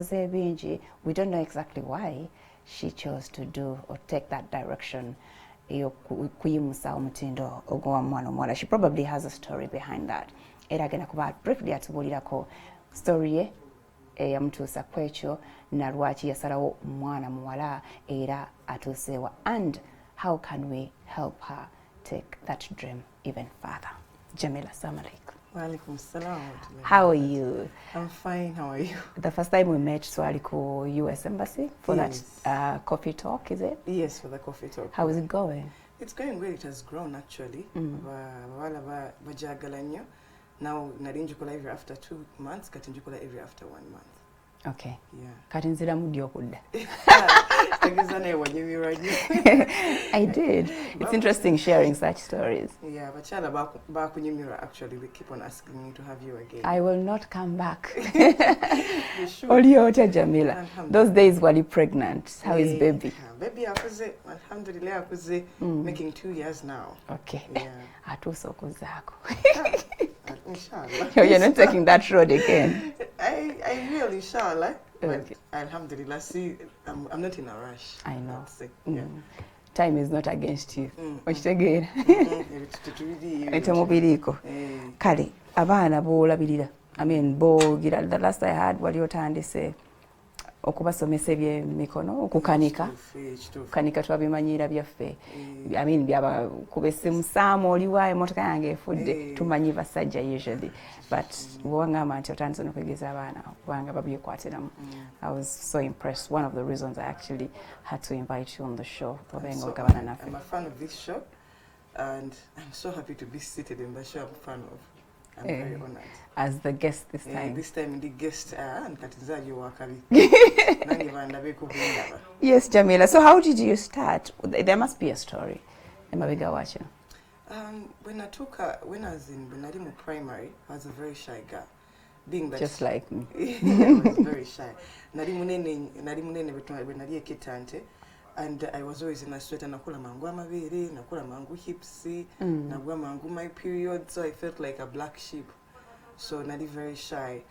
We don't know exactly why she chose to do or take that direction. Okumuyimusa omutindo ogw'Omwana. She probably has a story behind that. Era agenda kuba briefly atubulirako story ye eyamutuusa kwekyo na lwaki yasalawo omwana muwala era atuusewa, and how can we help her take that dream even further. Jamila, assalamu alaikum. Walaikum salam. How are you? I'm fine. How are you? The first time we met, Swaliko US Embassy for that coffee talk, is it? Yes, for the coffee talk. How is it going? It's going well. It has grown actually. Now, narinjukula every after 2 months, katinjukula every after 1 month. Okay. Yeah. Katinzira mudi okudda. I did. It's interesting sharing such stories. Yeah, bachala bakunyimira actually, we keep on asking me to have you again. I will not come back. You sure? Oliota Jamila. Those days were you pregnant? How is baby? Baby akuze, alhamdulillah akuze, making 2 years now. Okay. Yeah. Atuso kuzako. Inshallah. You're not taking that road again. I will, inshallah. Okay. Alhamdulillah, see, I'm not in a rush. I know. Yeah. Time is not against you. What again? Kale, abaana boolabirira. I mean, the last I had what yotandise okubasomesa ebyemikono okukanika kanika twabimanyira byaffe. I mean byaba kubesimu samu oliwa emotoka yange efudde tumanyi basajja usually, but wangama nti otandise nokwegeza abaana kubanga babyekwatiramu. I was so impressed. One of the reasons I actually had to invite you on the show. I'm a fan of this show and I'm so happy to be seated in the show. I'm a fan of. I'm very honored. As the guest this time. This time the guest and Yes, Jamila. So how did you start? There must be a story. When I was in primary, I was a very shy girl. Being that just like me. I was very shy. And I was always in a sweat and nakula mangu amabere, nakula mangu hipsi, nagwa mangu my period, so I felt like a black sheep. So nadi very shy.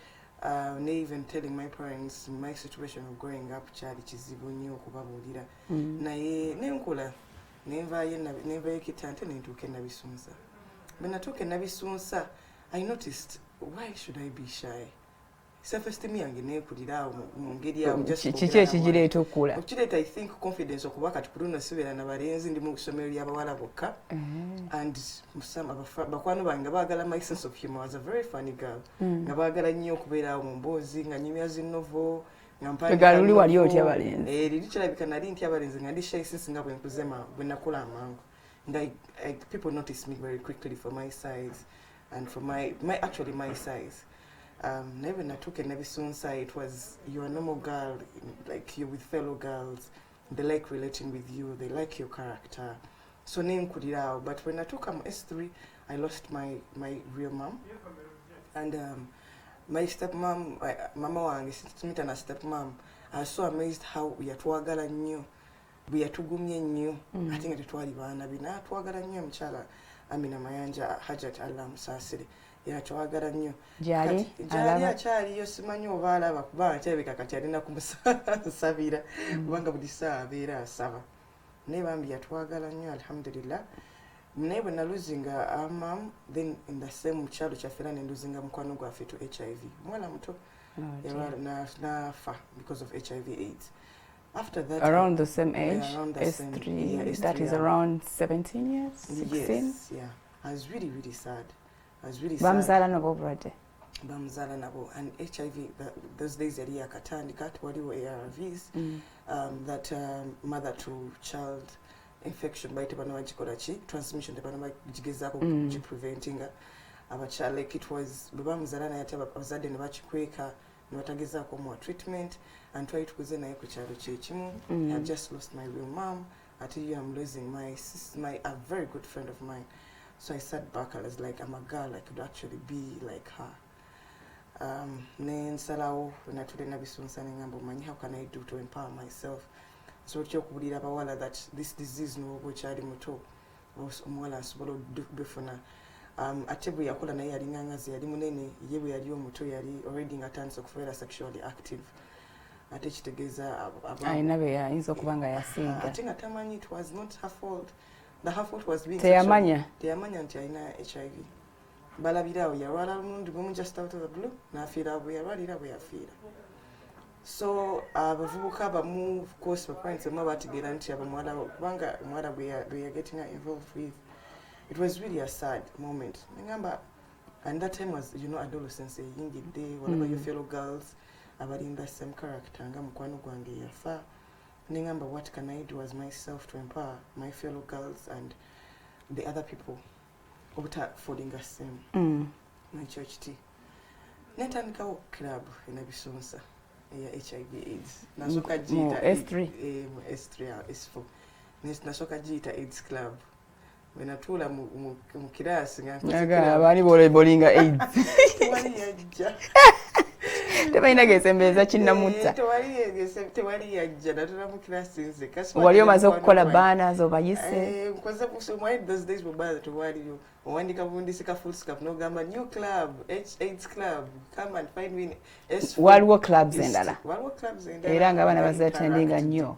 Not even telling my parents my situation of growing up chali chizibu nyo kubabulira. Na ye nenkula never kitante nentuke nabisunsa. When I took nabisunsa, I noticed, why should I be shy? Self-esteem yange nekulira mu ngeri ya kikireeta okula. Okireta I think confidence okuba kati kuluna sibera na balenzi ndi mu kusomero ly'abawala bokka. And some bakwano bange baagala my sense of humor. I was a very funny girl. Nga baagala nnyo okubeera mu mboozi nga nyumya zinnovo nga mpanga luli wali otya balenzi. Liri kirabika nali ntya balenzi nga ndi shy since nga bwe nkuzema bwe nakula amangu. And people noticed me very quickly for my size and for my size. Never na took a nebisunsa. It was you're a normal girl, like you're with fellow girls. They like relating with you. They like your character. So name kudirao. But when I took S3, I lost my real mom, and my stepmom, mama wange since na stepmom. I was so amazed how we atwagala nyo, we atugumye nyo. I think it was bana bina atwagala nyo mchala. Amina mayanja hajat Allah musasiri. Ya twagala nnyo. Jali achali yosimanyi obalaba kuba kyebeka kati alina kumusabira kubanga buli saa abeera asaba. Naye bambi yatwagala nnyo alhamdulillah. Naye bwe naluzinga mom, then in the same mukyalo kyaffe ne nduzinga mukwano gwaffe to HIV. Mwana muto nafa because of HIV AIDS. After that, around the same age, around the S3, same, S3, that is around 17 years, 16? Yes, yeah. I was really, really sad. I was really sad. Bamzala nabo brother. Bamzala nabo. And HIV, those days yali yakatandika waliwo ARVs, that mother to child infection by tebanabagikola transmission tebanabagigezako preventing abakyala. Like it was bamzala naye ate abazadde ne bakikweka ne batagezaako mu treatment and try to kuze naye ku kyalo kyekimu. I had just lost my real mom. I tell you, I'm losing a very good friend of mine. So I sat back, I was like, I'm a girl, I could actually be like her. When I told her, how can I do to empower myself? So that this disease no go chali muto was Omuwala asobola befuna. Ate bwe yakola naye yali ngangazi yali munene ye bwe yali omuto yali already nga atandise okubeera sexually active. ate kitegeeza ayina be ayinza okuba nga yasiiga ate nga tamanyi it was not her fault. Her fault was being teyamanya nti alina HIV. Balabiraawo yalwala lundi gumu just out of the blue n'afiira bwe yalwalira bwe yafiira. So abavubuka abamu of course baparents bamwe bategeera nti abamuwala kubanga omuwala bwe yagetting involved with, it was really a sad moment. Ngamba, and that time was, you know, adolescence eyingidde whatever your fellow girls abalinda same character nga mukwano gwange yafa. Ningamba, what can I do as myself to empower my fellow girls and the other people obuta falling the same my church tea. Netandikawo club ena Bisonsa eya HIV AIDS nasoka jita S3 S4 nasoka jita AIDS club wenatula mu kirasi nga abani bolinga AIDS wali yajja tebalina gesembeza kinnamutta tewali yajja natula mu kirasi nze kasi wali omaze okukola banners obayise nkoze kusoma those days baba tewaliyo owandika bundisika full scope n'ogamba new club AIDS club come and find me waliwo clubs endala era nga abaana bazattendinga nnyo.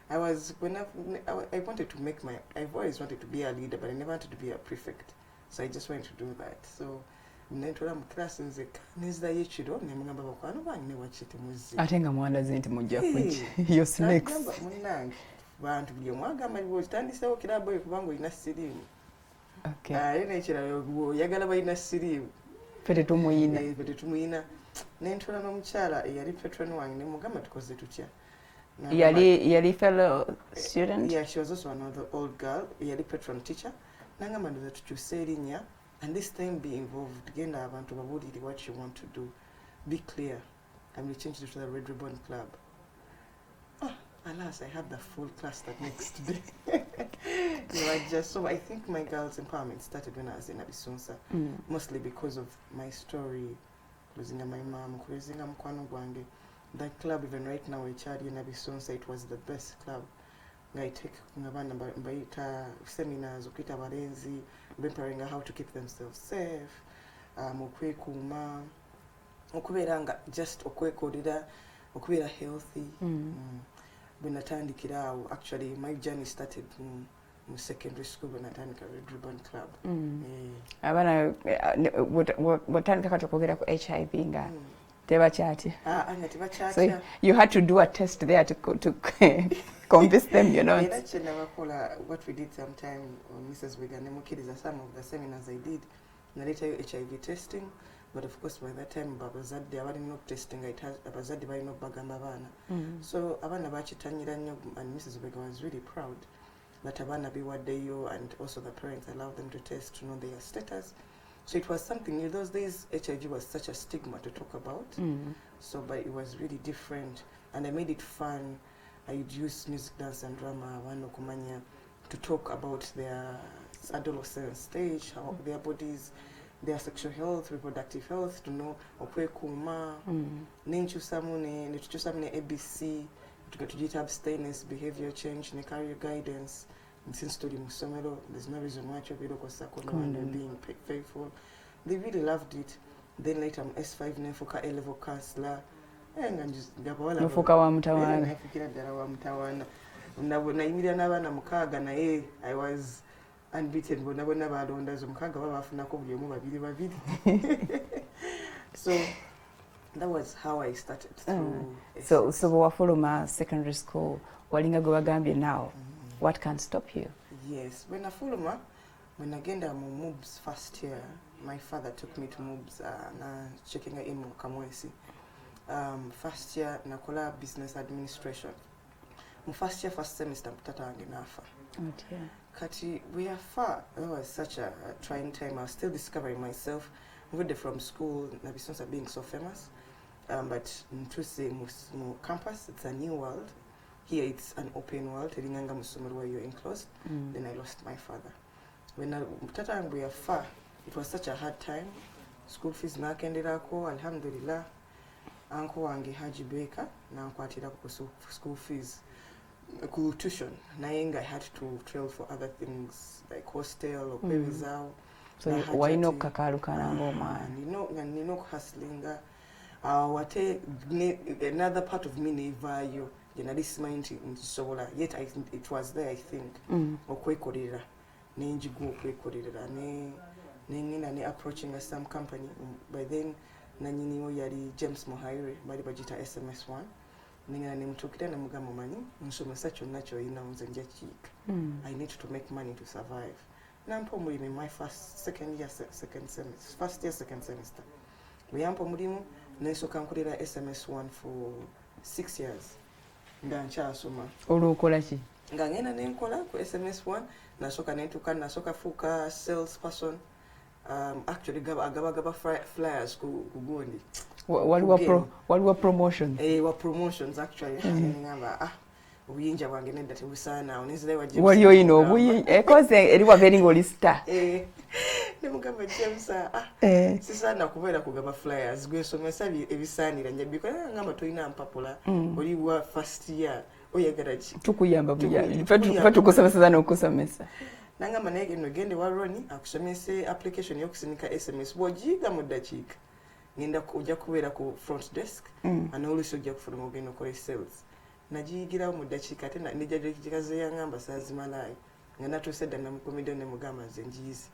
I wanted to make I've always wanted to be a leader, but I never wanted to be a prefect. So I just wanted to do that. So nentola mu class nze neza yekiro nemugamba bakwano bange ne wachite muzi. Ate nga mwandaze nti mujja kuki. Your snakes. Munange bantu byo mwagamba liwo tandisewo kirabo ekubanga ina sirimu. Okay. Ene ekirabo yagala bayina sirimu. Pete tumuyina. Nentola n'omukyala eyali patron wange nemugamba tukoze tutya. Yali fellow student? Yeah, she was also another old girl, yali patron teacher. Nangamba ndoza tukyuse erinnya, and this time be involved. Genda abantu babulire what you want to do. Be clear. And we changed it to the Red Ribbon Club. Oh, alas, I had the full class that next day. So I think my girls' empowerment started when I was in Abisonsa, mostly because of my story, losing my mom, losing mukwano gwange. That club, even right now, Echari and Abisonsa, it was the best club. I take seminars, ukita barenzi, preparing how to keep themselves safe, okwekuma, okuberanga just okwekolera, okubeera healthy. When natandikira, actually, my journey started in secondary school when I tandika Red Ribbon Club. Abana watandika katokogera ku HIV nga. Tebachati. So you had to do a test there to convince them, you know. What we did sometime, Mrs. Wiganemu, some of the seminars I did, later HIV testing, but of course by that time, Babazadi, I wasn't not testing, I had Babazadi by no Bagambavana. So Abana Bachitanya and Mrs. Wigan was really proud that Abana be what they are, and also the parents allowed them to test to know their status. So it was something, in those days, HIV was such a stigma to talk about. So, but it was really different. And I made it fun. I'd use music, dance, and drama, Wanokumanya, to talk about their adolescent stage, how their bodies, their sexual health, reproductive health, to know, okwekuma, nenchusamune, netuchusamune ABC, to get to get abstinence, behavior change, ne career guidance. Since to the Musomero, there's no reason why you're being faithful. They really loved it. Then later I'm S5 nefuka A-level counselor. Mufuka wa mtawana. I was unbeaten. So that was how I started. So wafuluma secondary school, walinga gwagambye now. What can stop you? Yes, when I get to MUBS first year, my father took me to MUBS checking in Kamwesi. First year, nakola business administration. My first year, first semester, nafa. Oh dear. Kati, we are far. That was such a trying time. I was still discovering myself. Moved from school, Nabisonsa being so famous. But in campus, it's a new world. Here it's an open world, where you're enclosed. Then I lost my father. When we are far, it was such a hard time. School fees nakenderako, alhamdulillah. Uncle wange Haji Baker, na nkwatira ku school fees. Ku tuition. Nayenga I had to travel for other things like hostel or pebizao. So why no kakalu kana ngoma? Nino hustlinga. Wate another part of me nevayo yenali simanyi nti nsobola yet it was there I think okwekolera nenjigo okwekolera nengina ne approaching some company by then nanyiniwo yali James Muhaire bali bagita SMS1 nengina nemutukira namugamba manyi nsomesa kyonna kyoyina nze nja kiika I need to make money to survive nampa omulimu in my first year second semester bweyampa omulimu nesooka nkolera SMS1 for 6 years nga nkyasoma olwokola ki nga ngenda nenkola ku SMS1 nasooka nentuuka nasooka fuuka sales person actually agaba flyers ku gundi waliwo promotions wa promotions actually ngamba obuyinja bwange nedda tebusaanaawo nezirewa wali oyina obuyinja ekoze eri wabeera ng'oli star nemugamba James sisaana kubeera kugaba flyers gwesomesa ebisaanira njabiko ngamba tolina mpapula oli wa first year oyagala ki tukuyamba buja tukusomesa n'okusomesa nangamba naye gendo gende wa Roni akusomese application y'okusinika SMS bw'ogiyiga mu ddakiika ngenda ojja kubeera ku front desk anaoluusi ojja kufuluma ogenda okola sales nagiyigirawo mu ddakiika ate nejjajikikaze yangamba saazimalayo nga natuuse dda namukomedde nemugamba nze njiizi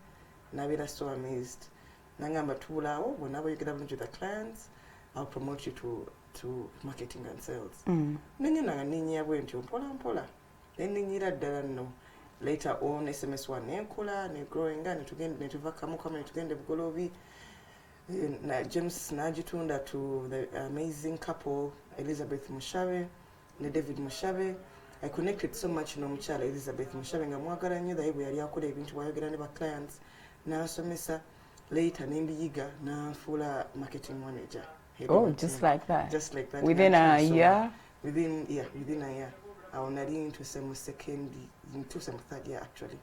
nabeera so amazed nangamba tuulaawo bonna boyogera bulungi the clients I'll promote you to marketing and sales nengenda nga ninyiya bwe ntyo mpola neninnyira ddala nno later on SMS1 nenkola negrowinga netuva kamukamu netugende bugolobi na James najitunda to the amazing couple Elizabeth Mushabe ne David Mushabe I connected so much n'omukyala Elizabeth Mushabe nga mwagala nnyo naye bwe yali akola ebintu bwayogera ne ba clients n'asomesa later nembiyiga n'anfuula marketing manager just like that within a year within a year awo nali ntuse mu third year actually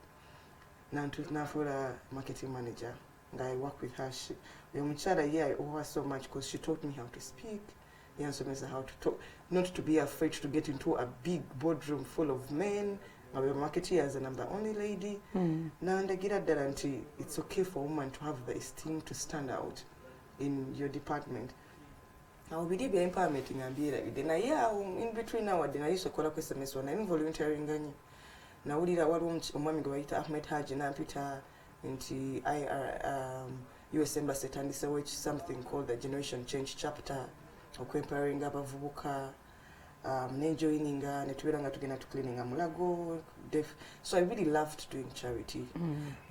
n'anfuula marketing manager nga I work with her uyo mukyala I owe her so much because she taught me how to speak yansomesa how to talk not to be afraid to get into a big boardroom full of men we were marketeers and I'm the only lady nandagira ddala nti it's okay for a woman to have the esteem to stand out in your department awo biri bya empowerment ngambyerabidde naye awo in between awadde naye sokola ku SMS1 naye volunteering anyi nawulira waliwo omwami gwe bayita Ahmed Haji nampita nti US Embassy etandisewo something called the Generation Change Chapter okwempowering abavubuka nenjoyininga netubeera nga tugenda tucleaninga mulago so I really loved doing charity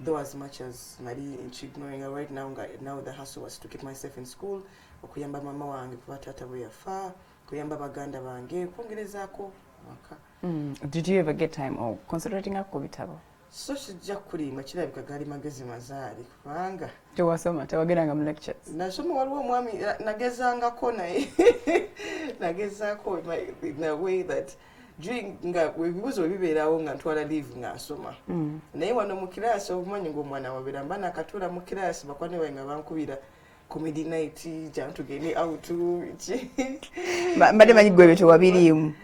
though as much as nali ignoring right now the hustle was to keep myself in school okuyamba mama wange kuba taata bwe yafa kuyamba baganda bange kwongerezaako waka did you ever get time concentrating ku bitabo so kijja kulimba kirabika gali magezi mazaali kubanga tewasoma tewageranga mu lectures nasoma waliwo omwami nagezangako naye nagezaako in a way that nga ebibuzo bibeerawo nga ntwala leave nga nsoma naye wano mu kiraasi obumanyi ng'omwana wabeera mba nakatuula mu kiraasi bakwane baye nga bankubira comedy night jam tugende out ki mbadde manyi gwe ebyo tewabiriimu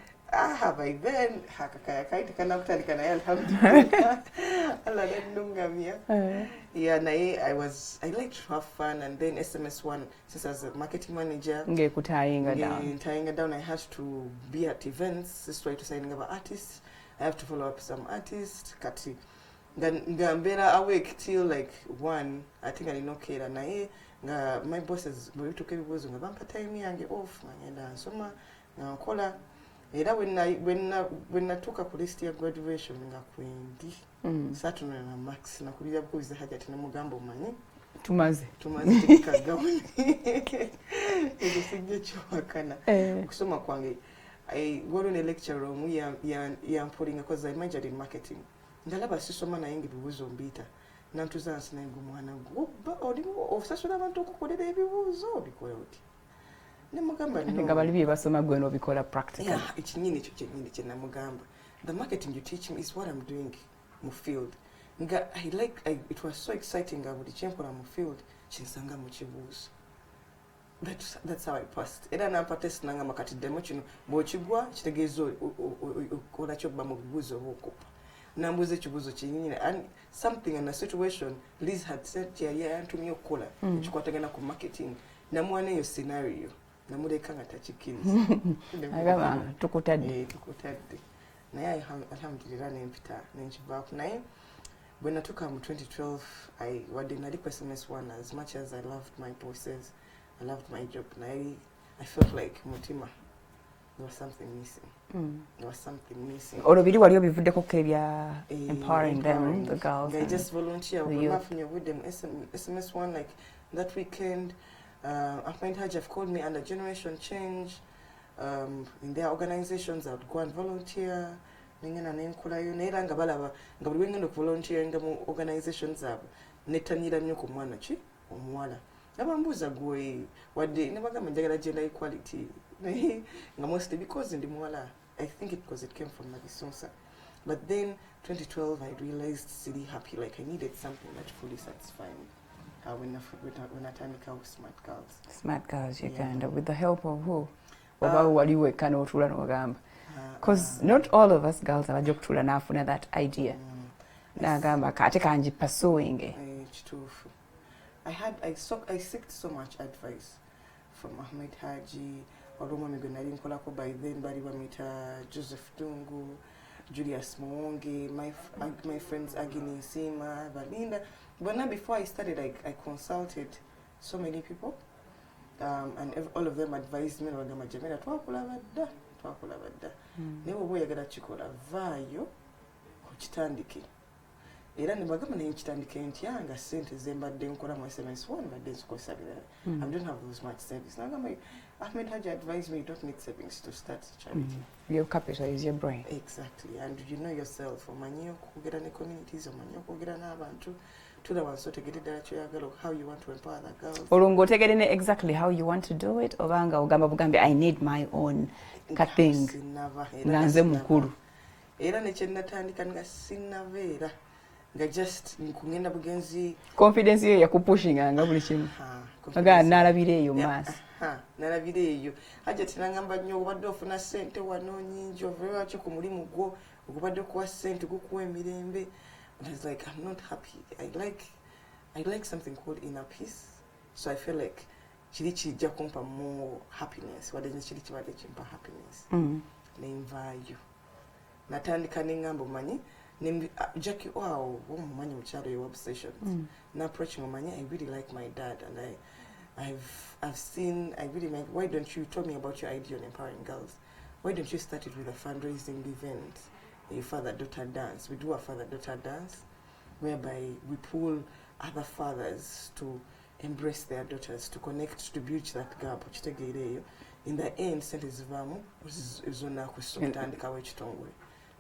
by then hakakaya kaiti kana kutandika naye alhamdulillah Allah nungamia naye I like to have fun and then SMS1 since as a marketing manager tying down I had to be at events this way to signing about artists I have to follow up some artists kati ngambera awake till like 1 I think alinokera naye nga my bosses bwe bituka ebibuzo nga bampa time yange off ngenda nsoma nkola era when natuuka ku list ya graduation nga kwendi satuna na max nakulira bukubiza hajati namugamba omanyi tumaze tikikagawuni ekyo sijja kyowakana okusoma kwange waliwo ne lecturer omu yampulinga because I majored in marketing ndalaba sisoma naye ng'ebibuuzo mbiita nantuza nsi naye omwana gwoba olimu osasula abantu okukolera ebibuuzo bikola oti nemugamba nga bali bye basoma gwe n'obikola practical ekinyini ekyo kyennyini kye namugamba the marketing you teach me is what I'm doing mu field nga it was so exciting nga buli kyenkola mu field kinsanga mu kibuuzo that's how I passed era nampa test nangamba kati ddemu kino bw'okigwa kitegeeza okola kyobba mu bibuuzo oba okupa nambuza ekibuuzo kyennyini and something in a situation Liz had said yantumye okukola ekikwatagana ku marketing namwana eyo scenario namuleka nga takikiriza agamba tukutadde naye alhamdulillah nempita nenkivaako naye when I took mu 2012 wadde nali ku SMS1 as much as I loved my bosses, I loved my job, naye I felt like mutima there was something missing. There was something missing. Olubiri wali obivuddeko kebya empowering them, the girls. I just volunteer with them SMS1 like that weekend. Ahmed Hajj have called me under Generation Change. In their organizations, I would go and volunteer. Ningena nenkulayo naye nga balaba nga buli wengenda okuvolunteeringa mu organizations abo netanyira nnyo ku mwana ki omuwala nabambuuza gwe wadde nebagamba njagala gender equality nga mostly because ndi muwala. I think because it came from Nagisonsa. But then 2012 I realized really happy, like I needed something that fully satisfied me. When I turned out Smart Girls. Smart Girls, you kind of, with the help of who? Because not all of us girls are joked enough for that idea. Nagamba kate kanji pursuing. I seeked so much advice from Ahmed Haji, Oromo Migonari Nkolako by then Bari Wamita, Joseph Tungu, Julius Mwonge, my friends Agini Sima, Valinda. But now before I started, I consulted so many people, and all of them advised me Wagama Jamila Twakulabada. Never way I got a chikola vayo kuchitandiki. Era ne bagamba ne chitandike ntyanga sente zembadde nkola mu SMS1 badde nsikosabira. I don't have those much savings. Nagamba Ahmed Haji advised me you don't need savings to start charity. Your capital is your brain. Exactly. And you know yourself. Omanyi okugera ne communities, omanyi okugera n'abantu. How you want to empower the girls. Olungo tegerene exactly how you want to do it. Obanga ogamba bugambe I need my own thing. Nganze mukuru. Era ne kyenatandika nga sinnabeera. Nga just nkungenda bugenzi. Confidence ye yakupushinga nga buli kimu. Aga nalabire eyo mass. Nalabire eyo. Haja tinangamba nnyo obadde ofuna sente wano nyingi overa kyo ku mulimu gwo okubadde okuwa sente gukuwa emirembe. And I was like, I'm not happy. I like something called inner peace. So I feel like chirichi jakumpa more happiness. What is chirichi wade chimpa happiness? Nemvayo. Natandika nengamba money. Jackie wow, money ucharo your obsessions. Na approach money. I really like my dad, and I've seen. I really like. Why don't you tell me about your idea on empowering girls? Why don't you start it with a fundraising event? A father-daughter dance. We do a father-daughter dance whereby we pull other fathers to embrace their daughters, to connect, to bridge that gap. In the end, Sentisivamu was Zona Kusutandika Wechitongwe.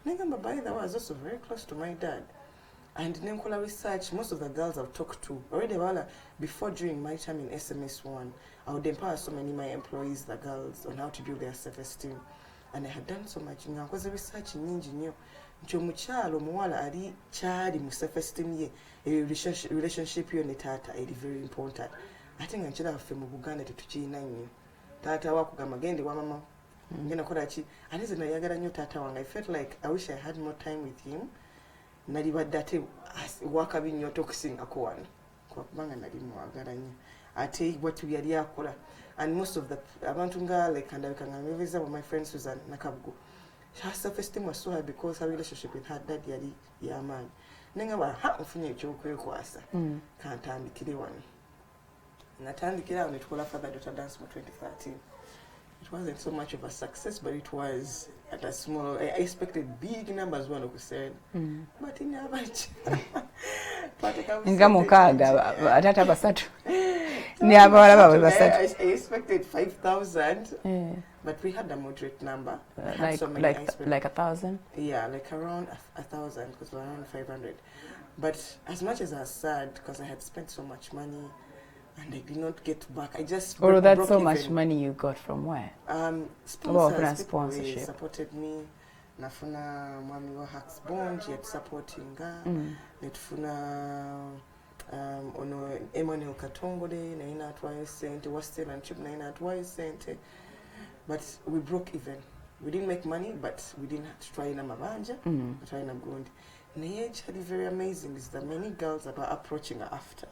Nengamba, by the way, I was also very close to my dad. And Nenkola research, most of the girls I've talked to, already before during my time in SMS1, I would empower so many of my employees, the girls, on how to build their self-esteem. And I had done so much. I was researching nyingi nnyo. Nti omukyala omuwala ali kyali mu self-esteem ye. Relationship yo ne taata eri very important. Ate nga nkyala waffe mu Buganda tetukirina nnyo. Taata wakugamba gende wa mama. Ngenda kola ki. Ate ze nayagala nnyo taata wange. I felt like I wish I had more time with him. Nali badde ate wakabi nnyo tokusingako wano. Kubanga nali mwagala nnyo. Ate watu yali akola. And most of the Abantunga, like, and I can visit with my friends Susan Nakazibwe. Her self-esteem was so high because her relationship with her dad, yeah, man. Nenga wa ha ufunye choko yo kwasa. Can't hand the kid one. And I turned the kid out and it was father-daughter dance for 2013. It wasn't so much of a success, but it was at a small. I expected big numbers, one who said, but in average. Ngamukaga atata basatu. I expected 5,000, but we had a moderate number. Like 1,000? Yeah, like around 1,000, because we're around 500. But as much as I was sad, because I had spent so much money, and I did not get back. I just that's so much money you got from where? Sponsors, sponsorship. Supported me. Nafuna mwami wa Hacks Bond, yet supporting her. Netfuna ono Emmanuel Katongole, naina atwaye sente, Wastel and Chip naina atwaye sente. But we broke even. We didn't make money, but we didn't have to try in a mabanja, try in a gold. Naye chali very amazing is that many girls are approaching her after.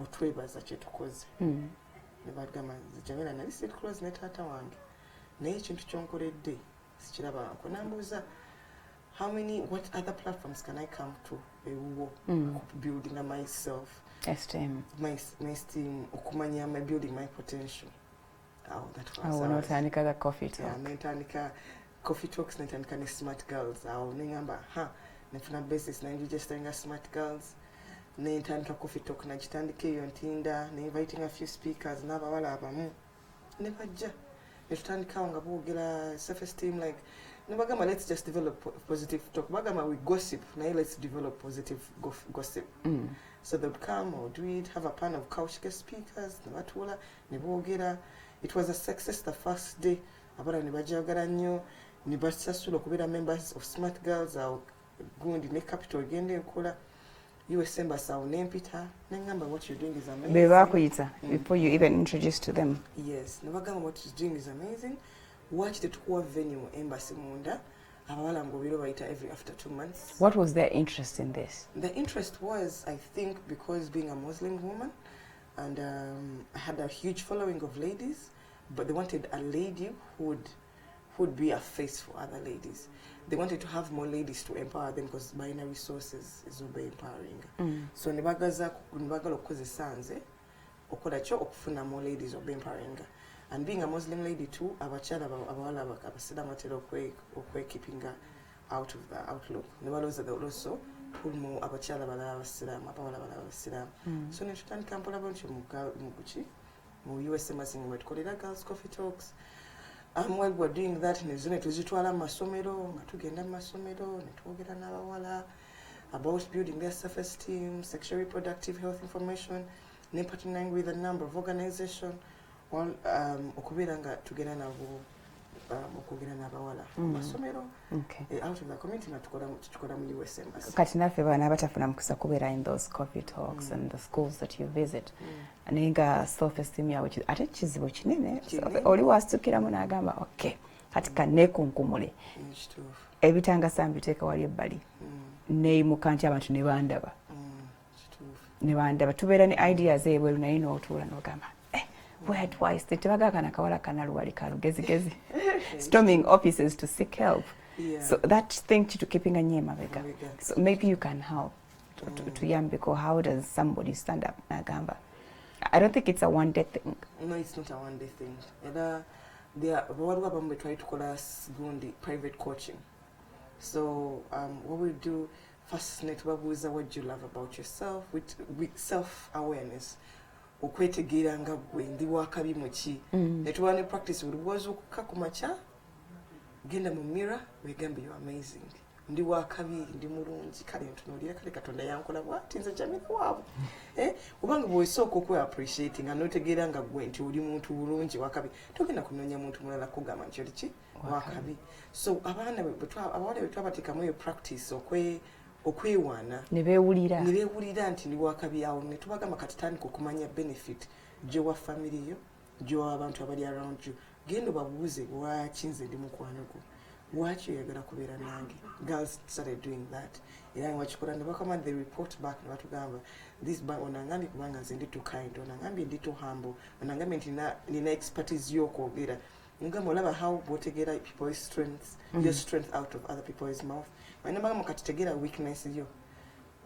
Tukoze. ne bagamba Jamila nali sit close ne taata wange naye ekintu kyonkoledde sikirabanko nambuuza what other platforms can I come to building myself esteem my esteem okumanya my building my potential that was notandika the coffee talk netandika coffee talks netandika ne smart girls nengamba nefuna basis registering as smart girls netandika coffee talk nagitandika eyo ntinda inviting a few speakers n'abawala abamu ne bajja netutandikawo nga boogera self-esteem like nebagamba let's just develop positive talk bagamba we gossip naye let's develop positive gossip so they would come or do it have a pan of couch guest speakers nebatuula neboogera. It was a success the first day abala nebajagala nnyo nebasasula okubeera members of smart girls gundi ne capital egenda enkola US Embassy nempita nengamba what you're doing is amazing bebakuyita before you even introduced to them. Yes nebagamba what you're doing is amazing watch tetukuwa venue embassy munda abawala ngobiro bayita every after 2 months. What was their interest in this? The interest was, I think, because being a Muslim woman and I had a huge following of ladies, but they wanted a lady who would be a face for other ladies. They wanted to have more ladies to empower them because binary sources is very empowering. So nibagala okukozesa nze okola kyo okufuna more ladies obe empowering. And being a Muslim lady too, abachala abawala abasida matero keeping out of the outlook. Nebaloza also pull more abachala balala abasida abawala balala abasida. So netutandika mpola boncho muguchi mu US Embassy wetukolera girls coffee talks. While we were doing that nezone tuzitwala masomero nga tugenda masomero netwogera n'abawala about building their self-esteem, sexual reproductive health information, partnering with a number of organizations. Okubeera nga tugenda nabo okugenda n'abawala masomero out of the community natukola mu US Embassy. Kati naffe baana abatafuna mukisa kubeera in those coffee talks and the schools that you visit naye nga self-esteem yawe ate kizibu kinene oli wasukiramu n'agamba okay kati kanneekunkumule ebitangasa mbiteeka wali ebbali neeyimuka nti abantu ne bandaba tubeera ne ideas ebweru naye n'otuula n'ogamba where do I sit? Tebagakana kawala kanaluwali kalugezigezi. Storming offices to seek help. So that thing to keeping a nyema vega. So maybe you can help to Yambiko. How does somebody stand up Nagamba? I don't think it's a one-day thing. No, it's not a one-day thing. We try to call us private coaching. So what we do first, network is what you love about yourself with self-awareness. Okwetegeera nga gwe ndi wakabi muki netubana ne practice ulibozo okukakumacha genda mu mirror wegambe you amazing ndi wakabi ndi mulungi kale ntunulira kale katonda yankola bwati nze Jamila wabo ubanga bwesoko ku appreciating and notegeera nga gwe nti uli muntu bulungi wakabi togenda kunonya muntu mulala kugamba nti oli wakabi. So abana betu abatika mu practice okwewana nebewulira nti ni wakabi awo netubagamba katitandika okumanya benefit gyewa family yo gyewa abantu abali around you genda babuuze lwaki nze ndi mukwano gwo lwaki oyagala kubeera nange. Girls started doing that era nwakikola ne bakama they report back ne batugamba this onangambye kubanga nze ndi too kind onangambye ndi too humble onangambye nti nina expertise y'okwogera ngamba olaba how botegeera people's strengths your strength out of other people's mouth wanabaga mukatitegera weakness yo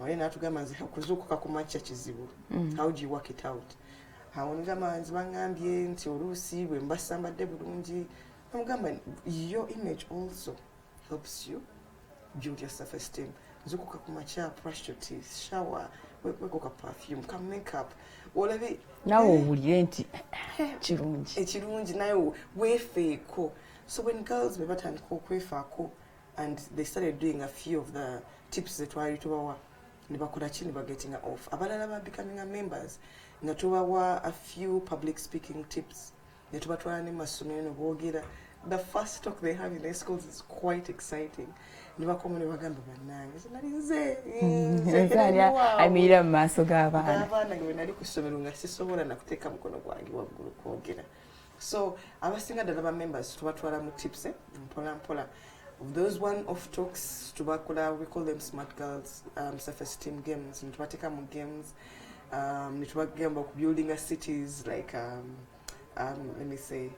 oye natugamba nze kuzuukuka ku macha kizibu how do you work it out ngamba nze bangambye nti oluusi bwe mbasambadde bulungi namugamba your image also helps you build your self-esteem. Zukuka ku macha brush your teeth shower wekoka perfume come makeup olabe nawo owulire nti ekirungi nayo weefeeko. So when girls bebatandika okwefaako and they started doing a few of the tips that were tubawa nibakola chini ba getting off abalala ba becoming members nga tubawa a few public speaking tips netubatwala ne masomero boogera. The first talk they have in their schools is quite exciting. Nibakomo ne bagamba bannange nalize amira mu maaso g'abaana nga nali ku ssomero nga sisobola nakuteeka mukono gwange waggulu kwogera. So abasinga ddala ba members tubatwala mu tips mpola mpola. Those one-off talks, we call them smart girls, self-esteem games, and tubateka mu games. netwagamba building a cities like let me say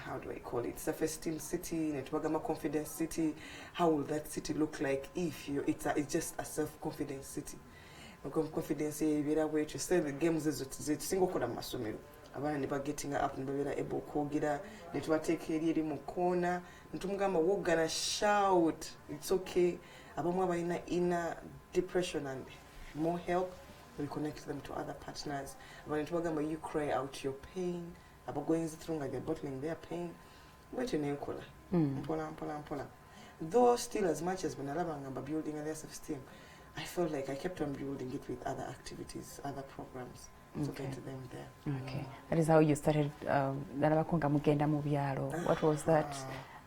how do I call it? Self-esteem city, netwagamba confidence city. How will that city look like if it's just a self-confidence city? Confidence ebera way to say the games single kola masomero. Abana ne getting up ne babera able kogira netwateke eri mu corner ntumugamba wogana shout it's okay. Abamwe abayina inner depression and more help, we connect them to other partners. Abana netwagamba you cry out your pain. About going through like they're bottling their pain. Wait in Nkola. Mpola. Though still as much as when I love building their self-esteem, I felt like I kept on building it with other activities, other programs. So get to them there. Okay. That is how you started What was that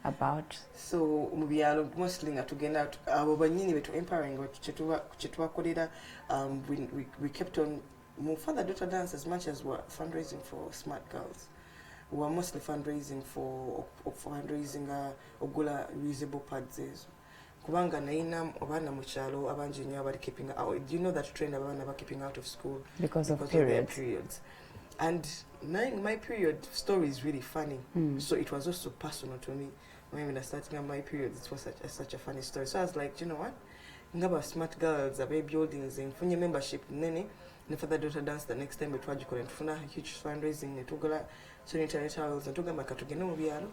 about? So mubyalo mostly ngatugenda abo banyini betu empowering we kept on father daughter dance as much as we're fundraising for smart girls. We were mostly fundraising for ogula reusable pads. Kubanga naina obana muchalo abanji nyo abali keeping out. Do you know that trend abana are keeping out of school because of their periods? And my period story is really funny. So it was also personal to me. When I started my period, it was such a funny story. So I was like, you know what? Ngaba smart girls, abe buildings, in funny membership, nene. And for the daughter dance the next time, we tried to fund a huge fundraising. We took a sanitary towels and took a maka to get no biano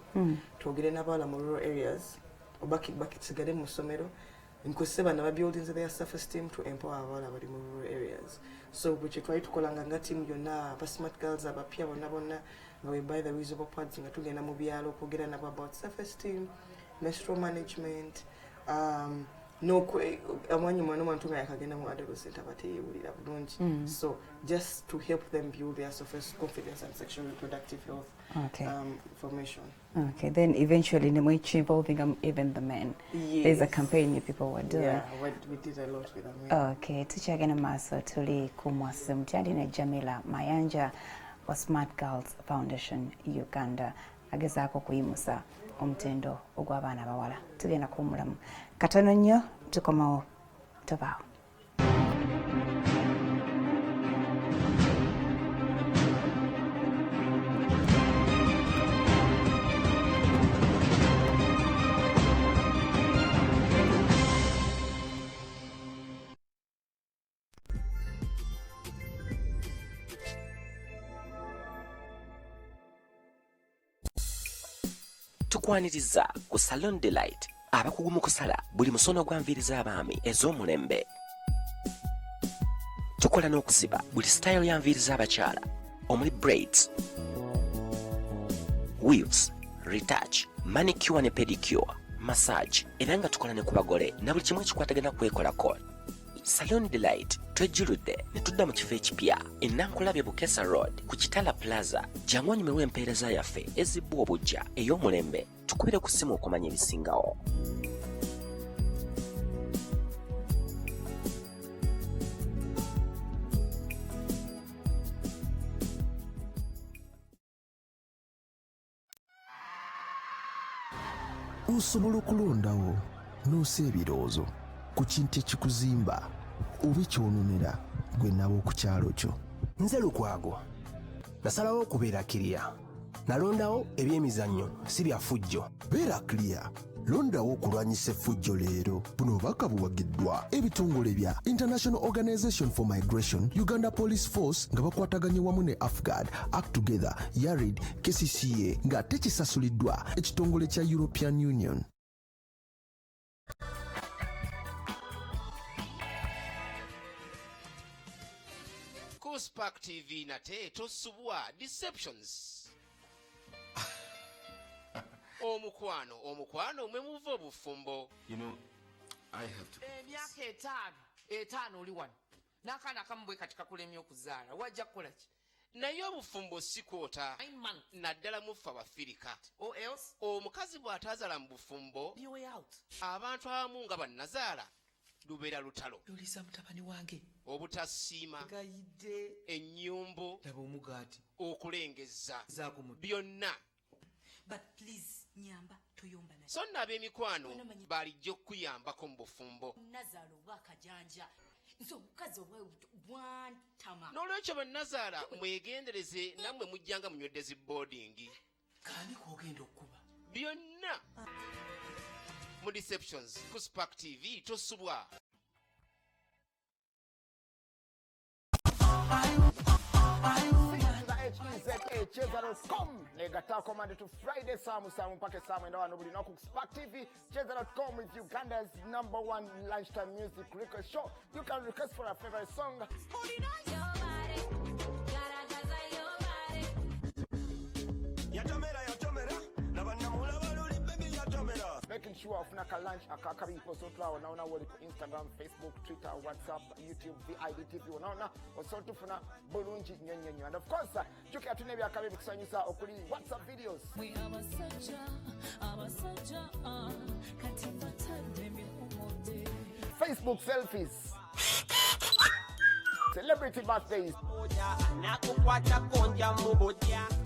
to get in about rural areas or back it to get in Musomero. And because 7 other buildings their self-esteem to empower our rural areas. So we try to call a team, you know, smart girls, appear on we buy the reusable pads and to get a mobialo, get about self-esteem, menstrual management. So just to help them build their self-confidence and sexual reproductive health information. Okay, then eventually involving even the men. Yes. There's a campaign people were doing. Yeah, we did a lot with them. Okay, tukyagenda maaso tuli ku Mwasuze Mutyandi ne Jamila Mayanja wa Smart Girls Foundation Uganda agezaako kuyimusa omutendo ogw'abaana abawala. Tugenda kuwummulamu katono nnyo tukomawo tobaawo. Tukwaniriza ku Salon Delight abakugu mu kusala buli musono gwa nviiri z'abaami ez'omulembe. Tukola n'okusiba buli style ya nviiri z'abakyala omuli braids, weaves, retouch, manicure ne pedicure, massage era nga tukola ne ku bagole na buli kimu ekikwatagana kwekolako. Salon Delight twejjuludde ne tudda mu kifo ekipya Enankulabye Bukesa Road ku Kitala Plaza. Jangu onyumirwe empeereza yaffe ezibbwa obujja ey'omulembe tukubire ku ssimu okumanya ebisingawo. Osobola okulondawo n'ossa ebirowoozo ku kintu ekikuzimba oba ekyononera gwe nabo ku kyalo kyo. Nze Lukwago nasalawo okubeera kiriya. Nalondawo ebyemizannyo si bya ffujjo. Beera kiriya. Londawo okulwanyisa effujjo leero. Buno obubaka buwagiddwa ebitongole bya International Organization for Migration, Uganda Police Force nga bakwataganye wamu ne AFGAD, Act Together, Yarid, KCCA ng'ate kisasuliddwa ekitongole kya European Union. Spark TV nate tosubwa deceptions. Omukwano mwe muva obufumbo. You know, I have to. Emyaka etaano oli wano. N'akaana kamubwe katika kulemya okuzaala. Wajja kukola ki? Naye obufumbo si kwota. 9 months. Naddala mufa Abafirika. Or else? Omukazi bw'atazaala mu bufumbo. Be way out. Abantu abamu nga bannazaala. Lubeera lutalo. Lulisa mutabani wange. Obutasiima. Gayidde. Ennyumbu. Laba omugaati. Okulengezza. Zaakumu. Byonna. But please, nyamba toyomba na. So nab'emikwano balijja okuyambako mu bufumbo. Nazaalo oba akajanja. nze omukazi bwantama n'olwekyo bannazaala mwegendereze nammwe mujjanga munywedde zi boarding kaani koogenda okuba byonna mu deceptions ku Spark TV tosubwa. Cheza.com negatako Monday to Friday samu mpaka saa mwenda wano buli naku Spark TV. Cheza.com with Uganda's #1 lunchtime music request show. You can request for a favorite song. Making sure of naka lunch akakabi posotwa unaona wali ku Instagram, Facebook, Twitter, WhatsApp, YouTube, VIDTV unaona osotu funa bulungi nyonyo. And of course chuki atune byakabe bikusanyusa okuli WhatsApp videos. We have a soldier katika tandemi umote. Facebook selfies. Celebrity birthdays.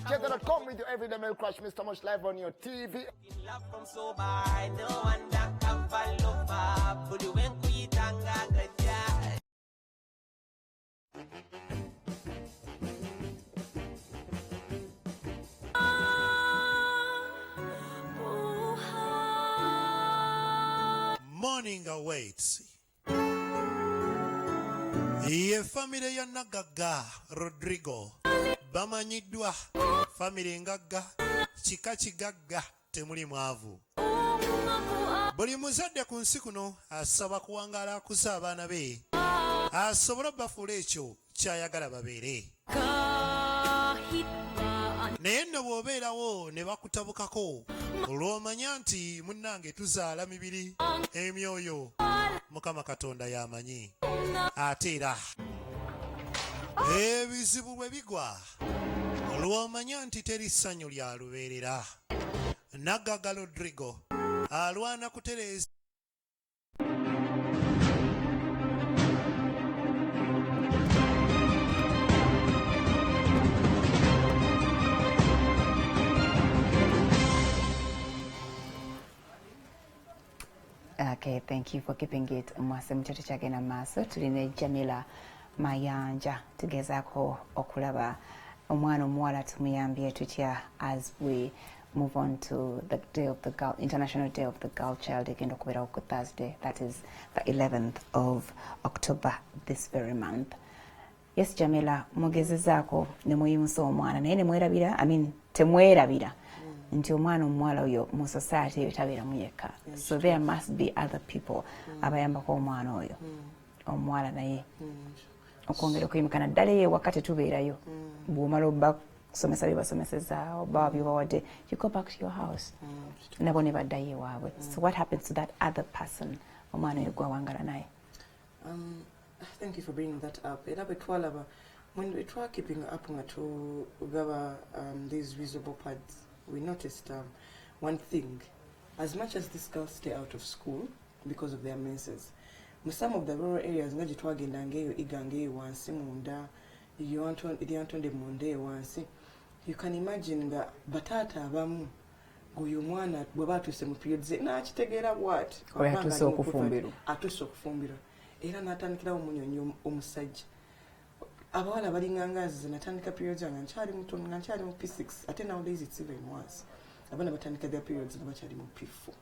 Cheza.com with your everyday male crush, Mr. Mush, live on your TV. Morning awaits. Ye family ya Nagaga Rodrigo bamanyiddwa family ngaga kika kigagga temuli mwavu. Buli muzadde ku nsi kuno asaba kuwangala kuza abaana be asobola bafuula ekyo kyayagala babeere. Naye nno bw'obeerawo ne bakutabukako olw'omanya nti munnange tuzaala mibiri emyoyo Mukama Katonda y'amanyi. Ate era ebizibu bwe bigwa olw'omanya nti teri ssanyu lya lubeerera. Nagaga Rodrigo alwana kutereeza Okay, thank you for keeping it. Mwase mchoto chake na maso. Tuline Jamila Mayanja. Tugezako okulaba. Omwana Omuwala tumuyambye tutya as we move on to the day of the girl, International Day of the Girl Child. Egenda okubera ku Thursday. That is the 11th of October this very month. Yes, Jamila, mugezezako ne muyimusa omwana. Naye ne mwerabira, temwerabira. Nti omwana Omuwala oyo mu society etabeera muyeka. So there must be other people abayambako omwana oyo Omuwala naye okwongera okuyimikana ddala ye wakati tubeerayo bw'omala obba kusomesa bye basomeseza oba byebawadde you go back to your house nabo ne baddayo ewaabwe. So what happens to that other person omwana oyo gwawangala naye? Thank you for bringing that up. Era bwe twalaba when we try keeping up nga tugaba these visible pads, we noticed one thing. As much as these girls stay out of school because of their menses, in some of the rural areas, you can imagine that batata abamu guyu mwana bwebatuse mu periods n'akitegera what atuse okufumbirwa era n'atandikirawo omunyonyi omusajja. Abawala balingangazi natandika periods nga nkyali muto nga nkyali mu P6 ate nowadays it's even worse. Abana batandika their periods nga bakyali mu P4.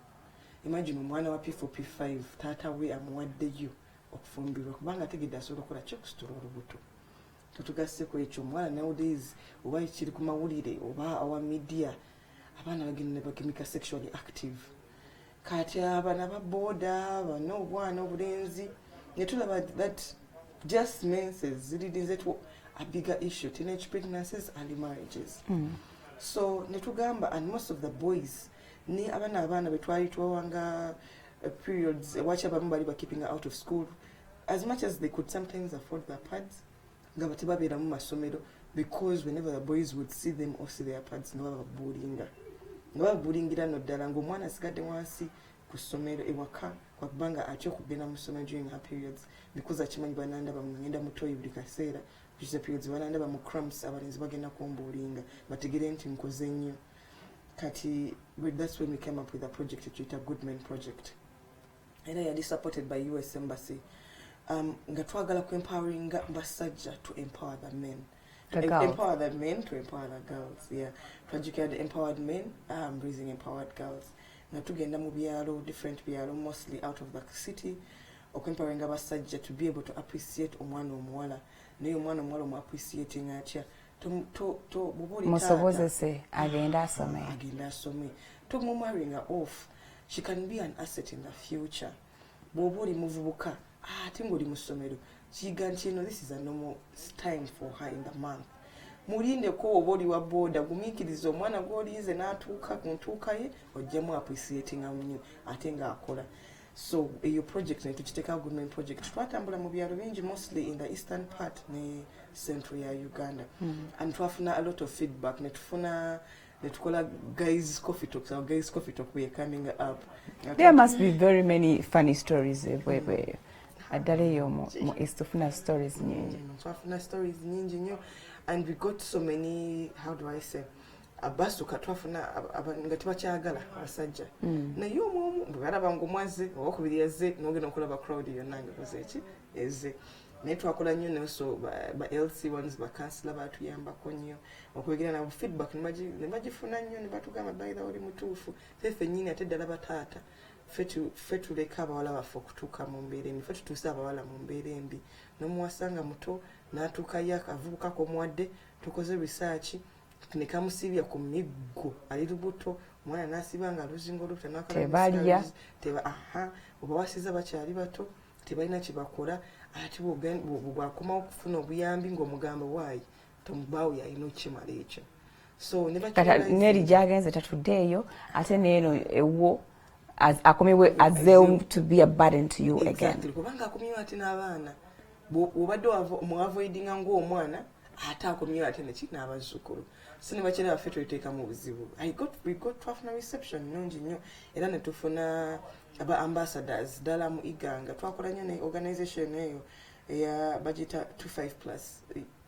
Imagine omwana wa P4 P5 taata we amuwaddeyo okufumbirwa kubanga ategedde asobola okukola kyokusitula olubuto. Tutugasseko ekyo omwana nowadays oba kiri ku mawulire oba awa media abaana bagenda bakemika sexually active. Kati abana baboda bano obwana obulenzi ne tulaba that just menses leading to a bigger issue, teenage pregnancies, early marriages. So netugamba, and most of the boys ni abana betwali tuwanga periods watch abamubali were keeping her out of school as much as they could sometimes afford their pads ngabatibabera mu masomero because whenever the boys would see them or see their pads no babulingira no ddala ng'omwana asigadde wansi ku ssomero ewaka kwabanga atyo kugenda mu ssomero during her periods because akimanyi bananda bamugenda mutoyi buli kaseera which the periods bananda bamu cramps abalenzi bagenda kumbulinga bategere nti nkoze nnyo kati that's when we came up with a project to a Good Men project. And I had supported by US Embassy. nga twagala ku empowering basajja to empower the men. Empower the men to empower the girls. Yeah. Twajukira the empowered men, raising empowered girls. Nga tugenda mu byalo, different byalo, mostly out of the city. Empowering abasajja to be able to appreciate omwana omuwala. Naye omwana omuwala mu appreciating atya. Musobozese agenda asome. Agenda asome. To marrying her off. She can be an asset in the future. Bobori muvubuka. Tingoli musomero. Chigantino, this is a normal time for her in the month. Mulinde ko oboli wa boda gumikirizo omwana golize natuka kuntuka ye ojjemu appreciating amunyu atenga akola. So your project ne tukiteka government project twatambula mu byalo bingi mostly in the eastern part ne central ya Uganda. And twafuna a lot of feedback ne tufuna netukola guys coffee talks. Our guys coffee talk we are coming up. There must be very many funny stories where adale yo mo istufuna stories nyingi. Twafuna stories nyingi nyo and we got so many, how do I say, abasu katwafuna ngati bakyagala abasajja naye omu baraba ngo mwaze okubiri yazze nogenda okulaba crowd yonnanga kozeki eze naye twakola nnyo neso ba LC ones ba councillor batuyambako nnyo okubigera nabo feedback ne bagifuna nnyo ne batugamba bayira oli mutuufu fefe nnyini ate ddala bataata fe tuleka abawala baffe okutuuka mu mbeera embi fe tutuuse abawala mu mbeera embi n'omuwasanga muto n'atuukayo akavubukako omuwadde tukoze research nekamusibya ku miggo ali lubuto mwana nasibanga luzingo lubuto tebalya oba wasiza bakyali bato tebalina kibakola ati bwakoma okufuna obuyambi ng'omugamba waayi tomubaawo yalina okukimala ekyo so neri gyagenze tatuddeeyo ate neeno ewo akomebwe azzeemu to be a burden to you again kubanga akomyewo ate n'abaana bw'obadde muavoidinga ng'omwana ate akomyewo ate neki n'abazzukulu so ne bakyera baffe tweteeka mu buzibu we got twafuna reception nungi nnyo era ne tufuna aba ambassadors ddala mu iganga twakola nnyo ne organisation eyo eya bagita 25 plus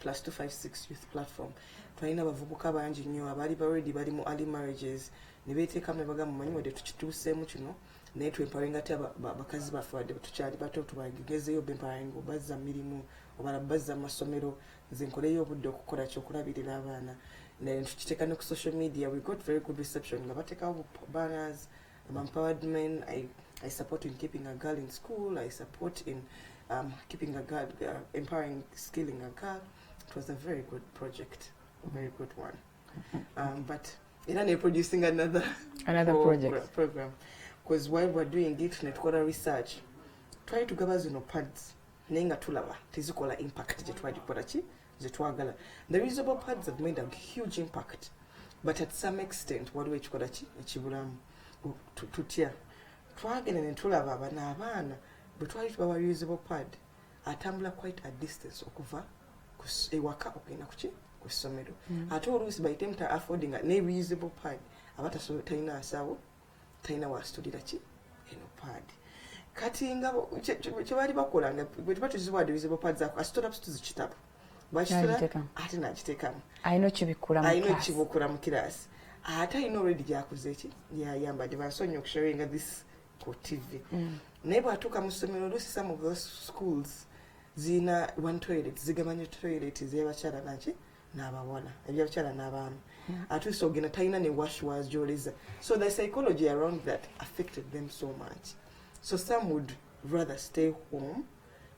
256 youth platform twalina abavubuka bangi nnyo abaali baredi bali mu early marriages ne beeteekamu ne bagamba mumanyi wadde tukituuseemu kino naye twempawenga ate bakazi baffe wadde tukyali bato tubagezeyo bempawenga obazza mirimu obala bazza masomero nze nkoleyo obudde okukola kyokulabirira abaana naye tukiteeka ne ku social media we got very good reception nga bateekawo banners empowered men. I support in keeping a girl in school. I support in keeping a girl, empowering, skilling a girl. It was a very good project, a very good one. But they're producing another project program. Because while we're doing it, we've got a research. Try to gather pads. Nenga tulaba tizikola impact zetwagala. The reusable pads have made a huge impact, but at some extent, what do we chikola chibulamu tutya. Twagenda ne tulaba abaana bwe twali tubawa reusable pad atambula quite a distance okuva ewaka okugenda ku ssomero ate oluusi by time ta affording ne reusable pad talina asawo talina wasitulira eno pad kati nga kye baali bakolanga bwe tuba tuziwa reusable pads asitola busitu zikitabu bakitula ate n'agiteekamu ayina okibikula mu kirasi ate ayina already gyakuze yayambadde bansonyi okusharinga this ku TV. Naye bw'atuuka mu ssomero oluusi some of those schools zina one toilet zigamanya toilet ez'abakyala n'abawala eby'abakyala n'abaami atuuse ogenda talina ne washwas gy'oleza so the psychology around that affected them so much so some would rather stay home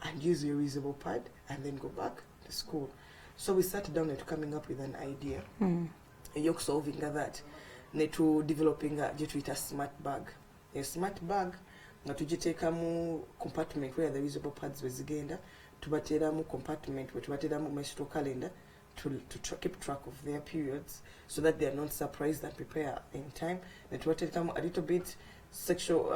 and use your reusable pad and then go back to school so we sat down and coming up with an idea solving that ne to developing gye tuyita smart bag. A smart bag nga tugiteekamu compartment where the reusable pads wezigenda tubateeramu compartment where tubateeramu menstrual calendar to keep track of their periods so that they are not surprised and prepare in time ne tubateekamu a little bit sexual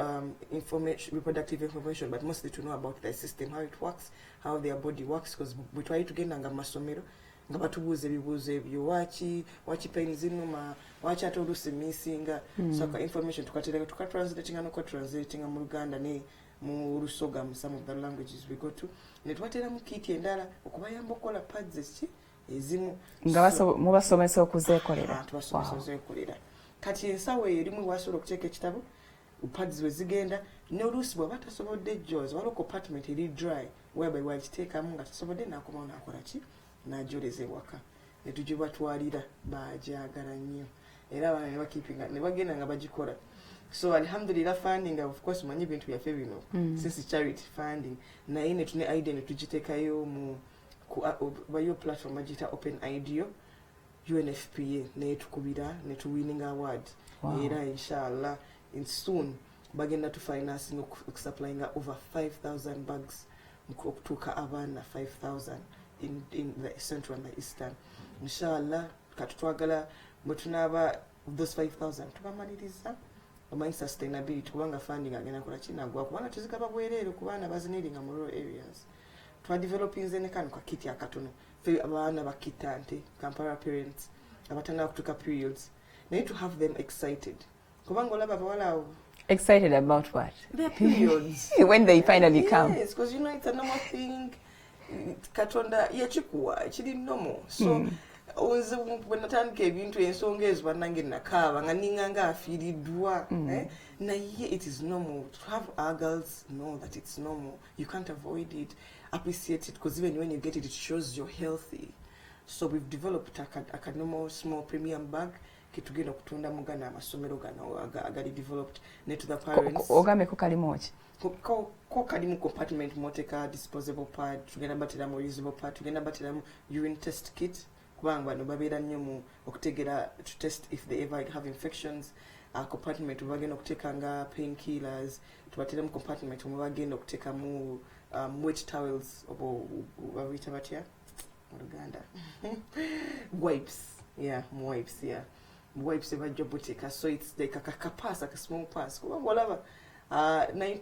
information, reproductive information, but mostly to know about their system, how it works, how their body works, because we try to get nga masomero nga batubuuza ebibuuzo ebyo waki pain zinuma waki ate oluusi misinga so information tukatranslatinga nokutranslatinga mu Luganda ne mu Lusoga mu some of the languages we go to ne tubateeramu kiti endala okubayamba okukola pads ezimu nga mubasomesa okuzeekolera tubasomeseekolera kati ensawo erimu wasobola okuteeka ekitabu pads wezigenda n'oluusi bw'aba tasobodde jaws waliwo apartment eri dry whereby wagiteekamu nga tasobodde n'akomawo n'akola ki n'ajoleza ewaka ne tugibatwalira bagyagala nnyo era abaana ne bakiipinga ne bagenda nga bagikola so alhamdulillah funding of course manyi bintu byaffe bino since charity funding naye ne tune idea ne tugiteekayo mu bayo platform bagita open idea UNFPA ne tukubira ne tuwinning award era inshallah in soon bagenda to financing supplying over 5,000 bags okutuuka abaana 5,000 in the central and the eastern inshallah katutwagala bwe tunaaba those 5,000 tubamaliriza omanyi sustainability kubanga funding agenda kola kinagwa kubanga tuzigaba bwereere ku baana bazineedinga mu rural areas twadevelopinze ne kano kakiti akatono fe abaana bakitante Kampala parents abatana kutuka periods need to have them excited kubanga olaba bawala excited about what their periods when they finally come yes because you know it's a normal thing katonda yachikuwa kiri normal so onze bwenatandika ebintu ensonga ezo bannange nakaaba nga ninganga afiiriddwa naye it is normal to have our girls know that it's normal you can't avoid it appreciate it because even when you get it it shows you're healthy so we've developed a normal small premium bag kitugenda okutunda mu gana amasomero gano agali developed ne to the parents ogame ko kalimoki ko kalimu compartment moteka disposable pad tugenda batira mu reusable pad tugenda batira mu urine test kit kubanga bano babeera nnyo mu okutegera to test if they ever have infections compartment bagenda okuteeka nga painkillers tubatira mu compartment mu bagenda okuteeka mu wet towels obo babita batya mu Uganda wipes wipes ebajja butika so it's like a pass like a small pass kubanga olaba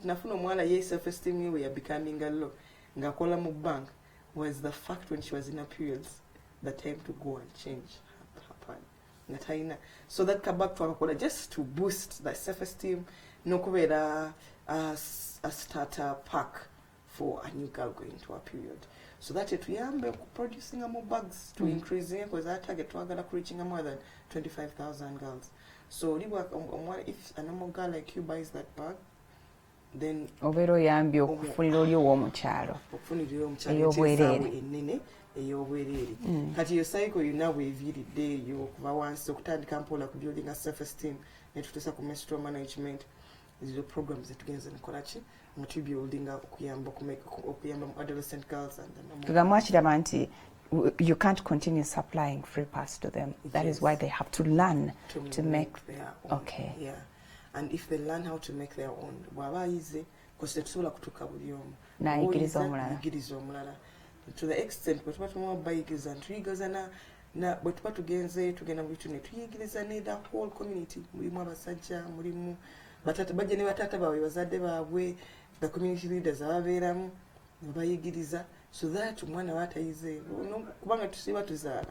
nafuna omwala ye self esteem we are becoming a low ngakola mu bank was the fact when she was in her periods the time to go and change happen ngataina so that kabak twakola just to boost the self esteem nokubeera a starter pack for a new girl going to a period so that tuyambe producing more bags to increasing because our target twagala reaching more than 25,000 girls so if a normal girl like you buys that bag then obero yambye okufunira oli owomukyalo eyobwerere enene eyobwerere kati yo cycle yonna weeviiridde yo okuva wansi okutandika mpola ku building a self esteem ne tutesa ku menstrual management izo programs etugenze nkola ki mutu building okuyamba okuyamba adolescent girls and tugamwakiraba nti you can't continue supplying free pass to them that is why they have to learn to make their own. Okay and if they learn how to make their own wabayize because tetusobola kutuka buli omu nayigiriza omulala to the extent bwe tuba tumwabayigiriza ntuyigiriza na bwe tuba tugenda mu bitu ne tuyigiriza ne the whole community mulimu abasajja mulimu batata bajja ne batata baabwe bazadde baabwe the community leaders ababeeramu ne bayigiriza so that omwana watayize kubanga tusiba tuzaala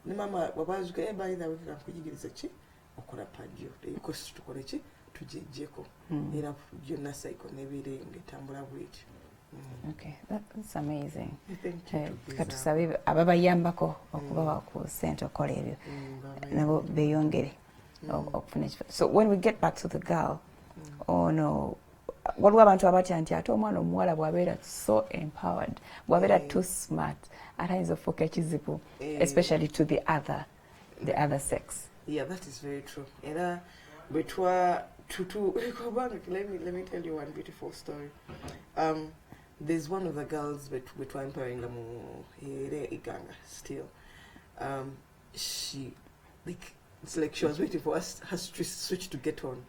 ne mama wabazuka ebayitha wekika kuyigiriza ki okola padio ekosi tukole ki tujejjeko era gyonna cycle nebeere ngetambula bwetyo Okay, that's amazing. Katusabe ababayambako okubawa ku sente okola ebyo nabo beyongere okufuna ekifo. So when we get back to the girl, waliwo abantu abatya nti ate omwana omuwala bw'abeera so empowered, bw'abeera too smart, atayinza okufuuka ekizibu, especially to the other sex. Yeah, that is very true. Era let me tell you one beautiful story. There's one of the girls we're empowering Iganga still. It's like she was waiting for her switch to get on.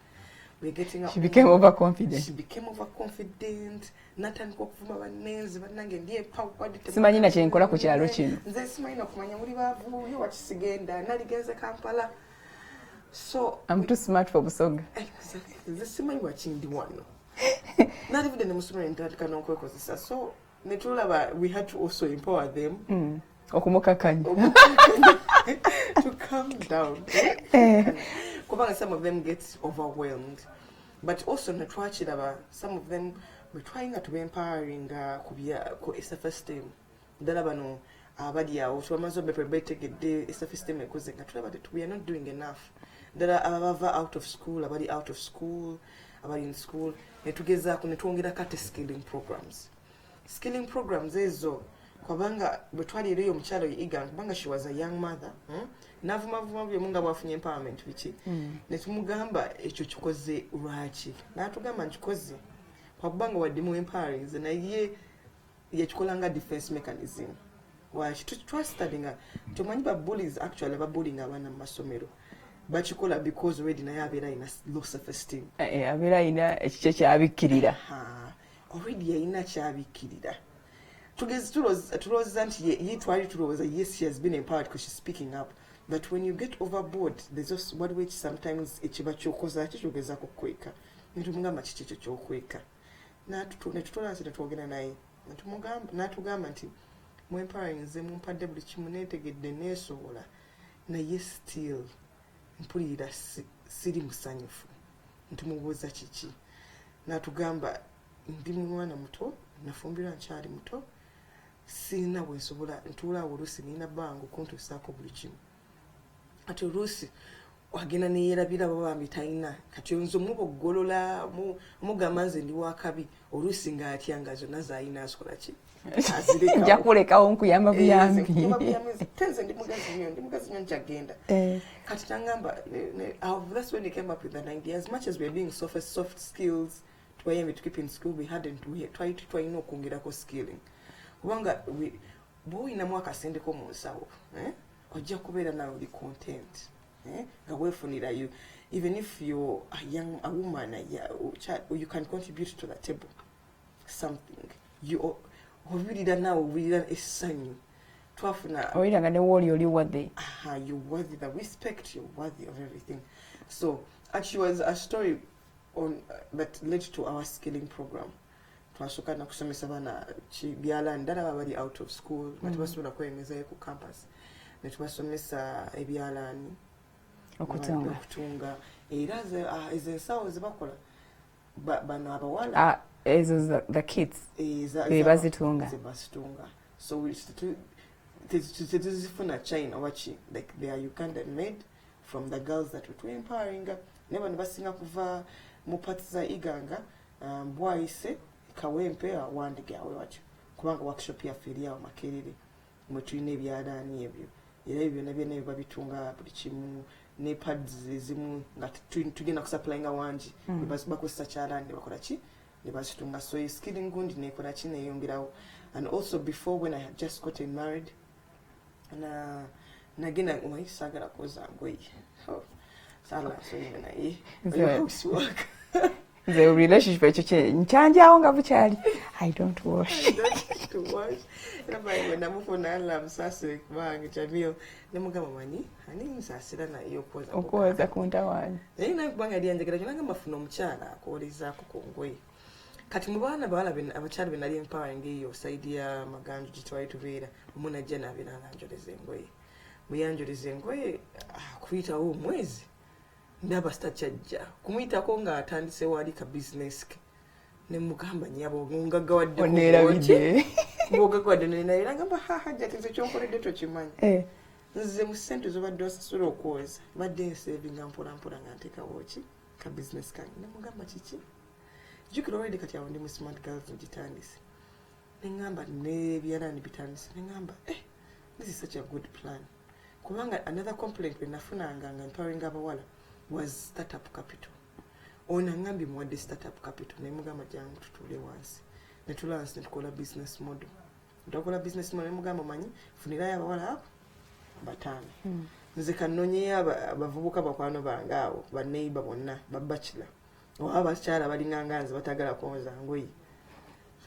We're getting up. She became overconfident. Natandika okuvuma banenzi bannange ndiye simanyi na kyenkola ku kyalo kino. Nze simanyi nakumanya muli baavu yo wakisigenda naligenze Kampala. So I'm too smart for Busoga. Nze simanyi wakindi wano. Not even the Muslim ntandika n'okwekozesa. So netulaba we had to also empower them. Okumukakanya. To calm down. Kubanga some of them get overwhelmed. But also netwakiraba some of them we're trying to be empowering ku self-esteem. Dala bano abadi awo twamaze be prepare get the self-esteem ekoze nga tulaba that we are not doing enough. ddala abava out of school abali out of school abali in school netugezaako netwongera kate skilling programs ezo kwabanga bwe twalireyo omukyalo Igan kubanga she was a young mother navumavuma bye munga bwafunye empowerment biki netumugamba ekyo kikoze lwaki natugamba nkikoze kwabanga waddemu empowering naye yekikolanga defense mechanism waki twastudyinga tumanyi ba bullies actually bullying abaana mu masomero bakikola because already naye abeera ina low self-esteem abeera ina ekikyo kyabikkirira already yayina kyabikkirira tulowooza nti ye twali tulowooza yes she has been empowered because she's speaking up but when you get overboard there's just what which sometimes ekiba kyokoza kikyogezako kukweka netumugamba kiki ekyo kyokweka netutolaa nti netwogera naye natugamba nti mu empowering nze mumpadde buli kimu neetegedde neesobola naye still mpulira siri musanyufu ntumubuuza kiki natugamba ndi mwana muto nafumbirwa nkyali muto sirina bwensobola ntuulaawo oluusi nina bangu kuntuusaako buli kimu ati oluusi wagenda neerabira babambi talina kati oyinza omuboggolola omugamba nze ndi wakabi oluusi ng'atya nga zonna zaalina asokola ki nja kulekawo nkuyamba buyambi tenze ndi mugazi nnyo nkyagenda kati tangamba that's when he came up with an idea as much as we are doing soft skills twayembe to keep in school we twalina okwongerako skilling kubanga bw'oyinamu akasendeko mu nsawo ojja kubeera nawe oli content nga weefunirayo even if you're a woman you can contribute to the table something obulira nawe obulira essanyu twafuna owulira nga ne wooli oli worthy you're worthy the respect you're worthy of everything so actually was a story on that led to our skilling program twasooka na kusomesa baana byalani ddala babali out of school batubasobola kwemezayo ku campus netubasomesa ebyalani okutunga era ezo ensawo zebakola bano abawala ezo the kids bebazitunga so tezifuna China wachi like they are Ugandan made from the girls that we're empowering neba nebasinga kuva mu parts za Iganga bwaise kawempe awandigawe wachi kubanga workshop ya feria makerere mwe tulina ebyalani ebyo era ebyo nabyo babitunga buli kimu ne pads zimu nga tugenda kusupplyinga wangi bakozesa kyalani bakola ki ne bazitunga so skilling gundi nekola ki neyongerawo and also before when I had just gotten married nagenda omayisagala koza ngoyi sala so naye housework the relationship ekyo nkyanjawo nga bukyali I don't wash era namufuna alamusasire kubange kyamio nemugamba manyi ani musasira naye okwoza kuntawaani naye nakubanga lyanjagala kyonanga mafuna omukyala akwolezaako ku ngoye kati mu baana bawala abakyala be nali empowering eyo saidi ya maganju gitwali tubeera omuntu ajja nabeera ananjoleza engoye muyanjoleza engoye kuyitawo omwezi ndaba sitakyajja kumuyitako ng'atandise wali ka business ke ne mugamba nyabo ngagawadde oneerabidde ngagawadde naye nagamba hajja tize kyonkoledde tokimanyi nze mu ssente zobadde osasula okwoza badde nsevinga mpolampola nga nteekawo ki ka business kange ne mugamba kiki jjukira already kati awo ndi mu smart girls ngitandise ne ngamba n'ebyalani bitandise ne ngamba this is such a good plan kubanga another complaint we nafunanga nga empowering abawala was startup capital ona ngambi muwadde startup capital naye mugamba jangu tutule wansi netulansi netukola business model ntukola business model mugamba manyi funirayo abawala abo batano nze kanonyeyo abavubuka bakwano bange awo baneiba bonna babachila oba abakyala balinganga nze batagala kwoza ngoyi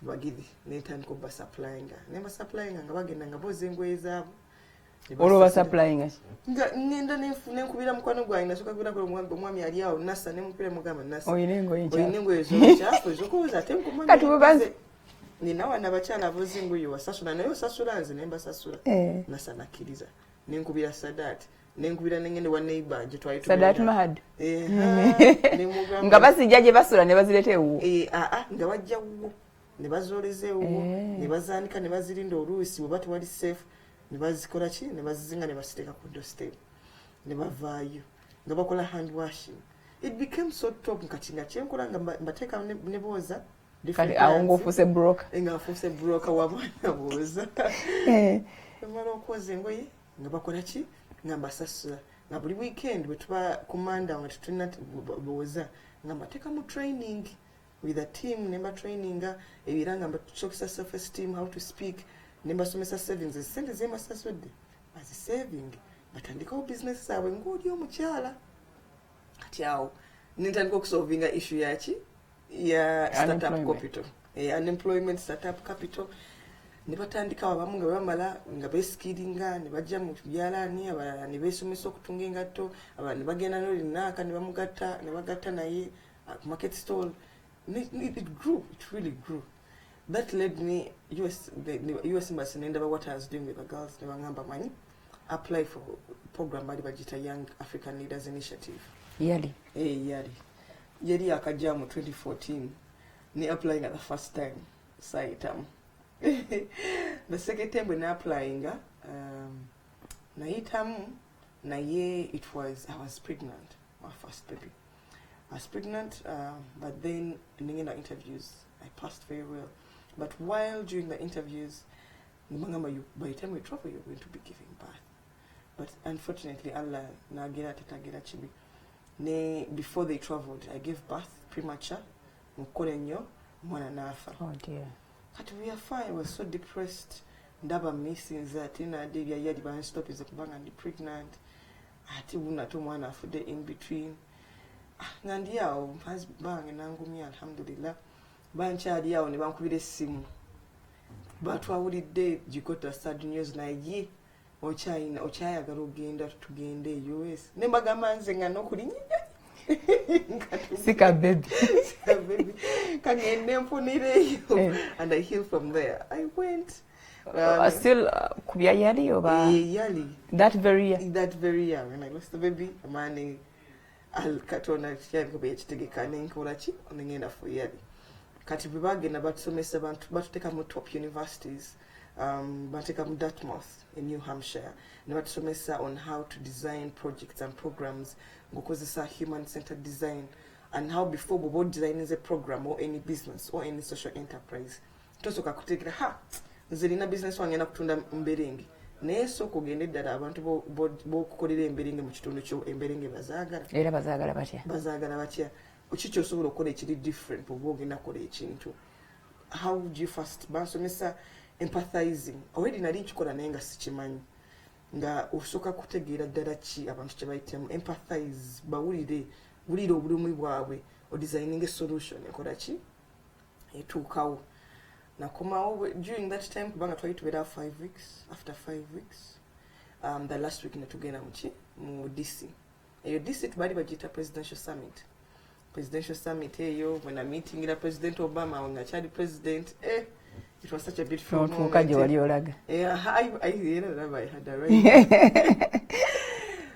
bagidi netandika obasupplyinga nebasupplyinga nga bagenda nga boza engoye zaabo olwo supplying ngenda nenkubira mukwano gwange nasooka kubira ku omwami ali awo nasa nemukubira mugamba nasa oyina engoye zokyafu ezokuwoza ate nkumanyi nina wana abakyala aboza engoye wasasula naye osasula nze nembasasula nasa nakkiriza nenkubira sadaati nenkubira nengende wa neighbor gye twali sadaati mahad nga bazijja gye basula ne bazireeta ewuwo nga bajja wuwo ne bazooleza ewuwo ne bazaanika ne bazirinda oluusi bweba tewali safe ne bazikola ki ne bazizinga ne basiteeka ku doorstep ne bavaayo nga bakola hand washing. It became so top nkati nga kyenkola nga mbateeka ne booza kati awo ng'ofuuse broker nga nfuuse broker w'abaana booza bamala okwoza engoye nga bakola ki nga mbasasula nga buli weekend bwe tuba ku Manda nga tetulina booza nga mbateeka mu training with a team ne mbatraininga ebira nga mbasomesa self-esteem, how to speak, ne mbasomesa savings. Esente ze mbasasudde bazisaving batandikawo business zaabwe ng'oli omukyala. Kati awo nintandika okusolvinga issue yaki ya startup capital, unemployment startup capital. Ne batandika abamu nga bamala nga beskiringa ne bajja mu byalaani abalala ne beesomesa okutunga engatto abalala ne bagenda n'olinaaka ne bamugatta ne bagatta naye market stall. It grew, it really grew. That led me the US Embassy and what I was doing with the girls. They were money. Apply for a program by the Young African Leaders Initiative. Yali. Yali akajamu 2014. Ni applying at the first time. Saitam. The second time when applying, na ye it was I was pregnant, my first baby. I was pregnant, but then in the interviews, I passed very well. But while during the interviews, by the time we travel, you're going to be giving birth. But unfortunately, Allah before they traveled, I gave birth premature. Omwana. Oh dear. But we are fine. I was so depressed. Ndaba missing that yadi stop is pregnant. Ati unato mwana for the in between. Nandi yao has bang nangumi alhamdulillah. Banchadi yao ne bankubira essimu. Batwawulidde gikota sad news na ye okyayagala ogenda tugende US. Ne mbagamba nze nga n'okulinnya. Sika baby. Kagende mfunireyo. And I healed from there. I went. Still kubya yali oba? Yali. That very young. That very young. When I lost the baby, amani Katona kyabikobe ekitegekane nkola ki onengenda for yali. Kati bibagenda batusomesa abantu batuteka mu top universities, bateka mu Dartmouth in New Hampshire, ne batusomesa on how to design projects and programs ngokozesa human-centered design, and how before we design a program or any business or any social enterprise tosoka kutegera nzirina business wange na kutunda mberenge neso kugende ddala abantu bo kukolera emberenge mu kitundu kyo emberenge bazagala era bazagala batya uchicho osobola okukola ekiri different bwoba ogenda kola ekintu. How would you first bansomesa empathizing already nali nkikola naye nga sikimanyi nga osoka kutegeera ddala ki abantu kye bayitamu empathize bawulire obulumi bwabwe o designing a solution ekola ki etuukawo. Nakomawo during that time kubanga twali tubeera 5 weeks. After 5 weeks the last week netugenda mu DC. Eyo DC tubali bagita presidential summit eyo when I'm meeting the President Obama when I child president it was such a beautiful moment. Yeah, I had a right.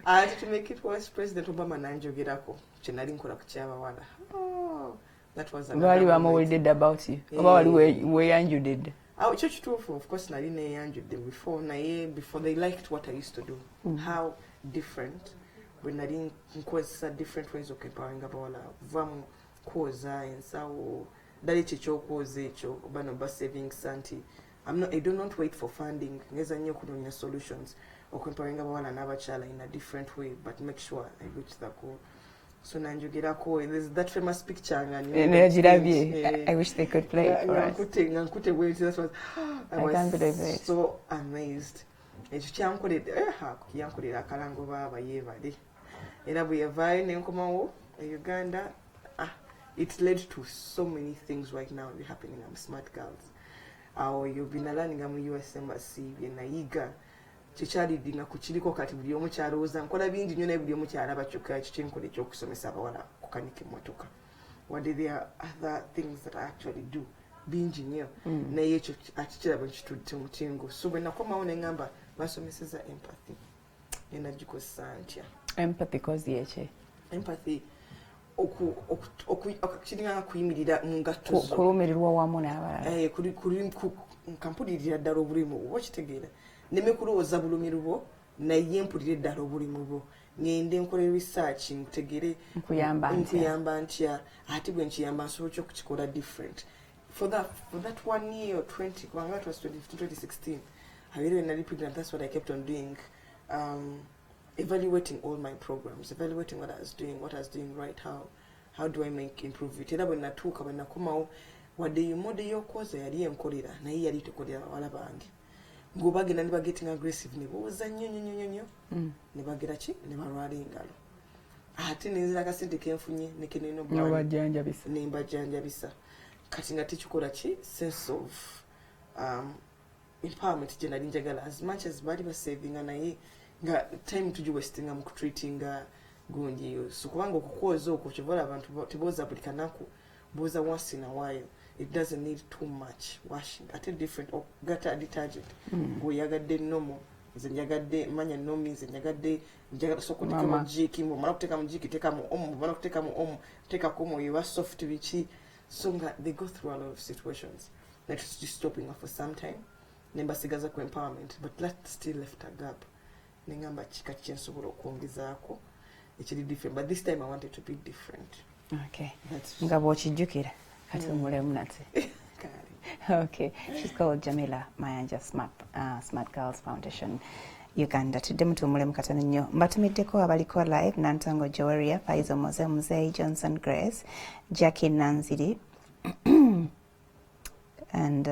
I had to make it was President Obama nanjogerako chenali nkola kukyaba wala. Oh, that was another moment. Did about you. About where you did. Our church too, of course, nali ne yanju before they liked what I used to do. How different. When I didn't different ways of empowering abawala vamu koza ensawo dali chicho koze echo bano ba saving santi. I do not wait for funding ngeza nnyo kunonya solutions okwempowering abawala n'abakyala in a different way, but make sure I reach the goal. So nanjogerako there's that famous picture I wish they could play it for us. I was so amazed. Ekyo kyankolera akalango baba yebale. Era bwe yavaayo nenkomawo Uganda, it led to so many things right now happening. I'm smart girls. You've been learning mu US Embassy byenayiga kyekyalidinga ku kiriko kati buli omu kyalowooza nkola bingi nnyo naye buli omu kyalaba kyokka ekikyenkola ekyokusomesa abawala kukanika emmotoka. Wadde there are other things that I actually do bingi nnyo naye ekyo akikiraba kitudde mutingo. So bwe nakomawo ne ngamba basomeseza empathy enagikosa ntya empathy cause yeche empathy okukiringa kuyimirira ngatto kulumirirwa wamu n'abalala kuli kampulirira ddala obulimu bwo kitegeera neme kulowooza bulumi lwo naye mpulire ddala obulimu bwo ngende nkole research ntegere nkuyamba ntya ate bwe nkiyamba nsobola okukikola different for that 1 year or 20 kwanga it was 2016 I really nali pregnant. That's what I kept on doing, evaluating all my programs, evaluating what I was doing right, how do I improve it. Era bwe natuuka bwe nakomawo wadde yimode y'okoza yali enkolera naye yali tekolera bawala bange ng'obagenda ne getting aggressive ne booza nnyo ne bagera ki ne balwala engalo ate nenzira akasente kenfunye ne keneno mbajjanjabisa kati nga tekikola ki sense of empowerment gye nali njagala as much as baali basavinga naye nga time tugiwestinga mu kutreatinga gundi eyo so kubanga okukwoza okwo kyobola abantu tebooza buli kanaku booza once in a while. It doesn't need too much washing. Ate different gata detergent. Goyagadde nomo. Nze njagadde manya nomi nze njagadde njagala sokoteka mu jiki mu mala kuteka mu jiki teka mu omu mala kuteka mu omu teka ko mu yiwa soft bichi so nga they go through a lot of situations that is just stopping her for some time. Nemba sigaza ku empowerment but that still left a gap. Nengamba chika kyensobola okwongezaako ekiri different but this time I wanted to be different. Okay. Nga bw'okijjukira kati omulemu nate. Okay. She's called Jamila Mayanja Smart Girls Foundation Uganda. Tudde tumulemu katono nnyo. Mbatumiddeko abaliko live Nantongo Joeria, Faizo Muzeyi, Johnson Grace, Jackie Nanziri and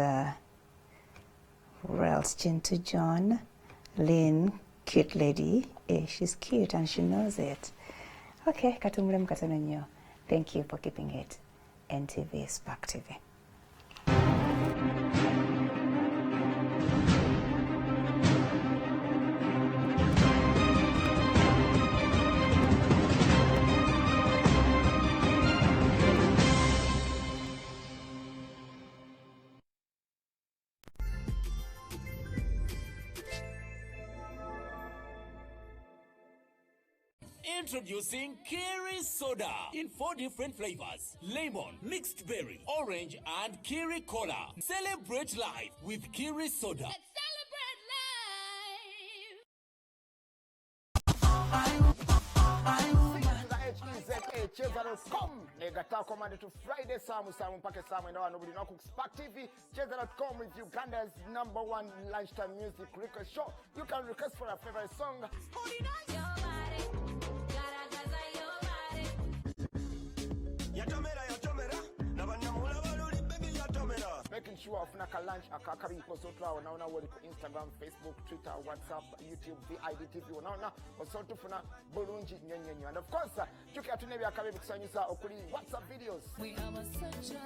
who else? Chintu John, Lynn, cute lady. She's cute and she knows it. Okay, katumulemu katono nnyo. Thank you for keeping it NTV Spark TV. Introducing Kiri Soda in 4 different flavors: lemon, mixed berry, orange, and Kiri Cola. Celebrate life with Kiri Soda. Let's celebrate life. Cheza.com negata Monday to Friday samu mpaka samu enda wano buli naku Spark TV. Cheza.com with Uganda's #1 lunchtime music request show. You can request for a favorite song. Making sure of lunch akakabi kozotwa wanaona wali ku Instagram, Facebook, Twitter, WhatsApp, YouTube, VIDTV wanaona osoto funa bulungi nyonyo. And of course, chuki atune byakabe bikusanyusa okuli WhatsApp videos. We have a soldier,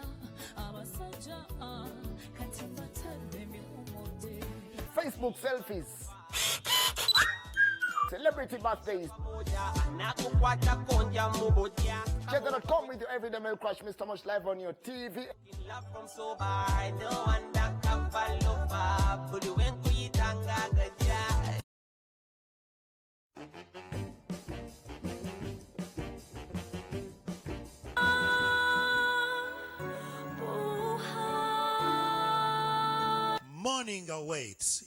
Facebook selfies. Celebrity birthdays. Cheza.com with your everyday male crush, Mr. Mush, live on your TV. Morning awaits.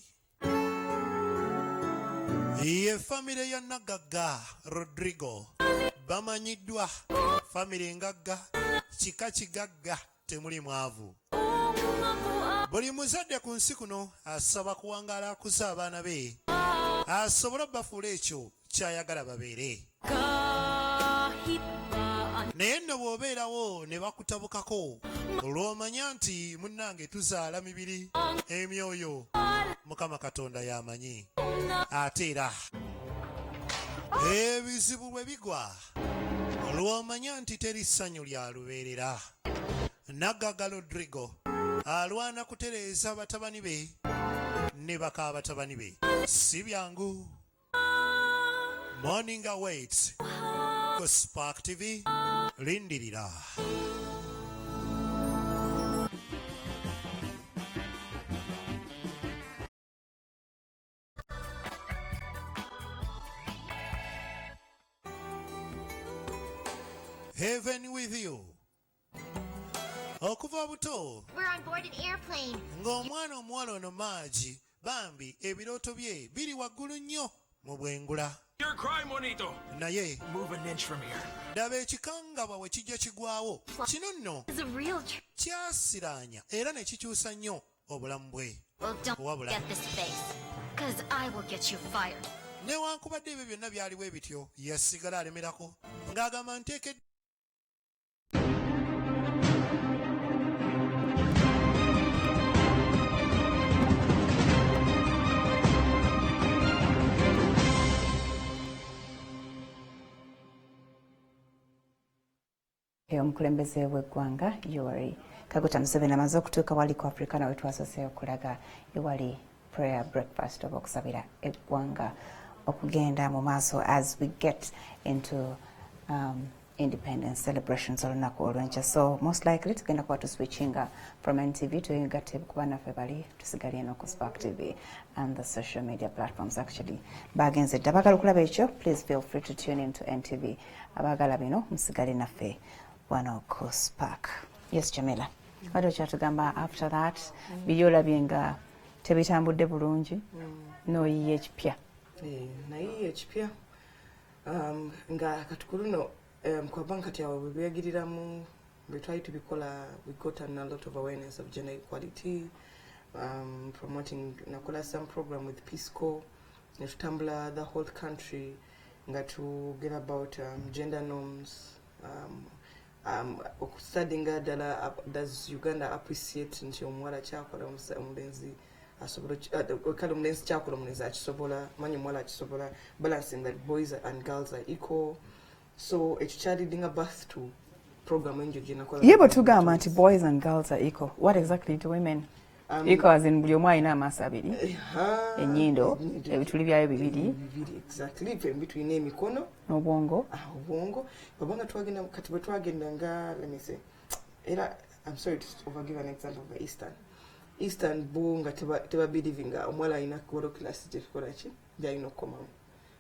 Ye family ya Nagaga Rodrigo bamanyiddwa family ngagga kika kigagga temuli mwavu. Buli muzadde ku nsi kuno asaba kuwangala akuza abaana be asobola bafuula ekyo kyayagala babeere. Naye nno bw'obeerawo ne bakutabukako olw'omanya nti munnange tuzaala mibiri emyoyo Mukama Katonda y'amanyi. Ate era ebizibu bwe bigwa olw'omanya nti teri ssanyu lya lubeerera. Nagaga Rodrigo alwana kutereeza batabani be ne baka batabani be si byangu. Morning awaits ku Spark TV lindirira. Heaven with you. Okuva buto. We're on board an airplane. Ng'omwana omuwala ono Maaji bambi ebirooto bye biri waggulu nnyo mu bwengula. your cry, monito. Naye Move an inch from here. daba ekikangabwa we kijja kigwawo kino nno kyasiraanya era ne kikyusa nnyo obulamu bwe wabula newankubadde ebyo byonna byaliwo ebityo yasigala alemerako ng'agamba nteekedde omukulembeze w'eggwanga Yoweri Kaguta Museveni amaze okutuuka wali ku Africana we twasoose okulaga ewali prayer breakfast oba okusabira eggwanga okugenda mu maaso as we get into independence celebrations olunaku olwenkya. So most likely tugenda kuba tuswitchinga from NTV tugatte ku bannaffe bali tusigalye eno ku Spark TV and the social media platforms. Actually bagenze dda abagala okulaba ekyo, please feel free to tune into NTV. Abagala bino musigale naffe wano ku Spark. Yes, Jamila. Waliwo kyatugamba after that byolabye nga tebitambudde bulungi n'oyiye ekipya. Nayiye ekipya nga katukuluno kwa kati awo bwe byagiriramu we try to bikola, we got a lot of awareness of gender equality, promoting nakola some program with Peace Corps netutambula the whole country nga to get about gender norms, studying ddala does Uganda appreciate nti omuwala kyakola omulenzi asobola kale omulenzi kyakola omulenzi akisobola manyi omuwala akisobola, balancing that boys and girls are equal. So ekyo kyalidinga birth to program enjo gyenakola. Ye bwe tugamba nti boys and girls are equal, what exactly do we mean? Equal as in buli omu alina amaaso abiri, ennyindo, ebituli byayo bibiri. Exactly, fembi tulina emikono n'obwongo. Obwongo babanga twagenda kati bwe twagenda nga let me say era I'm sorry to overgive an example of the Eastern bo nga teba believing omuwala alina kukola class gyekikola ki byalina okukomamu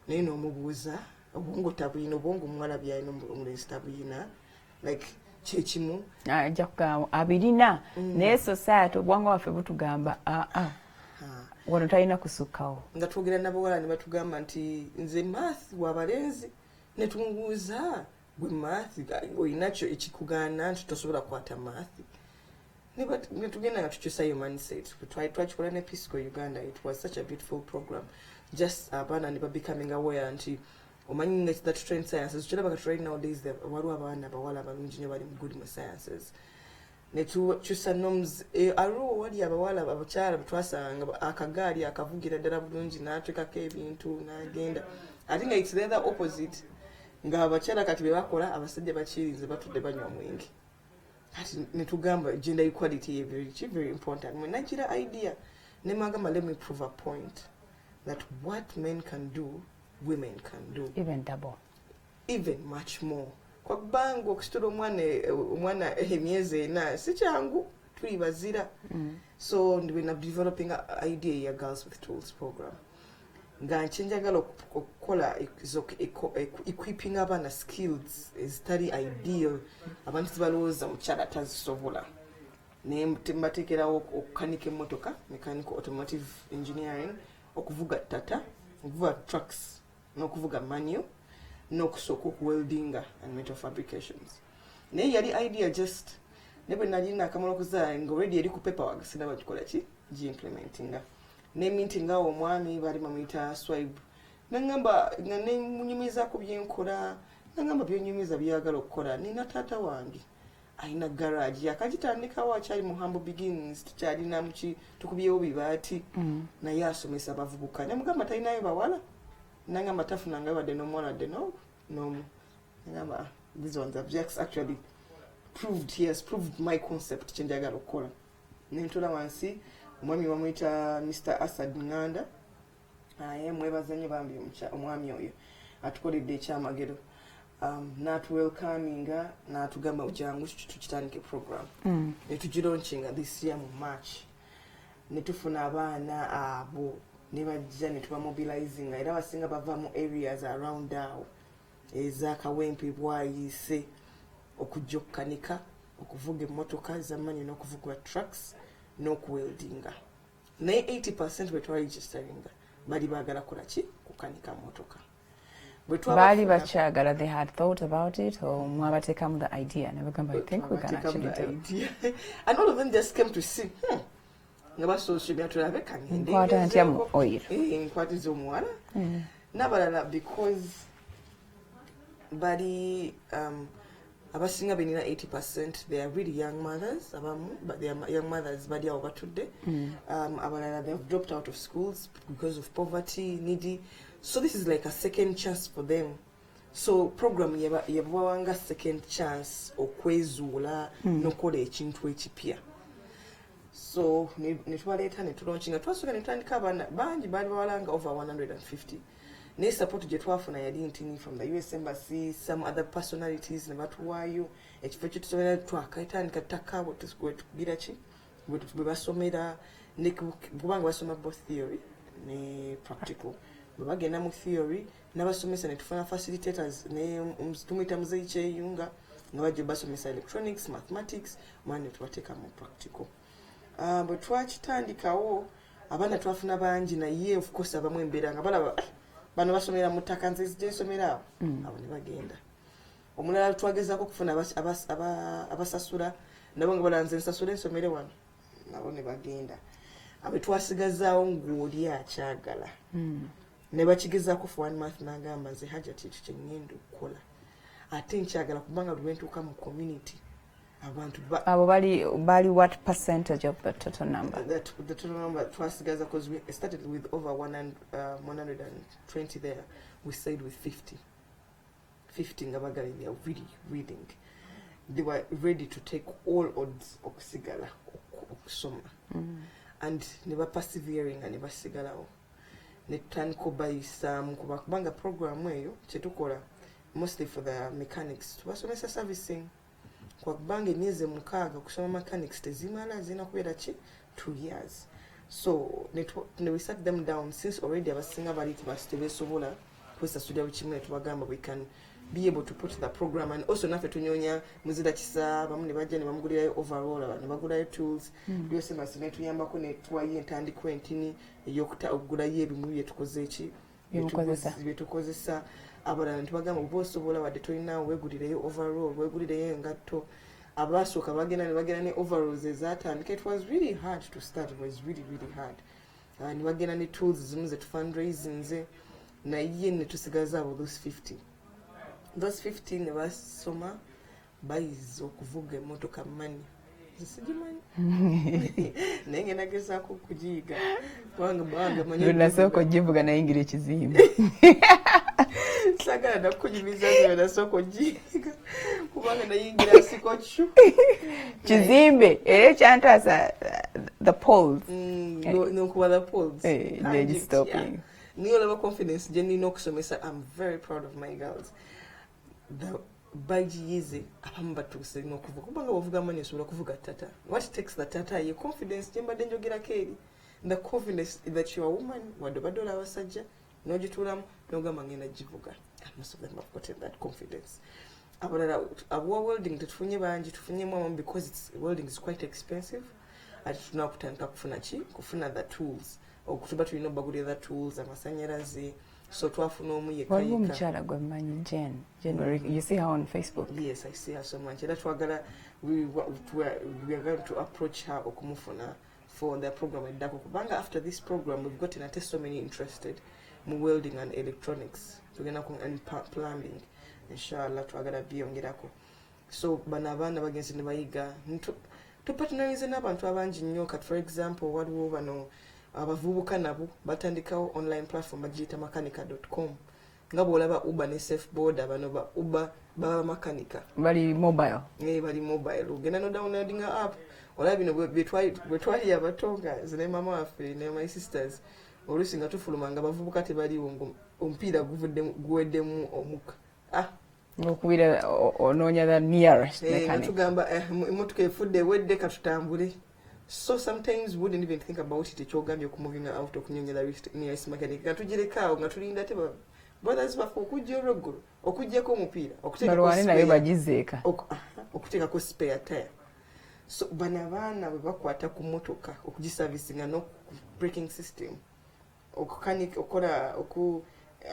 naye n'omubuuza obwongo tabuyina obwongo omuwala byalina omulenzi tabuyina like kyekimu ajja kugamba abirina naye society obwongo waffe butugamba wano talina kusukkawo nga twogera n'abawala ne batugamba nti nze math w'abalenzi ne tumubuuza gwe math olinakyo ekikugaana nti tosobola kukwata math ne tugenda nga tukyusa your mindset twakikola ne Peace Corps Uganda. It was such a beautiful program, just abaana ne becoming aware nti omanyi that train sciences kiraba kati right nowadays waliwo abaana abawala abalungi nnyo bali good mu sciences ne tukyusa norms aliwo wali abawala abakyala betwasanga akagaali akavugira ddala bulungi n'ateekako ebintu n'agenda. I think it's the other opposite nga abakyala kati bebakola abasajja bakirinze batudde banywa mwenge. Netugamba gender equality is very important. When I get an idea, let me prove a point that what men can do, women can do. Even double. Even much more. Kwa bango okustula omwana emyezi ena si kyangu tuli bazira. So we're developing an idea ya Girls with Tools program. Nga njagala okukola equipping abaana skills ezitali ideal abantu zibalowooza mukyala tazisobola naye tembateekerawo okukanika emmotoka mechanical automotive engineering, okuvuga tata, okuvuga trucks n'okuvuga manual n'okusooka okuweldinga and metal fabrications. Naye yali idea just ne bwe nali nakamala okuzaala nga already eri ku paperwork sinaba kikola ki gi-implementinga. Neminti ngawo omwami bali bamuyita swipe nangamba nga nemunyumizaako byenkola nangamba byonyumiza byagala okukola nina taata wange alina garage yakagitandikawo akyali mu humble beginnings tukyalina muki tukubyewo bibaati naye asomesa abavubuka nemugamba talinayo bawala nangamba tafunanga badde n'omwana wadde n'omu nangamba these ones have just actually proved my concept kyenjagala okukola nentula wansi omwami bamuyita Mr. Asad Nganda mwebaza nnyo bambi omwami oyo atukoledde ekyamagero n'atuwelcaminga n'atugamba jangu tukitandike program netugilaunchinga this year mu March netufuna abaana abo ne bajja ne tubamobilizing era abasinga bava mu areas around awo ezakawempe bwayise okujja okukanika okuvuga emmotoka ez'amanyi n'okuvuga trucks n'okuweldinga naye 80% bwe twaregisteringa bali baagala kola ki kukanika mmotoka Bali bachagala, they had thought about it, or mwabatekamu the idea. Never come. I think we can actually do it. And all of them just came to see. Ngabaso shibya tulabe kangende. Nkwata ntya oil. Nkwata Omwana. Nabalala because bali abasinga benina 80% they are really young mothers abamu, but they are young mothers bali awo batudde. Abalala they have dropped out of schools because of poverty, needy. So this is like a second chance for them. So program yabawanga second chance okwezuula nokola ekintu ekipya. So netwaleeta netulaunchinga twasooka netandika abaana bangi baali bawalanga over 150. Ne support gye twafuna yali ntini from the US Embassy, some other personalities ne batuwaayo ekifo kye tusomera twakaetandika ttaka tukugira ki bwe basomera kubanga basoma both theory ne practical. Bwe bagenda mu theory n'abasomesa ne tufuna facilitators ne tumuyita muzeeyi kyeyunga nga bajja basomesa electronics, mathematics, mwana tubateeka mu practical. Bwe twakitandikawo abaana twafuna bangi naye of course abamu embeera nga balaba bano basomera mu ttaka nze gye nsomera abo ne bagenda. Omulala twagezaako okufuna abasasula nabo nga balanze nsasula ensomere wano nabo ne bagenda. Abe twasigazaawo ng'oli akyagala ne bakigezaako for 1 month n'agamba nze hajati ekyo kye ngenda okukola ate nkyagala kubanga lwentuuka mu community abantu abo bali what percentage of the total number? The total number twasigaza because we started with over 120 there. We stayed with 50 nga bagali, they are really reading. They were ready to take all odds okusigala okusoma and never persevering and never sigalawo. Netandika bayisa kubanga program eyo kyetukola mostly for the mechanics tubasomesa servicing kwa kubanga emyezi 6 kusoma mechanics tezimala zina kubeera ki 2 years. So we sat them down since already abasinga bali tebesobola kwesasulira bukimwe tubagamba we can be able to put the program and also nafe tunyonya muzira kisa bamu ne bajja ne bamugulirayo overall ne bagulayo tools byose masine tuyambako ne twaye entandiko entini eyokugulayo ebimu byetukoze eki byetukozesa abalala ntibagamba obosobola wadde tolinawo weegulireyo overall weegulireyo engatto abasooka bagenda ne bagenda ne overalls ezatandika. It was really hard to start. It was really hard. Ne bagenda ne tools zimu ze fundraising naye ne tusigaza abo those 50 ne basoma bayiza okuvuga emmotoka mani zisigimanyi naye ngenda gezaako okugiyiga kubanga manyi nasooka ogivuga nayingira ekizimbe sagala nakunyumiza nyo nasooka ogiyiga kubanga nayingira sikochu kizimbe era ekyantwasa the poles nokuba the poles neji stopping niyo olaba confidence gye nina okusomesa. I'm very proud of my girls. Bagiyize abamu batuuse n'okuvuga kubanga bavuga amanyi osobola kuvuga tata. What takes the tata ye confidence gye mbadde njogerako eri, the confidence that you are a woman wadde baddola abasajja n'ogituulamu n'ogamba ngenda givuga. Most of them have gotten that confidence. Abalala abo welding tetufunye bangi, tufunyemu abamu because welding is quite expensive. Ati tunakutandika kufuna the tools okutuba tulina obagulira the tools amasanyalaze. So twafuna omu yekayika. Waliwo omukyala gwe mmanyi Jen. You see her on Facebook? Yes, I see her so much. Era twagala we are going to approach her okumufuna for the program eddako kubanga after this program we've gotten at so many interested mu welding and electronics. Tugenda ku and plumbing. Inshallah twagala byongerako. So bana abaana bagenzi ne bayiga tupartnerize n'abantu abangi nnyo. For example waliwo bano abavubuka nabo batandikawo online platform bagiyita makanika.com nga bwolaba Uber ne Safeboard abano ba Uber baba makanika bali mobile bali mobile ogenda no downloading app olaba bino bwetwali abatonga zine mama waffe ne my sisters oluusi nga tufuluma nga bavubuka tebaliwo omupiira guweddemu omuka okubira onoonya the nearest mechanic tugamba emmotoka efudde ewedde katutambule. So sometimes we wouldn't even think about it. Echogambye moving out okunyonyera nearest mechanic. Gatujirekawo nga tulinda te brothers bafu okujja olweggulo okujjako omupiira okuteekako spare tire. So bana abaana bwe bakwata ku mmotoka okugiservicinga no braking system okukanika okola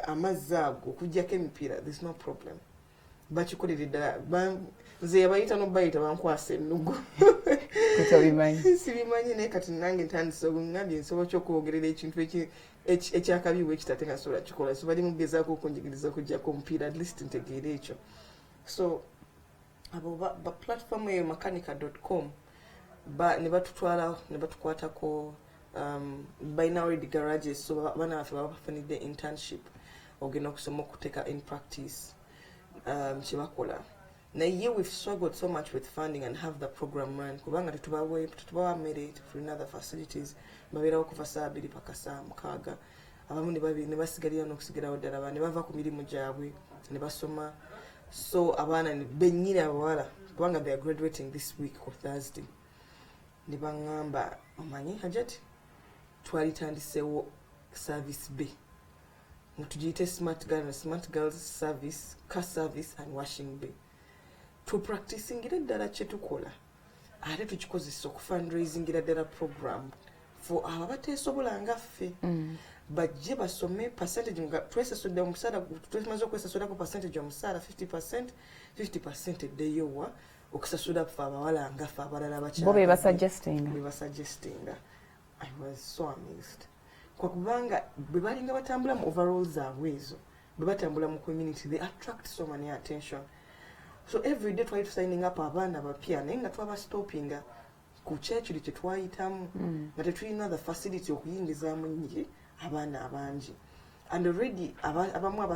amazzi ago okujjako emipiira there's no problem bakikolera ddala nze yabayita nobayita bankwasa ennugu sibimanyi naye kati nange ntandise ngambye nsobola kyokwogerera ekintu ekyakabi bwe ekita tengasobola kikola so bali mugezaako okunjigiriza okujjako omupiira at least ntegeera ekyo so abo ba platform eyo makanika.com ne batutwala ne batukwatako balina already garages so abaana baffe babafunidde internship ogenda okusoma okuteeka in practice kyebakola naye we've struggled so much with funding and have the program run kubanga tetubawa mmere tetulina other facilities babeerawo kuva saa 2 paka saa 6 abamu ne basigalira n'okusigalawo ddala ne bava ku mirimu gyabwe ne basoma so abaana bennyini abawala kubanga they are graduating this week on Thursday ne baŋŋamba omanyi hajati twalitandisewo service B tugiyite smart girls service car service and washing bay to practicingira ddala kyetukola ate tukikozesa okufundraisingira ddala program for abateesobola nga ffe bajje basome percentage nga twesasudde omusaala tumaze okwesasulako percentage omusaala 50% eddeyowa okusasula ffe abawala nga ffe abalala bo be basuggestinga I was so amazed kubanga bwe balinga batambula mu overall zaabwe ezo bwe batambula mu community they attract so many attention so every day twali tusigning up abaana bapya naye nga twabastopinga ku kyekiri kye twayitamu nga tetulina the facility okuyingizaamu nnyo abaana abangi and already abamu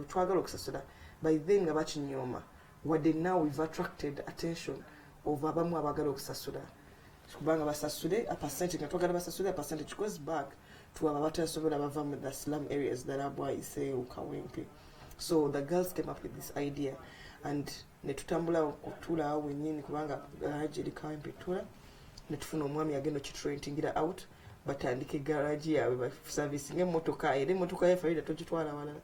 twagala okusasula by then nga bakinyooma wadde now we've attracted attention of abamu abagala okusasula kubanga basasule a percentage nga twagala basasule a percentage goes back to abo abatasobola bava mu the slum areas that are bwayise ukawempe so the girls came up with this idea and netutambula okutuula awo wennyini kubanga garage eri kawempe tula netufuna omwami agenda okitrentingira out batandike garage yaabwe baservicinga emmotoka era emmotoka ya Faridah togitwala walala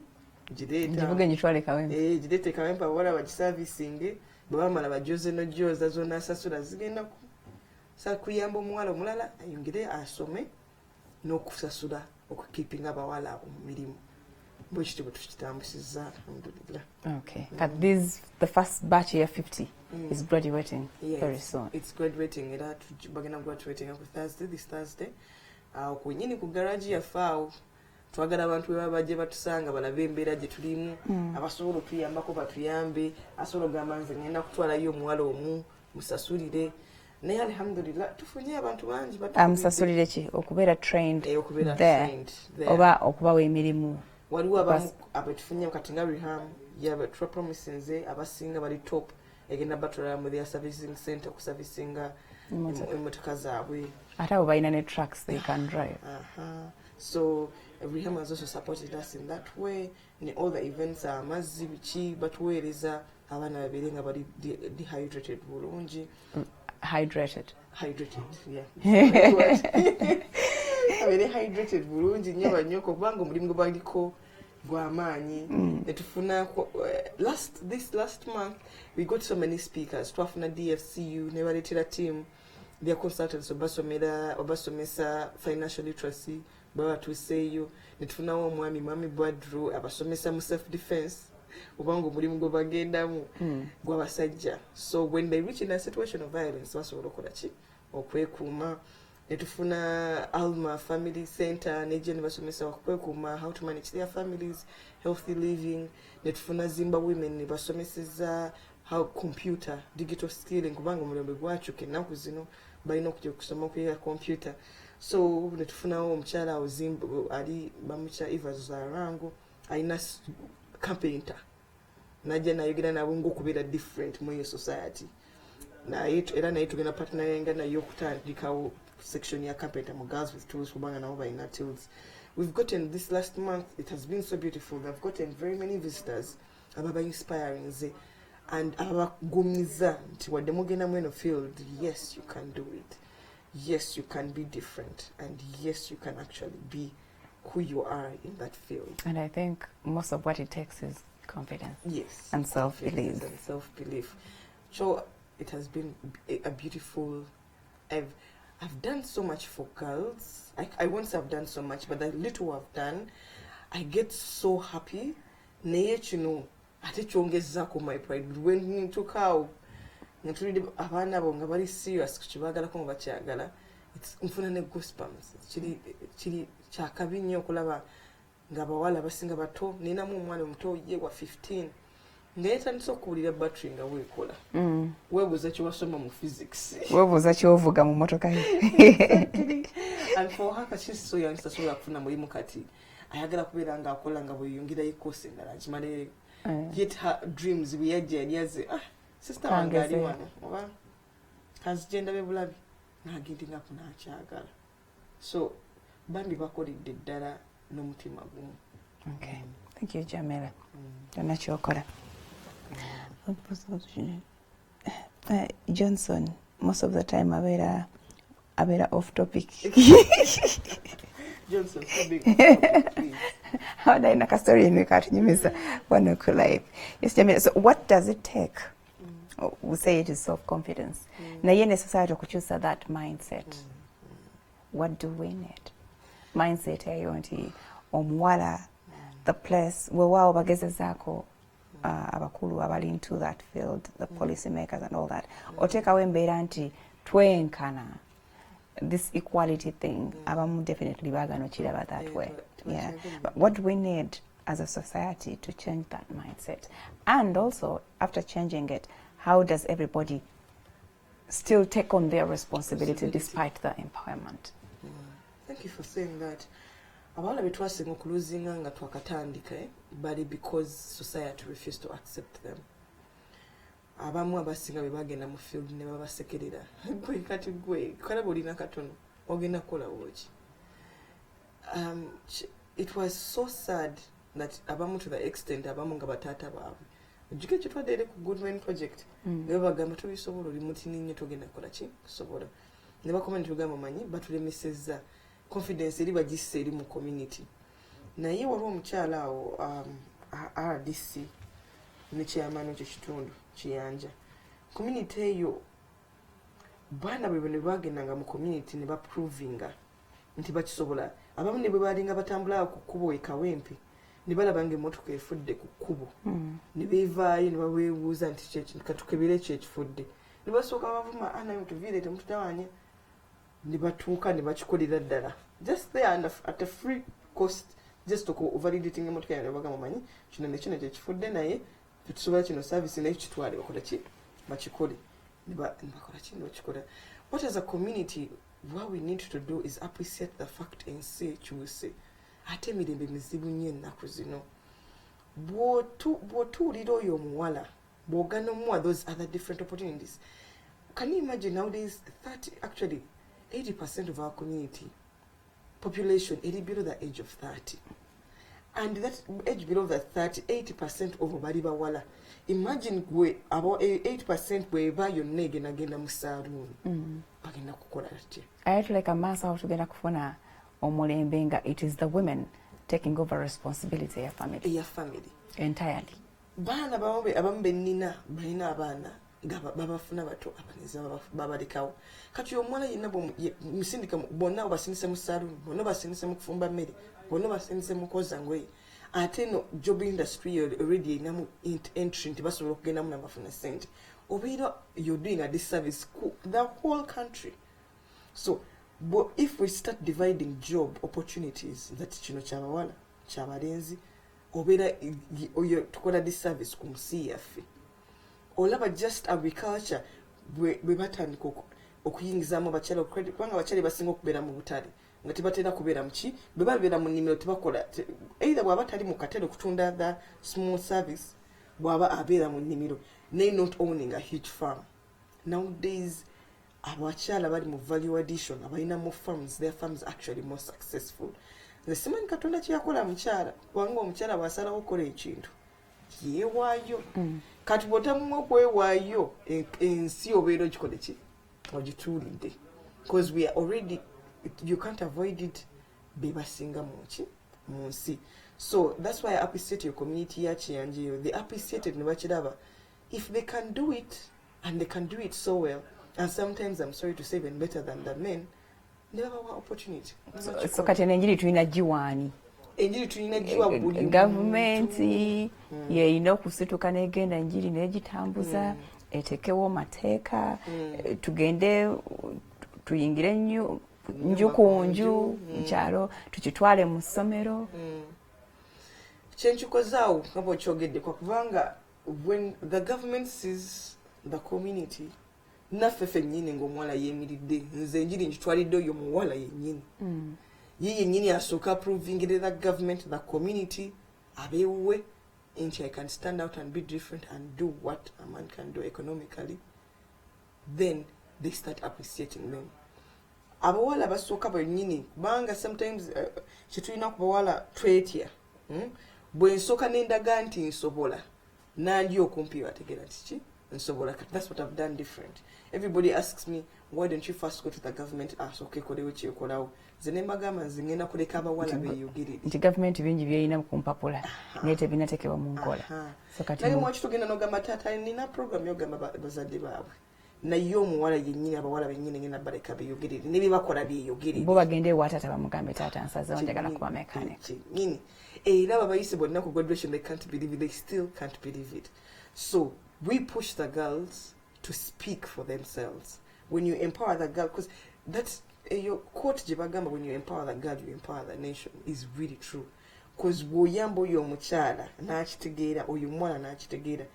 gireete kawempe abawala bagiservicinge bwe bamala bajoze nojoza zonna asasula zigenda kuyamba omuwala omulala ayongere asome n'okusasula okukeepinga abawala mu mirimu bwe kityo bwe tukitambusiza alhamdulillah. Okay. But the first batch year 50 is graduating very soon. It's graduating era bagenda graduating on this Thursday. Kwenyini ku garage yaffe awo twagala abantu bwe bajje batusanga balabe embeera gye tulimu abasobola okuyambako batuyambe asobola ogamba nze ngenda kutwalayo omuwala omu musasulire naye alhamdulillah tufunye abantu bangi musasulire ki okubeera trained there oba okubawa emirimu waliwo abamu abetufunye kati nga reham yaba promisinze abasinga bali top egenda batwala mu their servicing center okuservicinga emmotoka zaabwe ate abo balina ne trucks they can drive. So Reham has also supported us in that way. In all the events amazzi biki batuweereza abaana babeere nga bali dehydrated bulungi. Hydrated, yeah. Very hydrated bulungi nnyo banyoko kubanga omulimu gwe baliko gw'amaanyi netufuna this last month we got so many speakers twafuna DFCU ne baleetera team their consultants obasomesa financial literacy babatuuseeyo netufunawo mwami Badru abasomesa mu self defense obanga omulimu gwe bagendamu gw'abasajja so when they reach in a situation of violence basobola okukola ki okwekuuma netufuna Alma Family Center neje ne basomesa okwekuuma how to manage their families healthy living netufuna Zimba Women ne basomeseza how computer digital skilling kubanga omulembe gwakyuka ennaku zino balina okujja okusoma okuyiga computer so netufunawo omukyala awo Zimba ali bamukya Eva Zarango alina carpenter najja nayogera nabo ng'okubeera different mu society era naye tugenda partneringa naye okutandikawo section ya carpenter mu girls with tools kubanga nabo balina tools. We've gotten this last month, it has been so beautiful. We've gotten very many visitors ababa inspiring and abagumiza nti wadde mugenda mweno field, yes you can do it, yes you can be different, and yes you can actually be who you are in that field. And I think most of what it takes is confidence. Yes. And self-belief. And self-belief. So it has been a beautiful, I've done so much for girls. I won't say I've done so much, but the little I've done, I get so happy naye kino ate kyongezzaako my pride when ntukawo nga tulidde abaana abo nga bali serious ku kibaagalako nga bakyagala nfuna ne goosebumps kiri kyakabi nnyo okulaba ng'abawala basinga bato ninamu omwana omuto ye wa 15 naye tandise okuwulira battery nga weekola weebuuza kyewasoma mu physics weebuuza kyovuga mu motoka ye and for her kati so young tasobola kufuna mulimu kati ayagala kubeera ng'akola nga bweyongerayo ekoosi endala nkimale yet her dreams bweyajja yali aze sister wange ali wano oba kanzigenda bebulabi n'agendingako n'akyagala so bambi bakoledde ddala n'omutima gumu. Okay. Thank you, Jamila. Yonna kyokola. Johnson, most of the time abeera off topic. Johnson, so big off topic, please. How do I know a story in the cartoon? One life. Yes, Jamila. So, what does it take? We say it is self-confidence. Na yene society kuchusa that mindset. What do we need? Mindset eyo nti Omuwala, the place wewaawo bagezezaako abakulu abali into that field, the policy makers and all that. Oteekawo embeera nti twenkana, this equality thing, abamu definitely baagana okiraba that way. Yeah. But what do we need as a society to change that mindset? And also, after changing it, how does everybody still take on their responsibility despite the empowerment? Thank you for saying that. Abawala betwasinga okuluzinga nga twakatandika bali because society refused to accept them. Abamu abasinga bebagenda mu field ne babasekerera. Gwe kati gwe kala bolina katono ogenda kola woki. It was so sad that abamu to the extent abamu nga batata baabwe. Ojike kitwadde ku Good Men Project. Ne bagamba tubisobola oli mutini nnyo togenda kola ki kusobola. Ne bakomenti tugamba manyi batulemesezza. Confidence eri bagisse eri mu community. Naye waliwo omukyala awo RDC ne chairman w'ekyo kitundu Kiyanja. Community eyo baana bwe ne bagendanga mu community ne baprovinga nti bakisobola. Abamu ne bwe balinga batambula ku kkubo ekawempe ne balaba ng'emmotoka efudde ku kkubo. Ne beevaayo ne baweebuuza nti katukebere ekyo ekifudde. Ne basooka bavuma anayo mutuviire temututawaanya. Ne batuuka ne bakikolera ddala just there at a free cost just validating emmotoka yaabwe bagamba manyi kino nekino kyekifudde naye tusobola kino service naye kitwale bakola ki bakikole ne bakola ki ne bakikola. What as a community what we need to do is appreciate the fact and say kyuse ate emirembe mizibu nnyo ennaku zino bw'otuulira oyo omuwala bw'ogana omuwa those other different opportunities. Can you imagine nowadays 80% of our community population is below the age of 30. And that age below the 30, 80% of bali bawala. Imagine about 8% we buy your neg and again musaluni. Bagenda kukola ati. I had like a mass out tugenda kufuna omulembe nga it is the women taking over responsibility of family. Your family. Entirely. Baana abambe nina balina abaana. Babafuna bato abaneza babalekawo kati omwana yenna musindika bonna basindise mu saluni bonna basindise mu kufumba mmere bonna basindise mu koza ngoye ate no job industry already inamu entry nti basobola okugenda mu nabafuna sente obeera you're doing a disservice the whole country. So if we start dividing job opportunities that kino kyabawala kyabalenzi obeera oyo tukola disservice ku nsi yaffe. Olaba just agriculture bwe batandika okuyingizaamu abakyala credit kubanga abakyala basinga okubeera mu butale nga tebatera kubeera muki bwe babeera mu nnimiro tebakola either bw'aba tali mu katale okutunda the small service bw'aba abeera mu nnimiro they not owning a huge farm. Nowadays abakyala bali mu value addition abalina more farms their farms actually more successful. Nze simanyi Katonda kyeyakola mukyala kubanga omukyala bw'asalawo okukola ekintu yeewaayo kati bw'otamuwa okwewaayo ensi obeera ogikole ki ogituulidde because we are already you can't avoid it bebasinga mu nsi. So that's why I appreciate your community ya Kiyanjeyo. They appreciated ne bakiraba if they can do it and they can do it so well and sometimes I'm sorry to say even better than the men ne babawa opportunity. So kati n'enjiri tulina giwaani enjiri tulina jiwa buli gavumenti yeyina okusituka negenda enjiri negitambuza etekewo mateeka tugende tuyingire nju ku nju mukyalo tukitwale mu ssomero kyenkikozeawo nga bwekyogedde kubanga when the government sees the community naffe ffennyini ng'omuwala yemiridde nze enjiri nkitwalidde oyo muwala yennyini ye yennyini asooka proving that government the community abeewuwe nti I can stand out and be different and do what a man can do economically, then they start appreciating them. Abawala basooka bennyini kubanga sometimes kyetulina ku bawala twetya bwe nsooka n'endaga nti nsobola nandi okumpi bategeera nti ki nsobola. That's what I've done different. Everybody asks me, why don't you first go to the government asooke kolewo kyekolawo nze ne mbagamba nze ngenda kuleka abawala beeyogerere nti gavumenti bingi byeyina ku mpapula naye tebinateekebwa mu nkola. naye mwaki tugenda n'ogamba taata nina program yogamba bazadde baabwe naye omuwala yennyini abawala bennyini ngenda baleka beeyogerere ne bye bakola beeyogerere bo bagende ewa taata bamugambe taata nsazewo njagala kuba mechanic era babayise bonna ku graduation they can't believe it, they still can't believe it. So we push the girls to speak for themselves. When you empower the girl, because that's your quote jibagamba, when you empower the girl you empower the nation, is really true. Because bwoyamba oyo omukyala n'akitegeera oyo omwana n'akitegeera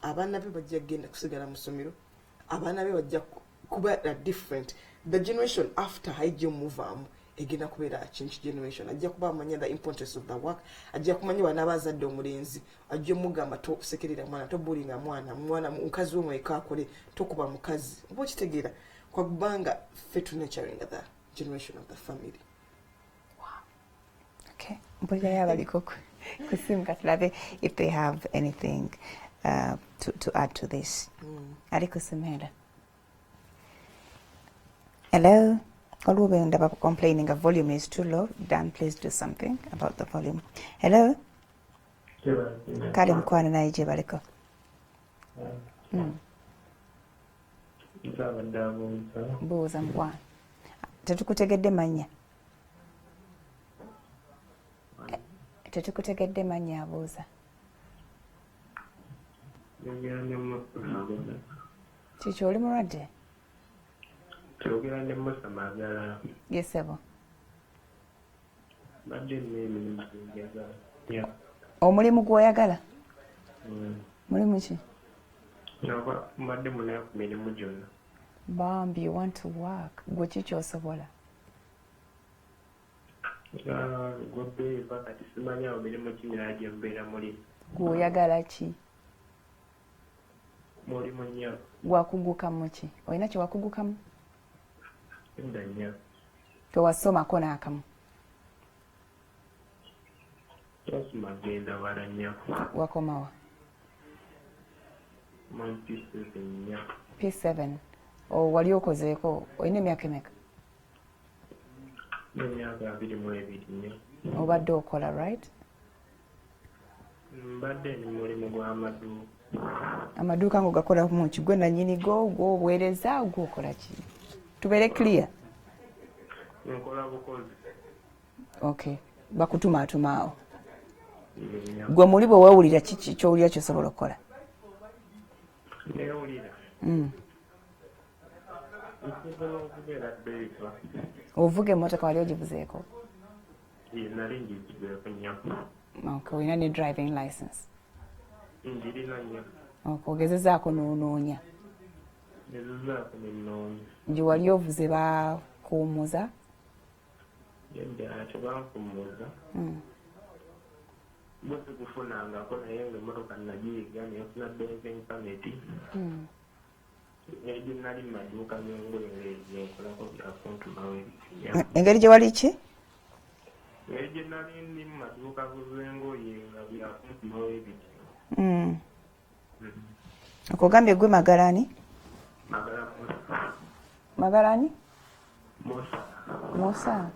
abaana be bajja kgenda kusigala mu ssomero abaana be bajja kuba different. The generation after hajja omuvaamu egenda kubeera change generation ajja kuba amanya the importance of the work ajja kumanya bana abazadde omulenzi ajja omugamba tokusekerera mwana tobulinga mwana mukazi wo mweka akole tokuba mukazi oba kitegeera kwa kubanga fe to nurturing the generation of the family. Okay, mpulira yabaliko kusimu katulabe if they have anything to add to this. Ali kusimera. Hello. Always end up complaining the volume is too low. Dan, please do something about the volume. Hello? Kale mkwana na ije baliko. Buuza mkwana. Tetukutegedde manya. Tetukutegedde manya abuuza. Kiki oli mulwadde? Kyogera ne Musa Magala. Yes, sebo. Badde n'emirimu gy'enjagala. Omulimu gw'oyagala? Mulimu ki? Mbadde munayo ku mirimu gyonna. Bambi, you want to work. Gwe ki ky'osobola? Gwebeeva kati simanyi awo mirimu ki mirala gye mbeera mulimu. Gw'oyagala ki? Mulimu nnyo. Gwakugukamu ki? Olina kye wakugukamu? Nnyo. Tewasomako n'akamu? Tosoma genda wala nnyo. Wakomawa? Mu P7 nnyo. P7. Wali okozeeko? Olina emyaka emeka? Emyaka 22 nnyo. Obadde okola, right? Mbadde ni mulimu gw'amaduuka. Amaduuka ngo gakola mu ki? Gwe nannyini go, gw'obuweereza, gw'okola ki? Tubeere clear. Nkola bukozi. Okay. Bakutumaatumaawo. Gwe muli bwe weewulira kiki ky'owulira ky'osobola okukola? Neewulira. Nsobola okubeera ddereeva. Ovuga emmotoka wali ogivuzeeko? Nali ngivuzeeko nnyo. Okay, olina ne driving license? Njirina nnyo. Okay, ogezezaako n'onoonya? Ngezezaako ne nnoonya. Gye wali ovuze bakuwummuza? Ddala tebanfummuza. Bwe sikufunangako naye ng'emmotoka nagiyiga nefuna driving permit. Engeri gye nali mu maduuka n'engoye ngenkolako byakuntumawo ebyo. Engeri gye wali ki? Engeri gye nali ndi mu maduuka z'engoye nga byakuntumawo ebyo. Okugambye gwe Magalani? Magala. Magalani? Musa. Musa.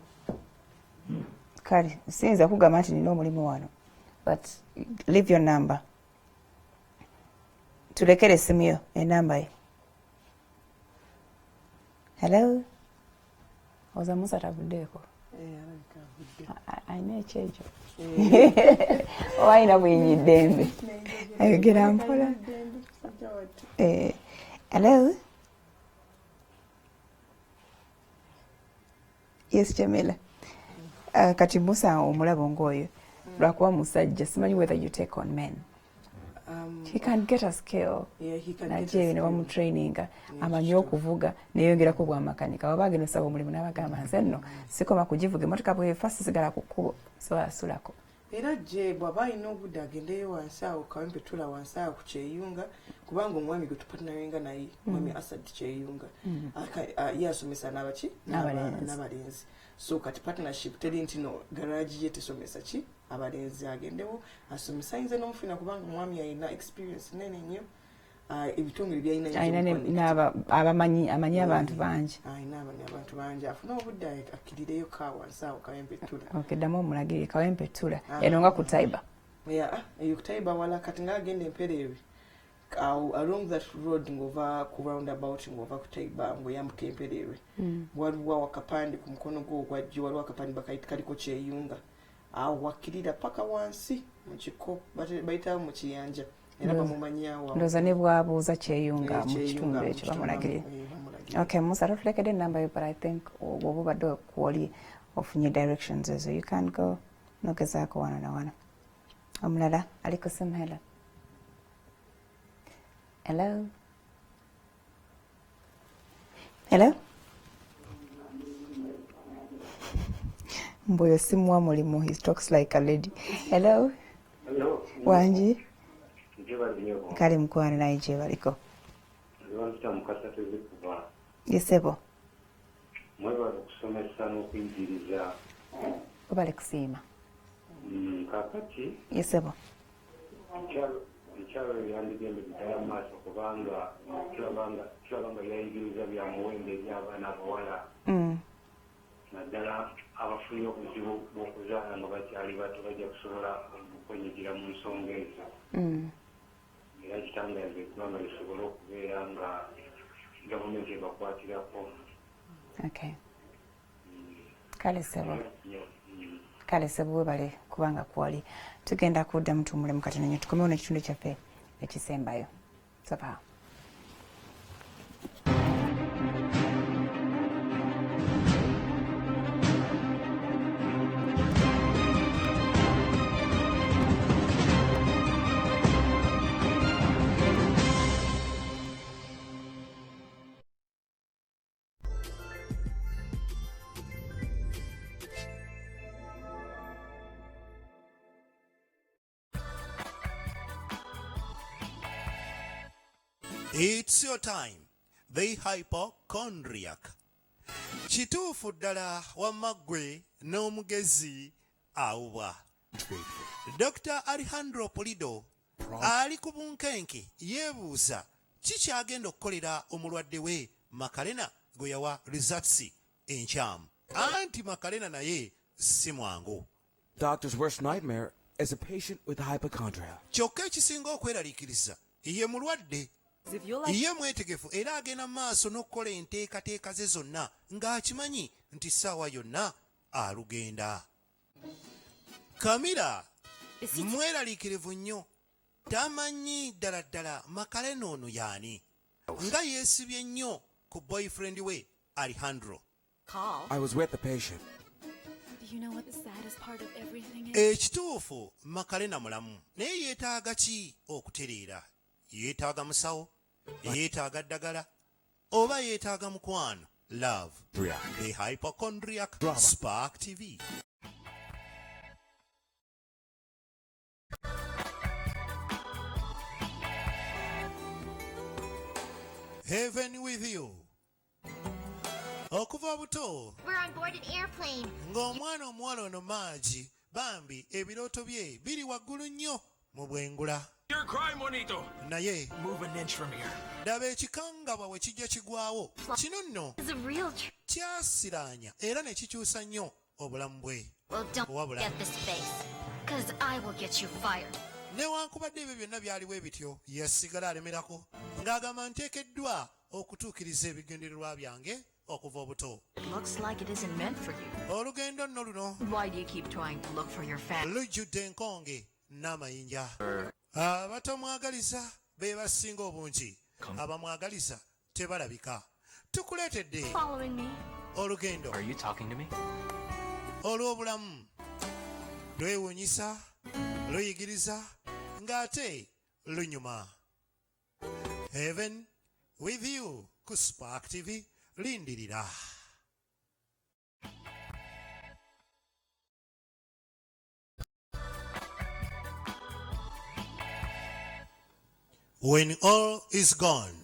Kale, siyinza kugamba nti nina omulimu wano. But leave your number. Tulekere essimu yo, enamba ye. Hello? Oza Musa tavuddeeko. ayina ekyejo oba ayina bwenyiddembe ayogera mpola. Hello? Yes, Jamila. Kati Musa omulabo ng'oyo lwakuba musajja simanyi whether you take on men. He can get a skill. Najje ne bamutraininga amanyi okuvuga neyongerako bwamakanika waba agenda osaba omulimu n'abagamba nze nno sikoma kugivuga emotoka bwefa sisigala ku kkubo so asulako. Era je bw'aba alina obudde agendeyo wansi awo kawempe tula wansi awo ku kyeyunga kubanga omwami gwe tupatinawenga naye mwami Asad kyeyunga ye asomesa n'abaki n'abalenzi so kati partnership teri nti no garage ye tesomesa ki abalenzi agendewo asomesa yinza n'omufuna kubanga omwami alina experience nene nnyo ebitongole byalina amanyi abantu bangi abantu bangi afuna obudde akkirireyo ka wansi awo kawempe tula. Ddamu omulagire kawempe tula eno nga ku Taiba. Eyo ku Taiba wala kati ng'agenda Emperewe along that road ng'ova ku roundabout ng'ova ku Taiba ng'oyambuka Emperewe waliwo akapande ku mukono gwo ogwa ddyo waliwo akapande kaliko kyeyunga awo wakkirira paka wansi mu kiko bayitawo mu kiyanja. Ndoza ne bwabuuza kyeyunga mu kitundu ekyo bamulagire. Okay, Musa totulekedde enamba yo, but I think bw'oba obadde kwoli ofunye directions ezo you can go nogezaako wano na wano. Omulala ali ku simu. Hello. Hello. Hello. Mboyo simu wa mulimu, he talks like a lady. Hello. Hello. Wanji. Kale mukwana naye gye baliko. Yesebo. Mwebale kusomesa n'okuyigiriza. Obale kusiima. Kakati. Yesebo. Ekyalo yandigende bitala mu maaso kubanga kirabanga byayigiriza bya muwendo eri abaana abawala. Naddala abafunye obuzibu bw'okuzaala nga bakyali bato bajja kusobola okwenyigira mu nsonga ezo. Era kitangaza eggwanga lisobole okubeera nga gavumenti ebakwatirako. Kale sebo webale kubanga kwali tugenda kudda mutuumule mu katono nnyo tukomewo n'ekitundu kyaffe ekisembayo. Sapa. It's your time. The hypochondriac. Kituufu ddala wamaggwe n'omugezi awuba. Dr. Alejandro Polido ali ku bunkenke yeebuuza kikyagenda okukolera omulwadde we Makalena gwe yawa results enkyamu. Anti Makalena naye si mwangu. Doctor's worst nightmare is a patient with hypochondria. Kyokka ekisinga okweraliikiriza ye mulwadde. Ye mwetegefu era agenda maaso n'okukola enteekateeka ze zonna ng'akimanyi nti ssaawa yonna alugenda. Kamira mweraliikirivu nnyo tamanyi ddala ddala Makalena ono y'ani nga yeesibye nnyo ku boyfriend we Alejandro. I was with the patient. You know what the saddest part of everything is? Ekituufu Makalena mulamu naye yeetaaga ki okutereera? Yeetaaga musawo, yeetaaga ddagala, oba yeetaaga mukwano? Love. The Hypochondriac. Drama. Spark TV. Heaven with you. Okuva buto. We're on board an airplane. Ng'omwana omuwala ono Maagi bambi ebirooto bye biri waggulu nnyo mu bwengula. Your cry, Monito. Naye Move an inch from here. Daba ekikangabwa bwe kijja kigwawo kino nno kyasiraanya era ne kikyusa nnyo obulamu bwe. Wabula newankubadde ebyo byonna byaliwo ebityo yasigala alemerako ng'agamba nteekeddwa okutuukiriza ebigendererwa byange okuva obuto. It looks like it isn't meant for you. Olugendo nno luno Why do you keep trying to look for your family? lujjudde enkonge n'amayinja. Abatamwagaliza be basinga obungi, abamwagaliza tebalabika. Tukuleetedde olugendo olw'obulamu lwewuunyisa, luyigiriza, ng'ate lunyuma. Heaven with you ku Spark TV, lindirira. When all is gone.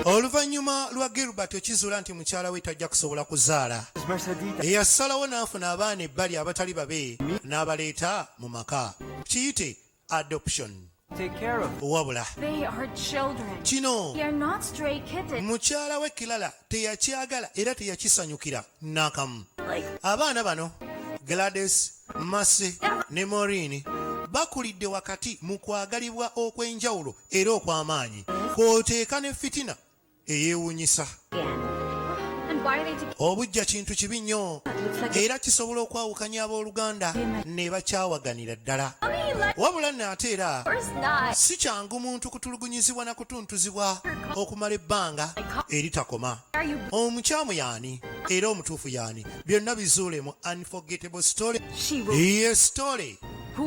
Oluvannyuma lwa Gilbert okizuula nti mukyala we tajja kusobola kuzaala, eyasalawo n'afuna abaana ebbali abatali babe n'abaleeta mu maka. Kiyite adoption. Wabula kino mukyala we Kilala teyakyagala era teyakisanyukira n'akamu. Abaana bano Gladys, Mase ne Maureen bakulidde wakati mu kwagalibwa okw'enjawulo era okw'amaanyi, kw'oteeka ne fitina eyeewuunyisa. Obujja kintu kibi nnyo era kisobola okwawukanya abooluganda ne bakyawaganira ddala. Wabula n'ate era si kyangu muntu kutulugunyizibwa na kutuntuzibwa okumala ebbanga eritakoma. Omukyamu y'ani era omutuufu y'ani? Byonna bizuule mu Unforgettable Story. Ye story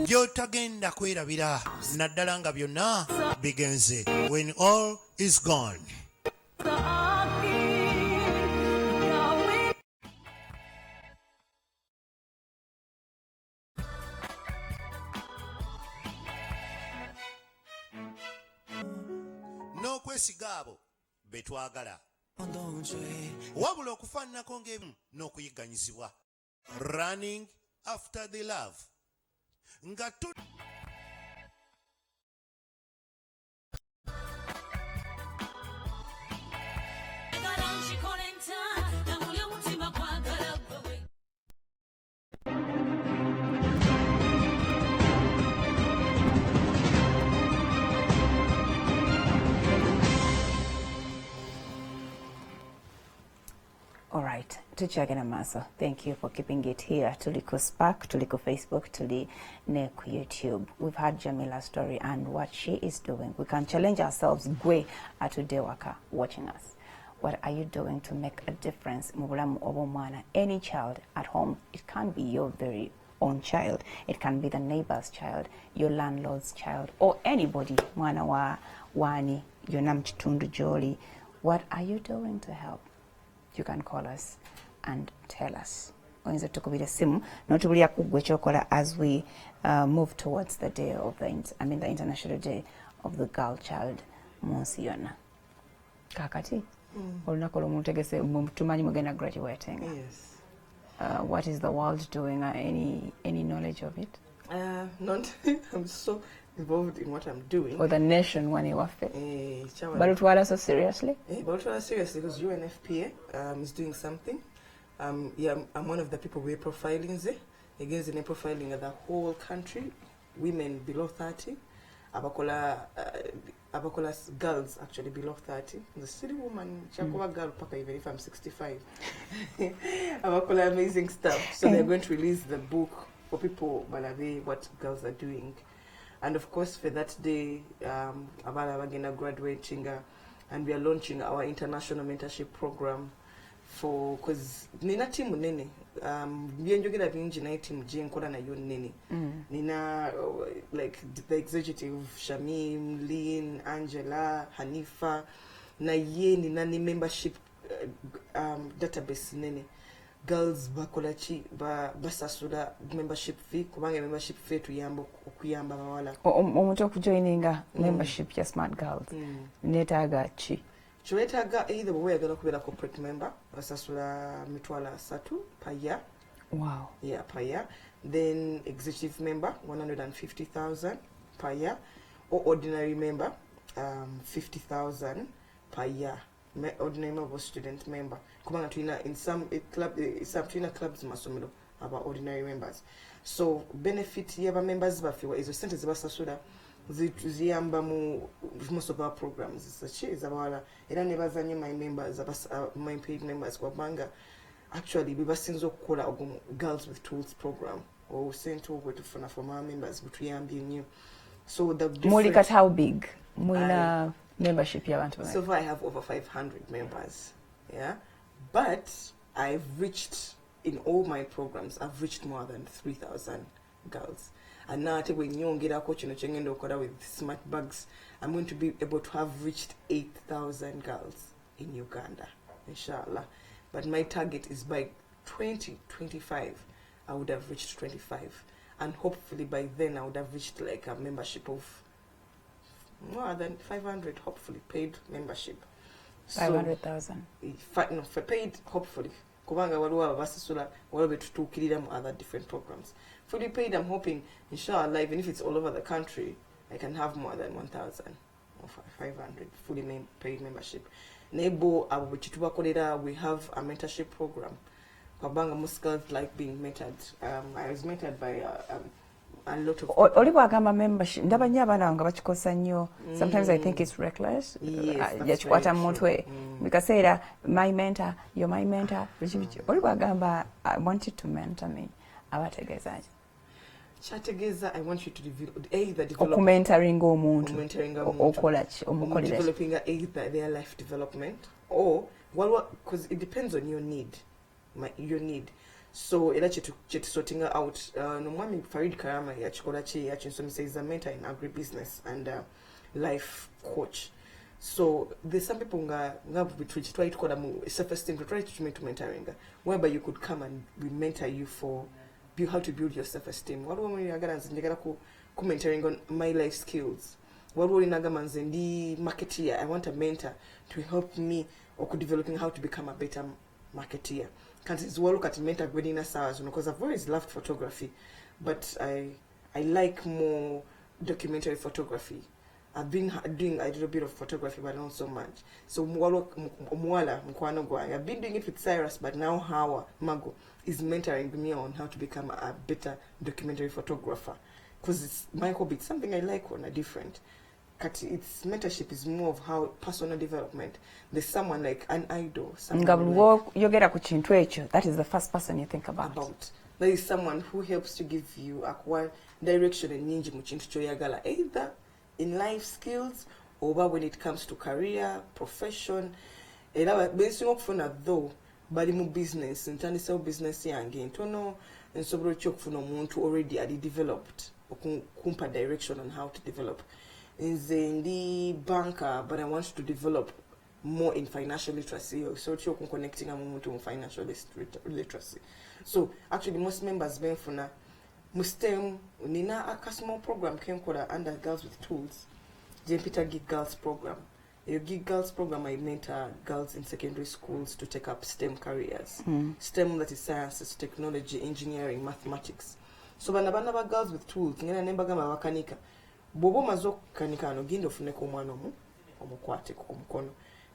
gy'otagenda kwerabira naddala nga byonna bigenze. When all is gone. N'okwesiga abo be twagala, wabula okufaananako ng'ebimu n'okuyigganyizibwa. Running after the love. Nga tu All right, tutya again, Maso. Thank you for keeping it here. Tuliko Spark, Tuliko Facebook, Tuli Neku YouTube. We've had Jamila's story and what she is doing. We can challenge ourselves. Gwe atudewaka watching us. What are you doing to make a difference? Mubulamu Omwana. Any child at home. It can't be your very own child. It can be the neighbor's child, your landlord's child, or anybody. Mwana wa wani, yonam chitundu joli. What are you doing to help? You can call us and tell us. Oyinza tukubira simu n'otubulira ku gwe kyokola as we move towards the day of the International Day of the Girl Child mu nsi yonna. Kakati olunaku olwo mutegese tumanyi mugenda graduating. Yes. What is the world doing? Any knowledge of it? Not. I'm so involved in what I'm doing. Or the nation when you are fit. But it was so seriously? But it was seriously because UNFPA is doing something. I'm one of the people we're profiling against the profiling of the whole country, women below 30. Abakola girls actually below 30. The city woman, Chakowa girl, even if I'm 65. Abakola amazing stuff. So they're going to release the book for people, what girls are doing. And of course, for that day, Abala graduating, and we are launching our international mentorship program because nina team nene byenjogera bingi naye team gye nkola nayo nene nina like the executive Shamim, Lynn, Angela, Hanifa naye nina ni membership database nene girls bakola ki basasula membership fee kubanga membership fee tuyamba okuyamba abawala omuntu okujoininga membership ya Smart Girls netaaga ki Chwetaga either way agala kubera corporate member basasula mitwala 3 per year. Wow. Yeah, per year. Then executive member 150,000 per year, or ordinary member 50,000 per year. Ordinary member or student member. Kumanga tuina in some clubs masomero about ordinary members. So benefit yaba members bafiwa is a sentence basasula ziyamba mu most of our programs such as abawala era ne bazanye my members my paid members kwabanga actually bebasinza okukola girls with tools program or sent over to funa from our members butuyambye nnyo. So the different how big mwina membership y'abantu so far I have over 500 members, yeah, but I've reached in all my programs I've reached more than 3,000 girls. And now when you get a coach with smart bags, I'm going to be able to have reached 8,000 girls in Uganda, inshallah. But my target is by 2025, I would have reached 25. And hopefully by then I would have reached like a membership of more than 500, hopefully, paid membership. 500,000? No, for paid, hopefully. Kubanga waluwa basasula walabe tutukirira mu other different programs. Fully paid, I'm hoping, inshallah, even if it's all over the country, I can have more than 1,000 or 500 fully paid membership. Nebo abo chituba kolera, we have a mentorship program. Kabanga most girls like being mentored. I was mentored by a lot of oli bwagamba membership ndaba nnyo abaana nga bakikosa nnyo. Sometimes I think it's reckless. Yakikwata mu mutwe bikaseera my mentor, you're my mentor. Oli bwagamba I wanted to mentor me abategeeza ki Chategeza, I want you to either develop okumentoringa omuntu okola ki omukolera developing either their life development or because it depends on your need. Your need. So ela chetu sorting out no mwami Faridah Karama yachikola chi yachinsomesa is a mentor in agribusiness and life coach. So there's some people nga try to call them self-esteem to try to mentoring whereby you could come and we mentor you for how to build your self-esteem. What woman yagala nzindegala ku mentoring on my life skills. What woman nagama nzendi marketeer. I want a mentor to help me or developing how to become a better marketeer. Can't as well look at mentor grading stars because I've always loved photography, but I like more documentary photography. I've been doing a little bit of photography, but not so much. So Omuwala, I've been doing it with Cyrus, but now Hawa Mago is mentoring me on how to become a better documentary photographer. Because it's my hobby, it's something I like on a different. Its mentorship is more of how personal development. There's someone like an idol. That is the first person you think about. There is someone who helps to give you a direction and ninja muchintu choyagala either in life skills or when it comes to career, profession. Though, but in business, in terms of business, and so already developed kumpa direction on how to develop. Is in the banker, but I want to develop more in financial literacy. So you're connecting to financial literacy. So actually, most members been for na mustem nina a small program came called under Girls with Tools. Peter Gig Girls program. A Gig Girls program I mentor girls in secondary schools to take up STEM careers. STEM, that is sciences, technology, engineering, mathematics. So banaba Girls with Tools. Ngena nembaga mawakanika. Bobo mazo kanikano gindo funeko omwana omukwate omukono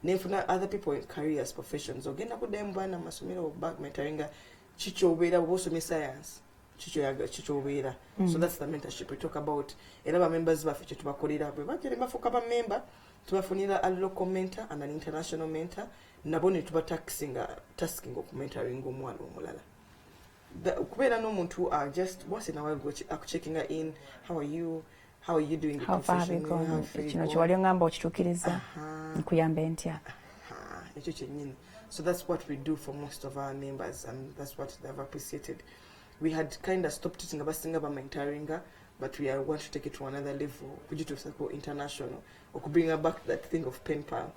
nefuna other people in careers professions ogenda kudemba na masomero back mentoringa chicho obera boso science chicho obera. So that's the mentorship we talk about. Era members ba fiche tubakolera bwe bagere bafuka ba member tubafunira a local mentor and an international mentor nabone tasking okumentoring omwana omulala. Kubera no muntu are just once in a while checking her in. How are you doing? How far have you gone? Chiwali ngamba ochitukiriza nkuyambe ntya. So that's what we do for most of our members, and that's what they've appreciated. We had kind of stopped teaching about mentoring, but we want to take it to another level. We do to support international, or could bring back that thing of pen pal.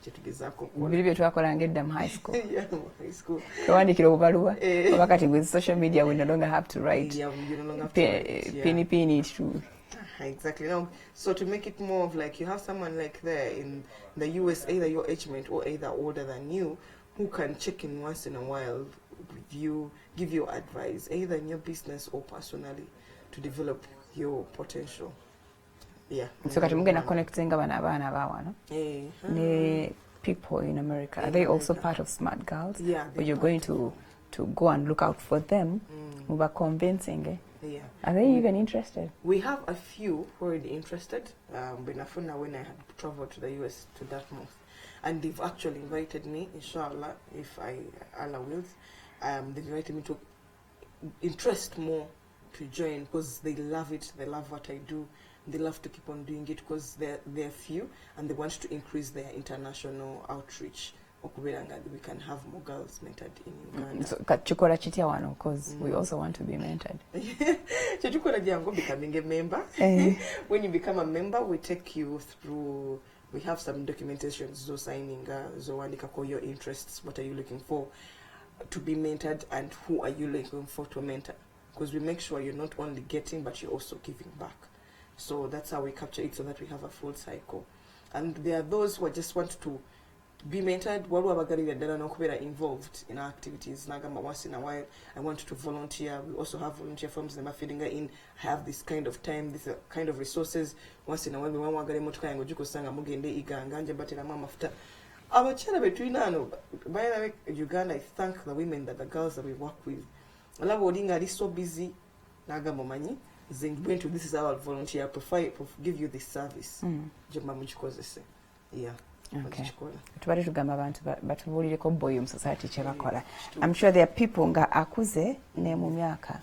Bibyo twakola ngedda mu high school. Yeah, high school. Twandikira obaluwa. Wakati with social media we no longer have to write. Yeah, you no longer have to write. Pini to. Exactly. Now, so to make it more of like you have someone like there in the US, either your age mate or either older than you, who can check in once in a while with you, give you advice, either in your business or personally, to develop your potential. Yeah. So kati mugenda connecting abaana bawa no? Ne people in America. Are they also part of Smart Girls? Yeah. Or you're going to go and look out for them. Muba convincing Yeah. Are they even interested? We have a few already interested. When I had traveled to the US to Dartmouth, and they've actually invited me, inshallah, if Allah wills, they've invited me to interest more to join because they love it. They love what I do. They love to keep on doing it because they're few and they want to increase their international outreach. We can have more girls mentored in Uganda. So, chukora chitya wano because we also want to be mentored. Chukora jango becoming a member. When you become a member, we take you through. We have some documentation, so signing, so your interests. What are you looking for to be mentored, and who are you looking for to mentor? Because we make sure you're not only getting, but you're also giving back. So that's how we capture it, so that we have a full cycle. And there are those who just want to be mentored, while involved in our activities. Once in a while, I want to volunteer. We also have volunteer forms that are feeding in. I have this kind of time, this kind of resources. Once in a while, we want to by the way, Uganda, I thank the women, the girls that we work with. I is so busy. This is our volunteer. I prefer give you this service. Yeah. Okay. I'm sure there are people nga akuze ne mu myaka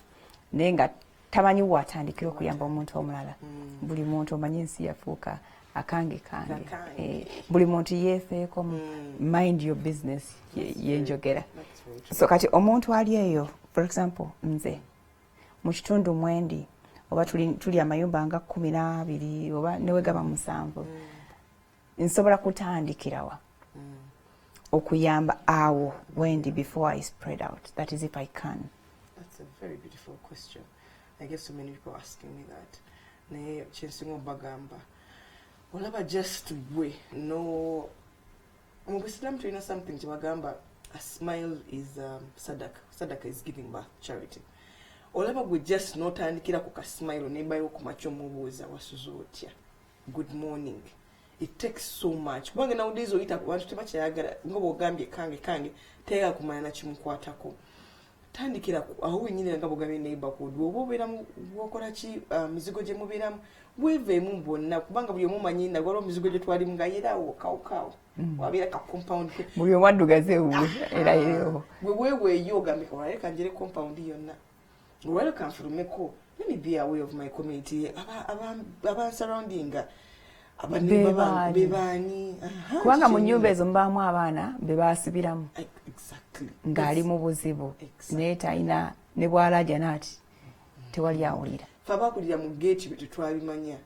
nenga tamanyi watandikira okuyamba omuntu omulala. Buli muntu omanyi ensi yafuuka akange kange. Buli muntu yeefeeko mind your business yenjogera. So kati omuntu ali eyo, for example, nze mu kitundu mwendi oba tuli amayumba nga 12 oba newe gaba 7. Nsobola kutandikirawa okuyamba awo wendi before I spread out. That is if I can. That's a very beautiful question. I guess so many people asking me that. Ne chensingo bagamba. Olaba just we no. Mu Islam to something to bagamba. A smile is sadaka. Sadaka is giving back, charity. Olaba we just not andikira ku smile nebai okumacho mubuza wasuzotya. Good morning. It takes so much. Kubanga nowadays oita abantu tebachayagala ngobo ogambye kange tega kumanya na chimukwatako. Tandikira aho wenyine ngabo gambe neighbor code obo bera mu okola chi mizigo je mubiramu weve mu bonna kubanga buli omumanyi na gwalo mizigo je twali mungayira okawo wabira ka compound buli omwaddugaze era ero wewe yoga miko wale kanjere compound yonna welcome from meko. Let me be aware of my community aba surrounding bebani kubanga mu nyumba ezo mbamu abaana bebasibiramu ngali mu buzibu neetaina ne bwalaja nati tewali awulira fabakulira mu gate bitu twabimanya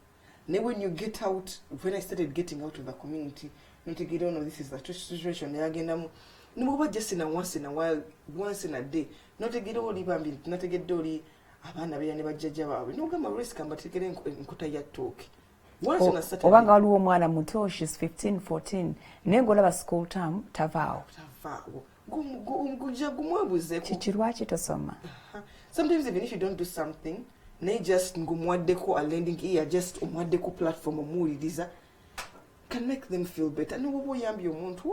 ne when you get out. When I started getting out of the community, ntegera no this is the situation yagenda mu nimuba just in once in a while, once in a day, notegera oli bambi nategedde oli abaana bera ne bajjajja baabwe nogamba risk ambategere enkuta ya talk. Obanga waliwo omwana muto, she's 15, 14 negolaba school term tavaawo. Kikirwaki tosoma? Sometimes even if you don't do something, ne just ngumwaddeko a lending ear, just omwaddeko platform omuwuliriza can make them feel better. No wobo yambi omuntu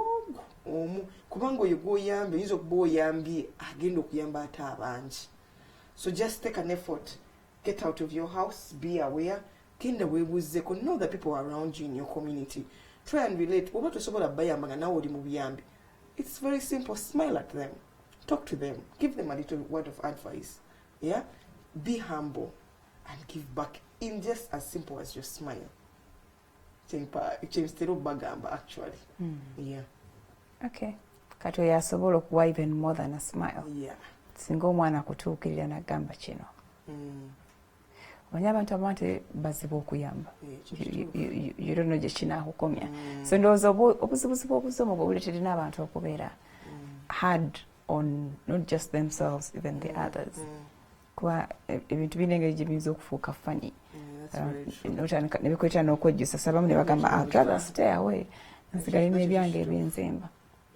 kubanga oyo gwoyambi oyinza okuba oyambi agenda okuyamba ate abangi. So just take an effort, get out of your house, be aware. Kinda webuze ko know the people around you in your community. Try and relate. Oba tosobola bayamba nga nawo oli mu buyambi. It's very simple. Smile at them. Talk to them. Give them a little word of advice. Yeah? Be humble and give back in just as simple as your smile. Chimstero bagamba actually. Yeah. Okay. Kato yasobola okuwa even more than a smile. Yeah. Singa omwana kutuukirira nagamba kino. Wanya abantu abante bazibu okuyamba. You don't know just kinakukomya. So ndowooza obuzibuzibu obusomo bwebuleetera n'abantu okubeera hard on not just themselves, even the others. Kuba ebintu binengeri gye biyinza okufuuka funny. Nebikwetera n'okwejjusa sabamu ne bagamba I'd rather stay away. Nsigale n'ebyange ebinzimba.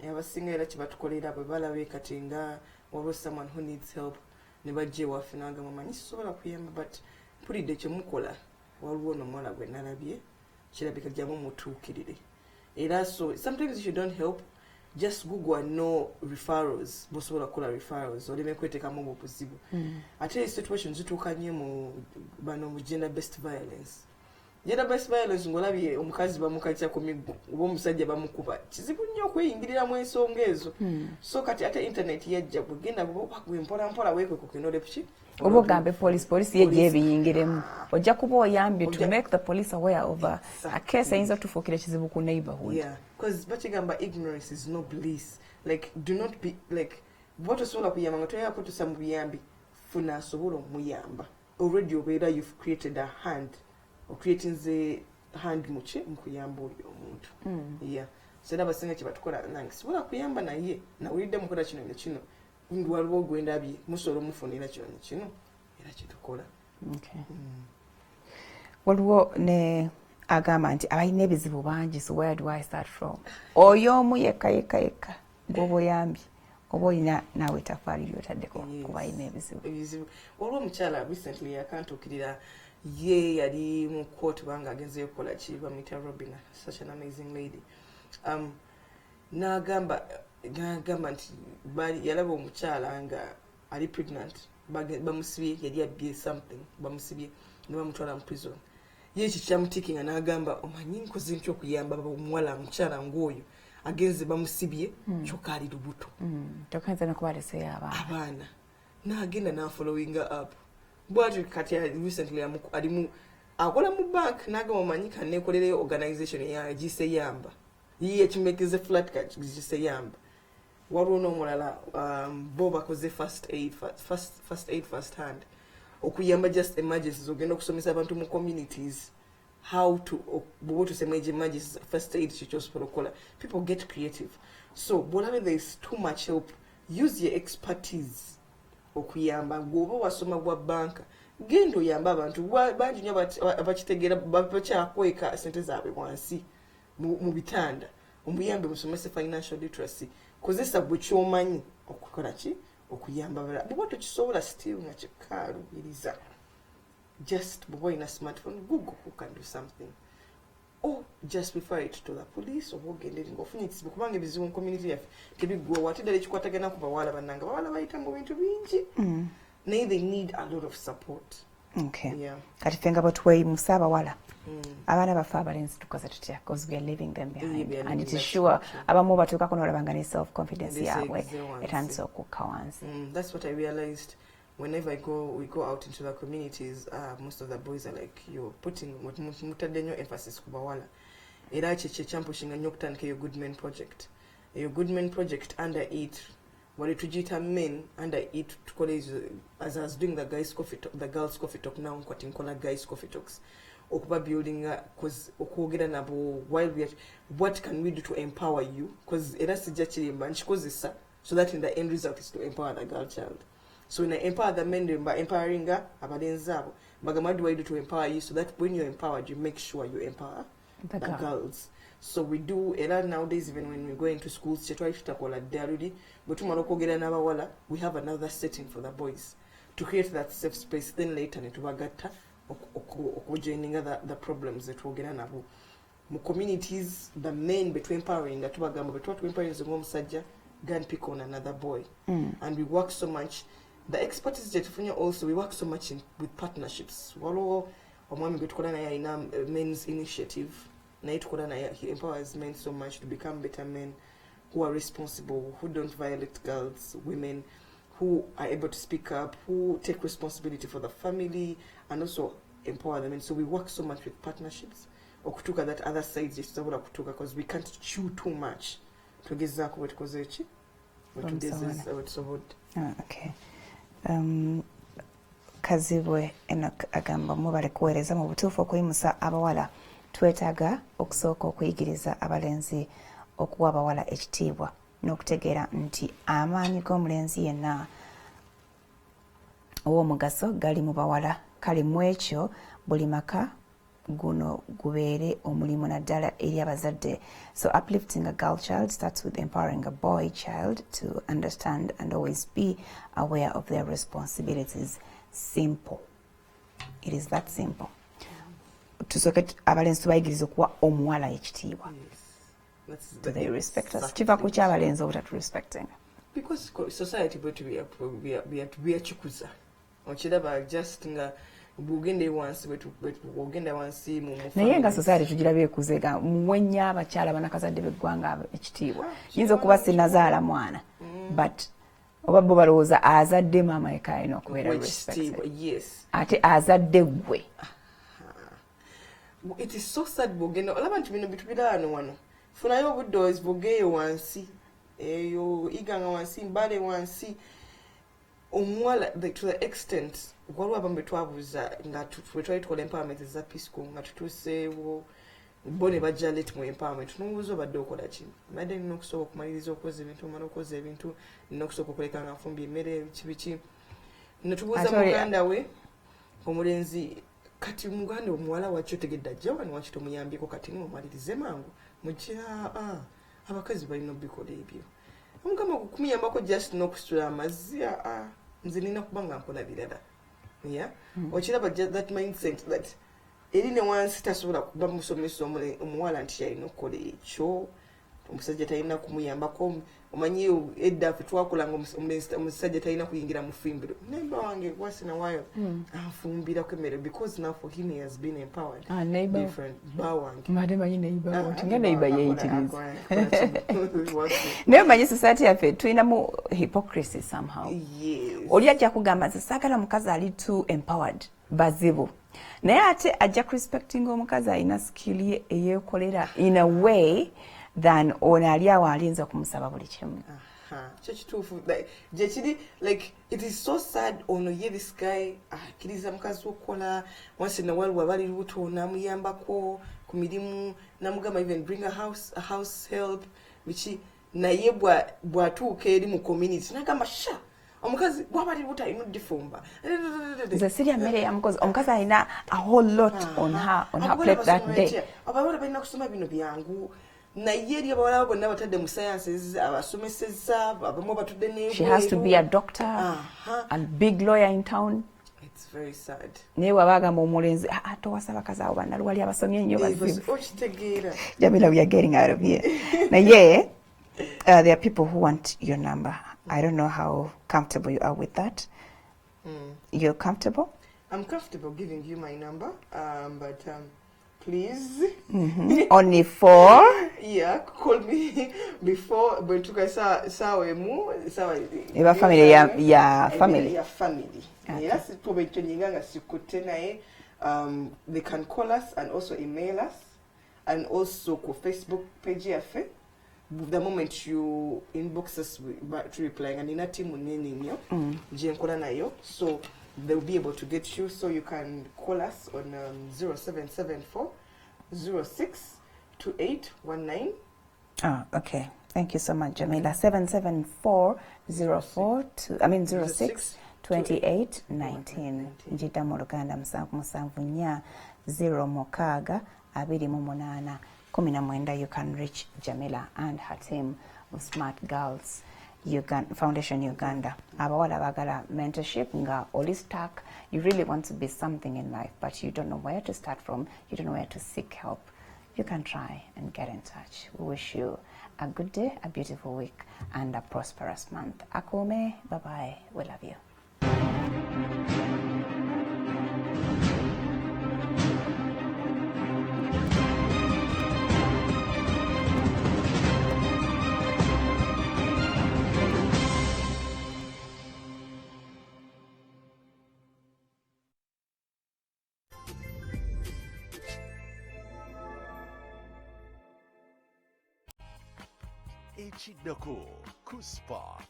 Abasinga era kibatukolera bwe balabe kati nga waliwo someone who needs help ne bajja ewaffe n'agamba manyi sisobola kuyamba but pulidde kyemukola waliwo n'omuwala gwe nalabye kirabika gyamu mutuukirire era so sometimes if you don't help just Google no referrals bosobola kola referrals oleme kwetekamu obuzibu ate situations zitukanye mu bano mu gender based violence ngolabye omukazi bamukatya ku miggo oba omusajja bamukuba kizibu nnyo okweyingirira mu ensonga ezo so kati ate internet yajja kugenda mpola weekwe ku kinole puki oba ogambe police yejja ebiyingiremu ojja kuba oyambye to make the police aware of a case eyinza okutufuukira kizibu ku neighborhood. Yeah, because bakigamba ignorance is no bliss. Like, do not be like what osobola kuyamba nga toyako tusa mu buyambi funa asobola omuyamba already obeera you've created a hand or creating the hand muki mukuyamba oyo omuntu. Yeah, so n'abasinga kye batukola nange sibola kuyamba naye nawulidde mukola kino ne kino ndi waliwo ogwenda bye musobola omufunira kino ne kino era kyetukola. Okay. Waliwo ne agamba nti abalina ebizibu bangi, so where do I start from? Oyo omu yekka gw'oba oyambye oba olina naawe ettaffaali ly'otaddeko ku balina ebizibu. Waliwo omukyala recently yakantuukirira ye yali mu court banga agenzeyo kukola ki bamuyita Robina, such an amazing lady. N'agamba nti yalaba omukyala nga ali pregnant bamusibye yali abbye something bamusibye ne bamutwala mu prison. Ye kikyamutikkinga n'agamba omanyi nkoze ntya okuyamba omuwala mukyala ng'oyo agenze bamusibye kyokka ali lubuto tokanza nokubaleseyo abaana n'agenda n'afollowinga up bwatyo kati recently alimu akola mu bank n'agamba omanyi kanneekolereyo organization ya giseyamba yiye kimekeze flat card giseyamba waliwo n'omulala bo bakoze first aid first hand okuyamba just emergencies ogenda okusomesa abantu mu communities how to emergencies first aid kikyosobola okukola. People get creative, so bwolabe there is too much help, use your expertise okuyamba. Gwoba wasoma gwa banka genda oyamba abantu bangi nnyo abakitegeera bakyakweka sente zaabwe wansi mu bitanda omuyambe musomese financial literacy kozesa bwe kyomanyi okukola ki okuyamba bala bwe tokisobola still nga kyekaalubiriza just bwe in a smartphone Google who can do something or just refer it to the police or ogende ngofunye kizibu kubanga ebizibu mu community yaffe tebiggwa watedala ekikwatagana ku bawala bannanga bawala bayita mu bintu bingi naye they need a lot of support. Okay. Yeah. Kati fenga batuweyimusa abawala abaana baffe abalenzi tukoze tutya because we are leaving them behind and it is sure abamu batuukako n'olabanga ne self confidence yaabwe etandise okukka wansi. That's what I realized whenever we go out into the communities. Most of the boys are like you're putting mutadde nnyo emphasis ku bawala era kye kyampushinga nnyo okutandika eyo good men project. Eyo good men project under it wali tujita men under it tukole as I was doing the girls coffee talk now nkwati nkola guys coffee talks okuba building cause okwogera nabo while we are, what can we do to empower you cause era sijja kirimba nkikozesa so that in the end result is to empower the girl child. So when I empower the men by empowering abalenzi abo bagamba what do I do to empower you so that when you're empowered you make sure you empower the girls. So we do era nowadays even when we go into schools chetwali tutakola dialogue but tumala okwogera n'abawala we have another setting for the boys to create that safe space then later netubagatta okujoining the problems that twogera nabo mu communities. The men between empowering that tubagamba between empowering ng'omusajja gun pick on another boy and we work so much. The expertise that also we work so much with partnerships. Waliwo omwami gwe tukola naye alina men's initiative naye tukola naye he empowers men so much to become better men who are responsible, who don't violate girls, women, who are able to speak up, who take responsibility for the family and also empower them. And so we work so much with partnerships okutuuka that other sides yetusobola kutuuka because we can't chew too much tugezaako wetukoze eki wetusobodde. Okay. Kazibwe agamba mubale kuweereza mu butuufu okuyimusa abawala twetaaga okusooka okuyigiriza abalenzi okuwa abawala ekitiibwa n'okutegeera nti amaanyi g'omulenzi yenna ow'omugaso gali mu bawala. Kale mu ekyo buli maka guno gubeere omulimu naddala eri abazadde. So uplifting a girl child starts with empowering a boy child to understand and always be aware of their responsibilities. Simple. It is that simple. Tusooke abalenzi tubayigiriza okuwa omuwala ekitiibwa. Do they respect us? Chiva kucha abalenzi obutatu respecting. Because society bwetu byachikuza. Ochiraba just nga bugende wansi bugenda wansi mu naye nga society tugira byekuzega mwenya abakyala banakazadde beggwanga ekitiibwa yinza okuba sinazaala mwana but oba bo balowooza azadde maama eka alina okubeera respected. Yes. Ate azadde gwe. It is so sad bugenda olaba nti bino bitubiraano wano funayo obudde bugeeyo wansi eyo iganga wansi mbale wansi Omuwala to the extent waliwo abamu betwabuuza nga twetwali tukola empowerment za Peace Corps nga tutuuseewo bo ne bajja late mu empowerment n'obuuza obadde okola ki mbadde nina okusobola okumaliriza okukoza ebintu omala okukoza ebintu nina okusobola okuleka nga nfumba emmere kibiki netubuuza muganda we omulenzi kati muganda omuwala wakyo tegedde ajja wano waki tomuyambyeko kati nimumalirize mangu mujja abakazi balina obikola ebyo omugamba kumuyambako just n'okusitula amazzi nze nina kuba nga nkola birala okiraba that mindset that eri ne wansi tasobola kuba musomesa omuwala nti yalina okukola ekyo omusajja talina kumuyambako omanyi edda fe twakolanga omusajja talina kuyingira mu fumbiro neighbor wange once in a while anfumbirako emmere because now for him he has been empowered. Different wange mbadde manyi neighbor wange nga neighbor yeeyitiriza naye manyi society yaffe tulinamu hypocrisy somehow. Oli ajja kugamba nze saagala mukazi ali too empowered bazibu naye ate ajja respecting omukazi alina skill ye eyeekolera in a way than ono ali awo alinza kumusaba buli kimu. Kyo kituufu gye kiri like it is so sad ono ye this guy akkiriza mukazi okukola once in a while wabali lubuto namuyambako ku mirimu namugamba even bring a house help biki naye bwatuuka eri mu community nagamba sha omukazi bwabali lubuto alina difumba nze sirya mmere ya mukozi omukazi alina a whole lot on her plate that day. Abawala balina kusoma bino byangu naye eri abawala bonna batadde mu sciences abasomeseza abamu batudde n'ebweru. She has to be a doctor and big lawyer in town. It's very sad. Naye wabagamba omulenzi towasa bakazi abo banna lwali abasomye nnyo bazibu. Okitegeera. Jamila, we are getting out of here. Naye there are people who want your number. I don't know how comfortable you are with that. You're comfortable? I'm comfortable giving you my number, but please. Only for? Yeah, call me before bwentuka sawa emu sawa. Eba family ya family. Ya family. Yes, probably nyinganga sikute naye. They can call us and also email us and also ko Facebook page yafe. The moment you inbox us to reply and ina timu nini nyo jenkola nayo, so they'll be able to get you, so you can call us on 0774 062819. Okay. Thank you so much, Jamila. 774 06 28 19. Njita mu Luganda musanvu nya 0 mukaaga 28 19. You can reach Jamila and her team of Smart Girls Foundation Uganda. Abawala bagala mentorship nga oli stuck. You really want to be something in life, but you don't know where to start from. You don't know where to seek help. You can try and get in touch. We wish you a good day, a beautiful week, and a prosperous month. Akome, bye-bye. We love you. Echiddako ku Spark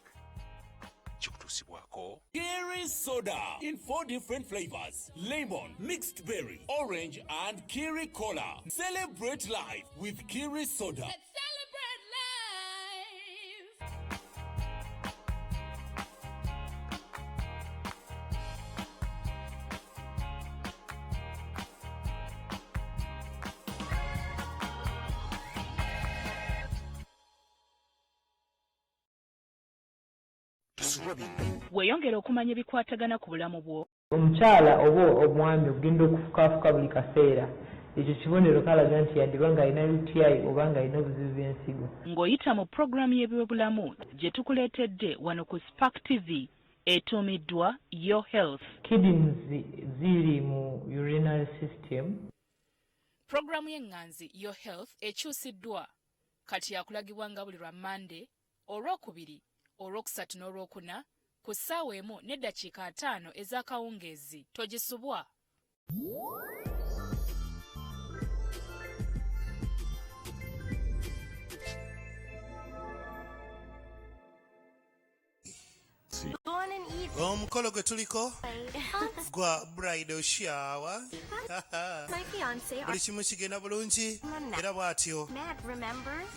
kikutuusibwako Kiri soda in 4 different flavors: lemon, mixed berry, orange and Kiri cola. Celebrate life with Kiri soda. Weeyongera okumanya ebikwatagana ku bulamu bwo. Omukyala oba omwami ogenda okufukaafuka buli kaseera ekyo kibonero kalaga nti yandiba ng'alina UTI oba ng'alina obuzibu bw'ensigo. Ng'oyita mu pulogulaamu y'ebyobulamu gye tukuleetedde wano ku Spark TV etuumiddwa Your Health. Kidneys ziri mu urinary system. Pulogulaamu y'enganzi Your Health ekyusiddwa kati yakulagibwa nga buli lwa Monday, Olwokubiri, Olwokusatu n'Olwokuna ku ssaawa 1:05 ez'akawungeezi. Togisubwa. Omukolo gwe tuliko gwa bridal shower. Buli kimu kigenda bulungi era bw'atyo.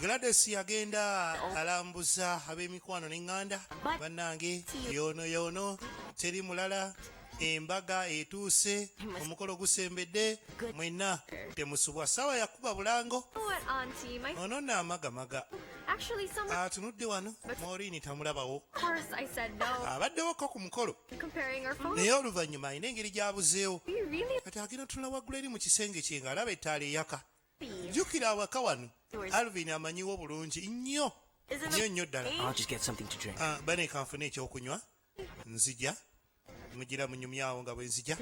Gladys yagenda alambuza ab'emikwano n'eŋŋanda bannange yoono teri mulala. Embaga etuuse, omukolo gusembedde, mwenna temusubwa. Ssaawa yakuba bulango. Ono nno amagamaga. Atunudde wano, Maureen tamulabawo. Abaddewoko ku mukolo. Naye oluvannyuma alina engeri gy'abuzeewo. Kati agenda tunula waggulu eri mu kisenge kye ng'alaba ettaala eyaka. Jjukira awaka wano, Alvin amanyiwo bulungi nnyo ddala. Bane kanfune ekyokunywa, nzija. Mugira munyumyawo nga bwe nzija.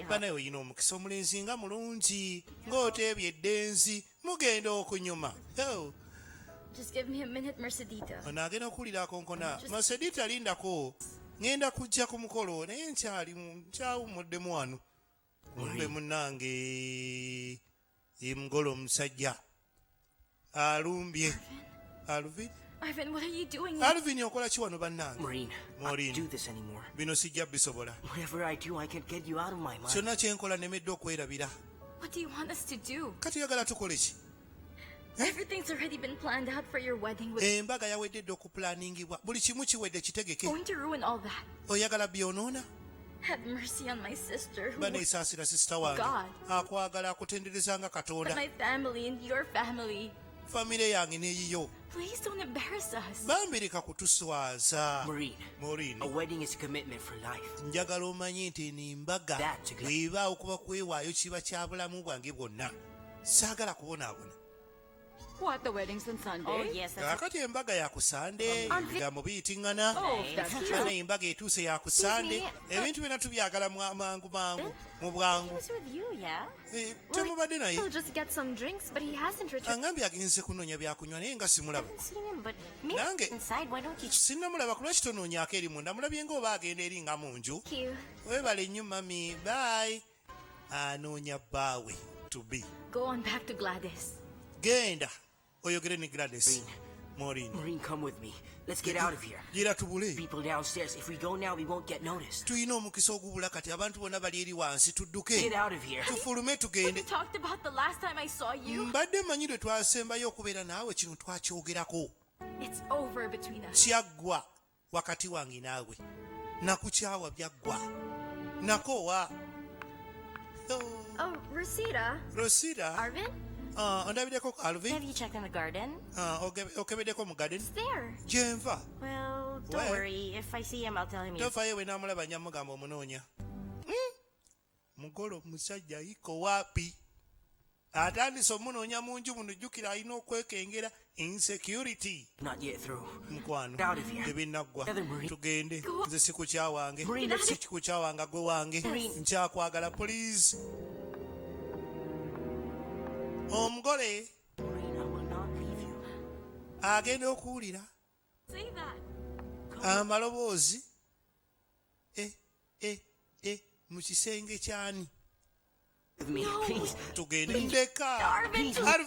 Banaye oyina omukisa omulenzi nga mulungi ng'oteebye eddenzi mugenda okunyuma. Ono agenda okuwulira akonkona. Mercedita lindako ngenda kujja ku mukolo naye nkyawumuddemu wano. Kumbe munnange mugolo omusajja alumbye. Arvin, what are you doing? Alvin, okola ki wano bannange? Maureen, I can't do this anymore. Bino sijja bisobola. Whatever I do, I can't get you out of my mind. Kyonna kye nkola nemedde okwerabira. What do you want us to do? Kati oyagala tukole ki? Everything's already been planned out for your wedding. Embaga yawedde dde okuplaningibwa. Buli kimu kiwedde kitegeke. Going to ruin all that. Oyagala byonoona? Have mercy on my sister. Baneesaasira sisita wange. Akwagala akutendereza nga Katonda. My family and your family. Famire yange n'eyiyo. Please don't embarrass us. Bambirika kutuswaza. Maureen, a wedding is a commitment for life. Njagala omanye nti eno embaga bw'eba okuba kwewaayo kiba kya bulamu bwange bwonna. Saagala kubonaabona. What, the wedding's on Sunday? Oh, yes. Kakati embaga ya ku Sunday, ebigambo biyitiŋŋana. Kana embaga etuuse ya ku Sunday. Ebintu byonna tubyagala mangu mu bwangu. Temubadde naye. Angambye agenze kunoonya byakunywa naye nga simulaba. Nange sinnamulaba ku lwaki tonoonyaako eri munda. Mulabye ng'oba agenda eri nga mu nju. Weebale nnyo mami. Bye. Anoonya bbaawe to be. Go on back to Gladys. Genda. Oyogere ne Gladys. Maureen, come with me. Let's get out of here. Gira tubule. People downstairs. If we go now, we won't get noticed. Tuyina omukisa ogubula kati abantu bonna bali eri wansi tudduke. Get out of here. Tufulume tugende. We talked about the last time I saw you. Mbadde mmanyi lwe twasembayo okubeera naawe kino twakyogerako. It's over between us. Kyaggwa wakati wange naawe. Nakukyawa byaggwa. Nakoowa. Oh, Rosita. Arvin? Ondabireko Alvin? Have you checked in the garden? Okebeddeko mu garden? It's there. Gyenva. Well, don't worry. If I see him, I'll tell him. Tofayo we naamulaba nnya mugamba omunoonya. Mugolo musajja yiko wapi? Atandise omunoonya mu nju muno jjukira alina okwekengera insecurity. Not yet through. Mukwano. Out of here. Tebinnaggwa. Tugende. Nze sikukyawange. Sikukyawange gwe wange. Nkyakwagala please. Omugole agenda okuwulira amaloboozi mu kisenge kyani. Tugende ndeka.